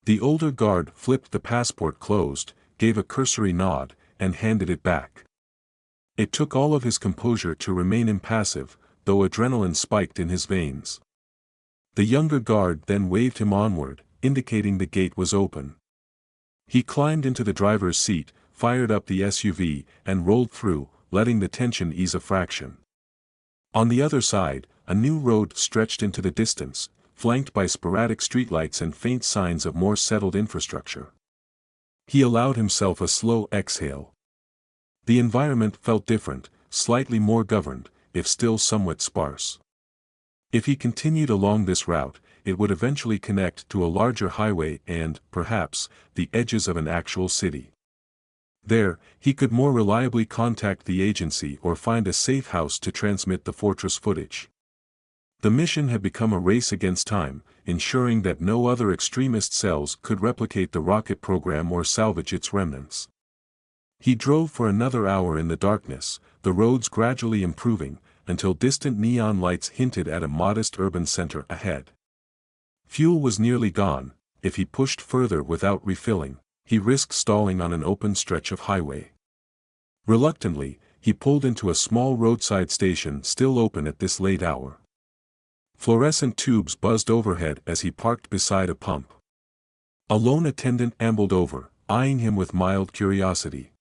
The older guard flipped the passport closed, gave a cursory nod, and handed it back. It took all of his composure to remain impassive, though adrenaline spiked in his veins. The younger guard then waved him onward, indicating the gate was open. He climbed into the driver's seat, fired up the SUV, and rolled through, letting the tension ease a fraction. On the other side, a new road stretched into the distance, flanked by sporadic streetlights and faint signs of more settled infrastructure. He allowed himself a slow exhale. The environment felt different, slightly more governed, if still somewhat sparse. If he continued along this route, it would eventually connect to a larger highway and, perhaps, the edges of an actual city. There, he could more reliably contact the agency or find a safe house to transmit the fortress footage. The mission had become a race against time, ensuring that no other extremist cells could replicate the rocket program or salvage its remnants. He drove for another hour in the darkness, the roads gradually improving, until distant neon lights hinted at a modest urban center ahead. Fuel was nearly gone. If he pushed further without refilling, he risked stalling on an open stretch of highway. Reluctantly, he pulled into a small roadside station still open at this late hour. Fluorescent tubes buzzed overhead as he parked beside a pump. A lone attendant ambled over, eyeing him with mild curiosity.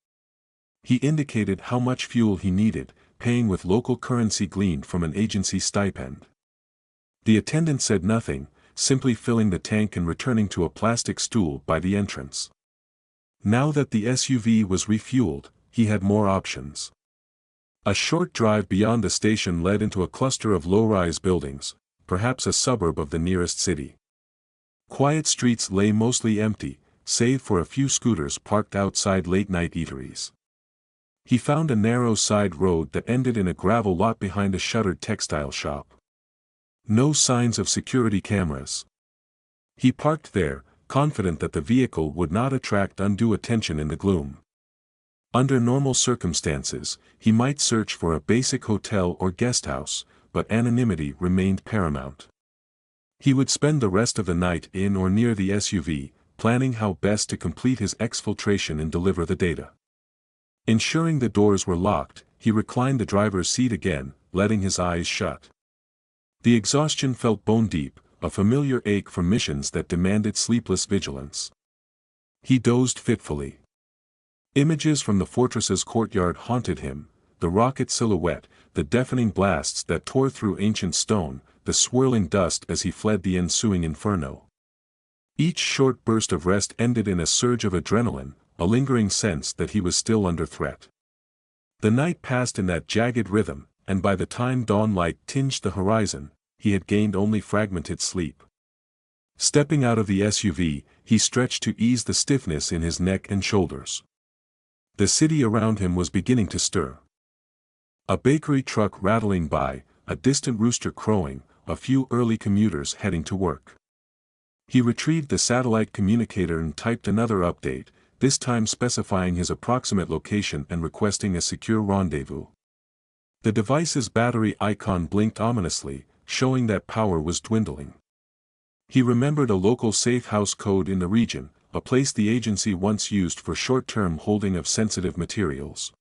He indicated how much fuel he needed, paying with local currency gleaned from an agency stipend. The attendant said nothing, simply filling the tank and returning to a plastic stool by the entrance. Now that the SUV was refueled, he had more options. A short drive beyond the station led into a cluster of low-rise buildings, perhaps a suburb of the nearest city. Quiet streets lay mostly empty, save for a few scooters parked outside late-night eateries. He found a narrow side road that ended in a gravel lot behind a shuttered textile shop. No signs of security cameras. He parked there, confident that the vehicle would not attract undue attention in the gloom. Under normal circumstances, he might search for a basic hotel or guesthouse, but anonymity remained paramount. He would spend the rest of the night in or near the SUV, planning how best to complete his exfiltration and deliver the data. Ensuring the doors were locked, he reclined the driver's seat again, letting his eyes shut. The exhaustion felt bone-deep, a familiar ache from missions that demanded sleepless vigilance. He dozed fitfully. Images from the fortress's courtyard haunted him, the rocket silhouette, the deafening blasts that tore through ancient stone, the swirling dust as he fled the ensuing inferno. Each short burst of rest ended in a surge of adrenaline, a lingering sense that he was still under threat. The night passed in that jagged rhythm, and by the time dawn light tinged the horizon, he had gained only fragmented sleep. Stepping out of the SUV, he stretched to ease the stiffness in his neck and shoulders. The city around him was beginning to stir. A bakery truck rattling by, a distant rooster crowing, a few early commuters heading to work. He retrieved the satellite communicator and typed another update, this time specifying his approximate location and requesting a secure rendezvous. The device's battery icon blinked ominously, showing that power was dwindling. He remembered a local safe house code in the region, a place the agency once used for short-term holding of sensitive materials.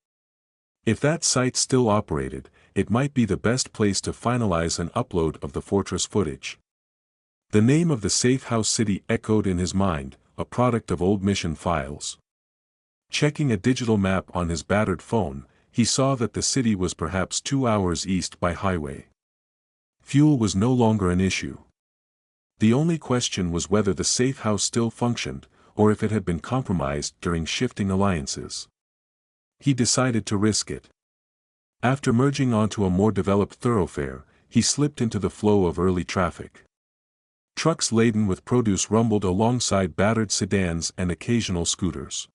If that site still operated, it might be the best place to finalize an upload of the fortress footage. The name of the safe house city echoed in his mind, a product of old mission files. Checking a digital map on his battered phone, he saw that the city was perhaps 2 hours east by highway. Fuel was no longer an issue. The only question was whether the safe house still functioned, or if it had been compromised during shifting alliances. He decided to risk it. After merging onto a more developed thoroughfare, he slipped into the flow of early traffic. Trucks laden with produce rumbled alongside battered sedans and occasional scooters.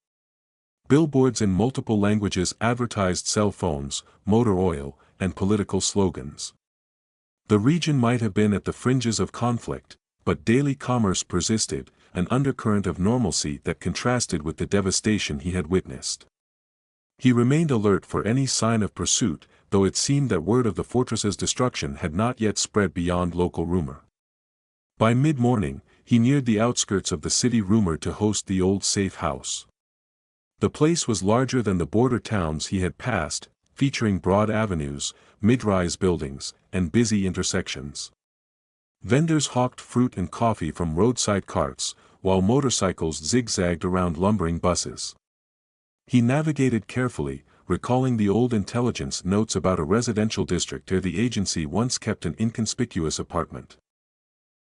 Billboards in multiple languages advertised cell phones, motor oil, and political slogans. The region might have been at the fringes of conflict, but daily commerce persisted, an undercurrent of normalcy that contrasted with the devastation he had witnessed. He remained alert for any sign of pursuit, though it seemed that word of the fortress's destruction had not yet spread beyond local rumor. By mid-morning, he neared the outskirts of the city rumored to host the old safe house. The place was larger than the border towns he had passed, featuring broad avenues, mid-rise buildings, and busy intersections. Vendors hawked fruit and coffee from roadside carts, while motorcycles zigzagged around lumbering buses. He navigated carefully, recalling the old intelligence notes about a residential district where the agency once kept an inconspicuous apartment.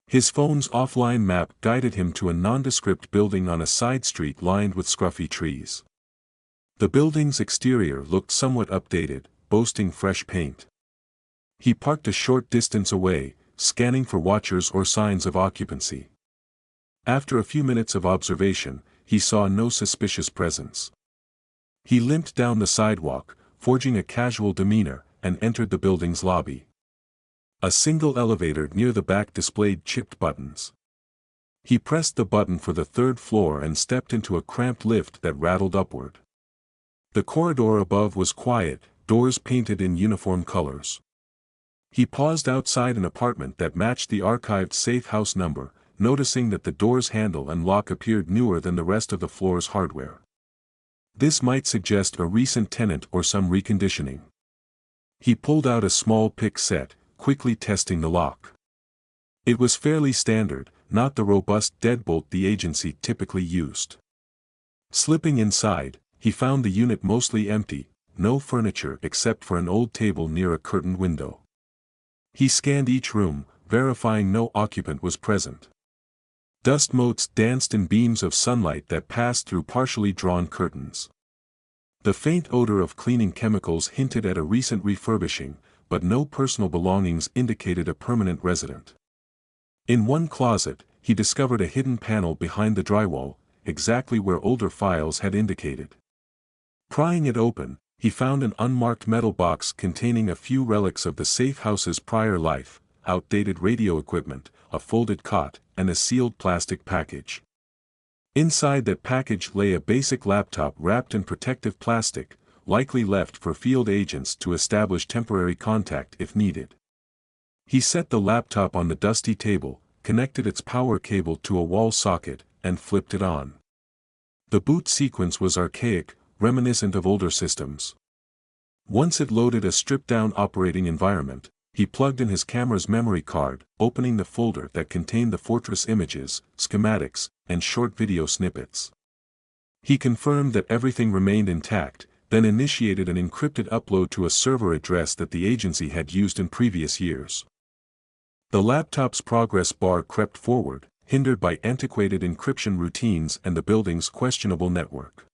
His phone's offline map guided him to a nondescript building on a side street lined with scruffy trees. The building's exterior looked somewhat updated, boasting fresh paint. He parked a short distance away, scanning for watchers or signs of occupancy. After a few minutes of observation, he saw no suspicious presence. He limped down the sidewalk, forging a casual demeanor, and entered the building's lobby. A single elevator near the back displayed chipped buttons. He pressed the button for the third floor and stepped into a cramped lift that rattled upward. The corridor above was quiet, doors painted in uniform colors. He paused outside an apartment that matched the archived safe house number, noticing that the door's handle and lock appeared newer than the rest of the floor's hardware. This might suggest a recent tenant or some reconditioning. He pulled out a small pick set, quickly testing the lock. It was fairly standard, not the robust deadbolt the agency typically used. Slipping inside, he found the unit mostly empty, no furniture except for an old table near a curtained window. He scanned each room, verifying no occupant was present. Dust motes danced in beams of sunlight that passed through partially drawn curtains. The faint odor of cleaning chemicals hinted at a recent refurbishing, but no personal belongings indicated a permanent resident. In one closet, he discovered a hidden panel behind the drywall, exactly where older files had indicated. Prying it open, he found an unmarked metal box containing a few relics of the safe house's prior life, outdated radio equipment, a folded cot, and a sealed plastic package. Inside that package lay a basic laptop wrapped in protective plastic, likely left for field agents to establish temporary contact if needed. He set the laptop on the dusty table, connected its power cable to a wall socket, and flipped it on. The boot sequence was archaic, reminiscent of older systems. Once it loaded a stripped-down operating environment, he plugged in his camera's memory card, opening the folder that contained the Fortress images, schematics, and short video snippets. He confirmed that everything remained intact, then initiated an encrypted upload to a server address that the agency had used in previous years. The laptop's progress bar crept forward, hindered by antiquated encryption routines and the building's questionable network.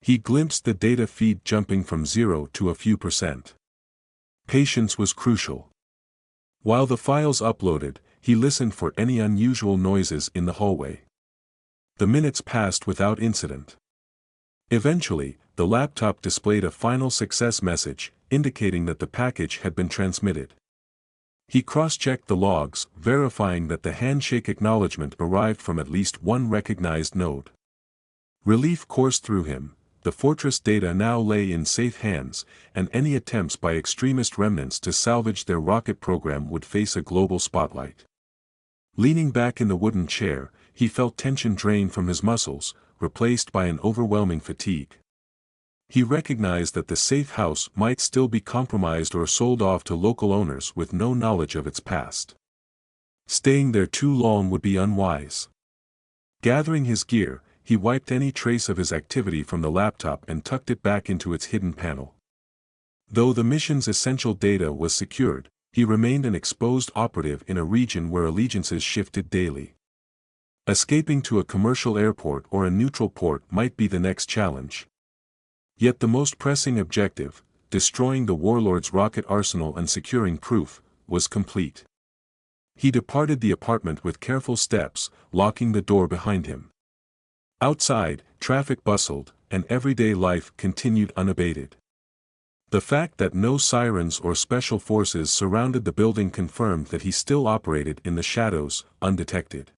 He glimpsed the data feed jumping from 0 to a few %. Patience was crucial. While the files uploaded, he listened for any unusual noises in the hallway. The minutes passed without incident. Eventually, the laptop displayed a final success message, indicating that the package had been transmitted. He cross-checked the logs, verifying that the handshake acknowledgement arrived from at least one recognized node. Relief coursed through him. The Fortress data now lay in safe hands, and any attempts by extremist remnants to salvage their rocket program would face a global spotlight. Leaning back in the wooden chair, he felt tension drain from his muscles, replaced by an overwhelming fatigue. He recognized that the safe house might still be compromised or sold off to local owners with no knowledge of its past. Staying there too long would be unwise. Gathering his gear, he wiped any trace of his activity from the laptop and tucked it back into its hidden panel. Though the mission's essential data was secured, he remained an exposed operative in a region where allegiances shifted daily. Escaping to a commercial airport or a neutral port might be the next challenge. Yet the most pressing objective, destroying the warlord's rocket arsenal and securing proof, was complete. He departed the apartment with careful steps, locking the door behind him. Outside, traffic bustled, and everyday life continued unabated. The fact that no sirens or special forces surrounded the building confirmed that he still operated in the shadows, undetected.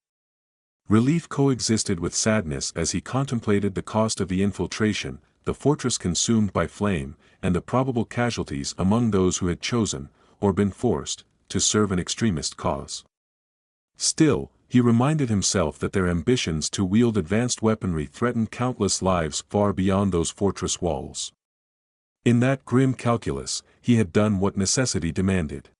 Relief coexisted with sadness as he contemplated the cost of the infiltration, the fortress consumed by flame, and the probable casualties among those who had chosen, or been forced, to serve an extremist cause. Still, he reminded himself that their ambitions to wield advanced weaponry threatened countless lives far beyond those fortress walls. In that grim calculus, he had done what necessity demanded.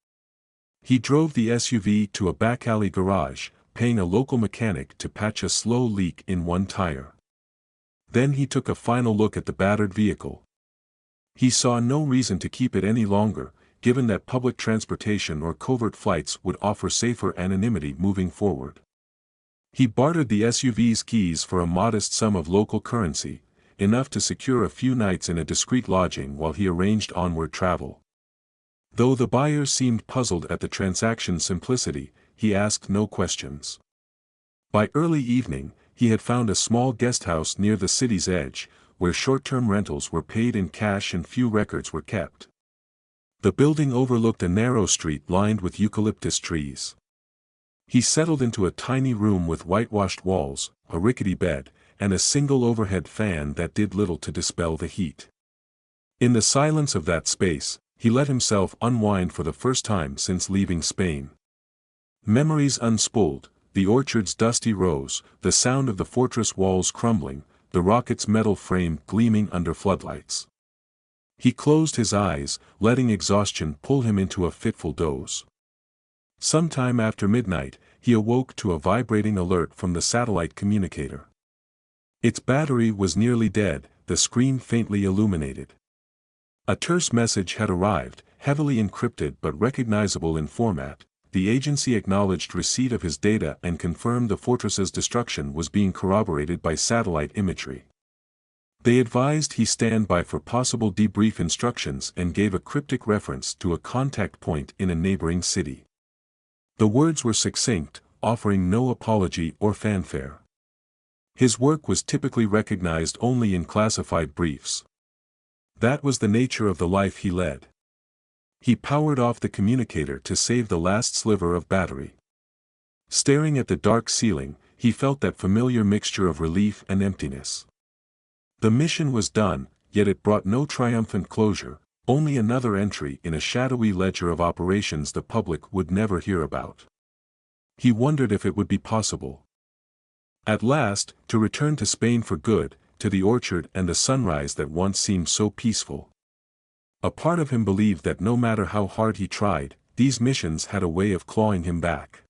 He drove the SUV to a back alley garage, paying a local mechanic to patch a slow leak in one tire. Then he took a final look at the battered vehicle. He saw no reason to keep it any longer, given that public transportation or covert flights would offer safer anonymity moving forward. He bartered the SUV's keys for a modest sum of local currency, enough to secure a few nights in a discreet lodging while he arranged onward travel. Though the buyer seemed puzzled at the transaction's simplicity, he asked no questions. By early evening, he had found a small guesthouse near the city's edge, where short-term rentals were paid in cash and few records were kept. The building overlooked a narrow street lined with eucalyptus trees. He settled into a tiny room with whitewashed walls, a rickety bed, and a single overhead fan that did little to dispel the heat. In the silence of that space, he let himself unwind for the first time since leaving Spain. Memories unspooled, the orchard's dusty rows, the sound of the fortress walls crumbling, the rocket's metal frame gleaming under floodlights. He closed his eyes, letting exhaustion pull him into a fitful doze. Sometime after midnight, he awoke to a vibrating alert from the satellite communicator. Its battery was nearly dead, the screen faintly illuminated. A terse message had arrived, heavily encrypted but recognizable in format. The agency acknowledged receipt of his data and confirmed the fortress's destruction was being corroborated by satellite imagery. They advised he stand by for possible debrief instructions and gave a cryptic reference to a contact point in a neighboring city. The words were succinct, offering no apology or fanfare. His work was typically recognized only in classified briefs. That was the nature of the life he led. He powered off the communicator to save the last sliver of battery. Staring at the dark ceiling, he felt that familiar mixture of relief and emptiness. The mission was done, yet it brought no triumphant closure, only another entry in a shadowy ledger of operations the public would never hear about. He wondered if it would be possible, at last, to return to Spain for good, to the orchard and the sunrise that once seemed so peaceful. A part of him believed that no matter how hard he tried, these missions had a way of clawing him back.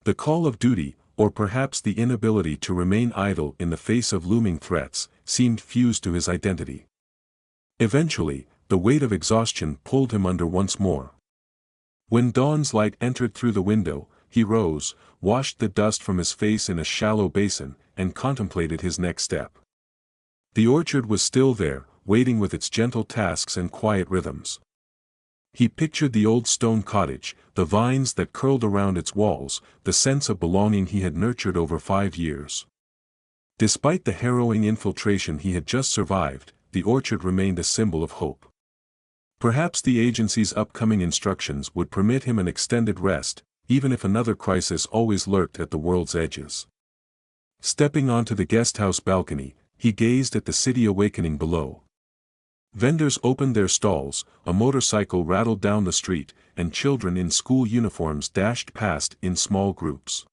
The call of duty, or perhaps the inability to remain idle in the face of looming threats, seemed fused to his identity. Eventually, the weight of exhaustion pulled him under once more. When dawn's light entered through the window, he rose, washed the dust from his face in a shallow basin, and contemplated his next step. The orchard was still there, waiting with its gentle tasks and quiet rhythms. He pictured the old stone cottage, the vines that curled around its walls, the sense of belonging he had nurtured over 5 years. Despite the harrowing infiltration he had just survived, the orchard remained a symbol of hope. Perhaps the agency's upcoming instructions would permit him an extended rest, even if another crisis always lurked at the world's edges. Stepping onto the guesthouse balcony, he gazed at the city awakening below. Vendors opened their stalls, a motorcycle rattled down the street, and children in school uniforms dashed past in small groups.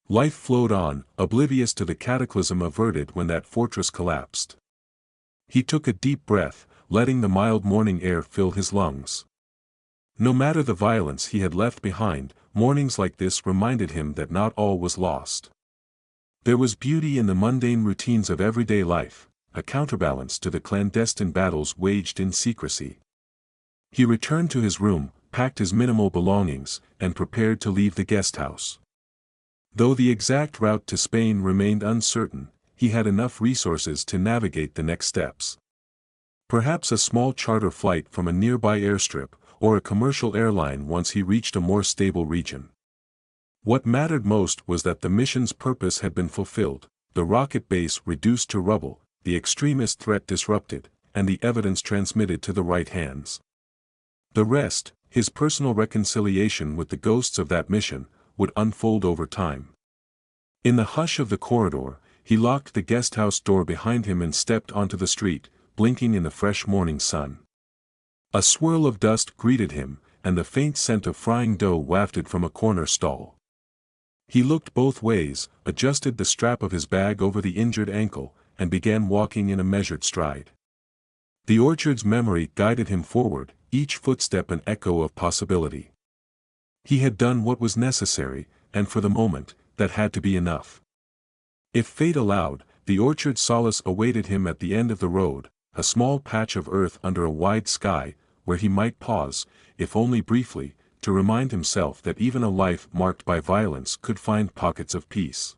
Life flowed on, oblivious to the cataclysm averted when that fortress collapsed. He took a deep breath, letting the mild morning air fill his lungs. No matter the violence he had left behind, mornings like this reminded him that not all was lost. There was beauty in the mundane routines of everyday life, a counterbalance to the clandestine battles waged in secrecy. He returned to his room, packed his minimal belongings, and prepared to leave the guesthouse. Though the exact route to Spain remained uncertain, he had enough resources to navigate the next steps. Perhaps a small charter flight from a nearby airstrip, or a commercial airline once he reached a more stable region. What mattered most was that the mission's purpose had been fulfilled, the rocket base reduced to rubble, the extremist threat disrupted, and the evidence transmitted to the right hands. The rest, his personal reconciliation with the ghosts of that mission, would unfold over time. In the hush of the corridor, he locked the guesthouse door behind him and stepped onto the street, blinking in the fresh morning sun. A swirl of dust greeted him, and the faint scent of frying dough wafted from a corner stall. He looked both ways, adjusted the strap of his bag over the injured ankle, and began walking in a measured stride. The orchard's memory guided him forward, each footstep an echo of possibility. He had done what was necessary, and for the moment, that had to be enough. If fate allowed, the orchard's solace awaited him at the end of the road, a small patch of earth under a wide sky, where he might pause, if only briefly, to remind himself that even a life marked by violence could find pockets of peace.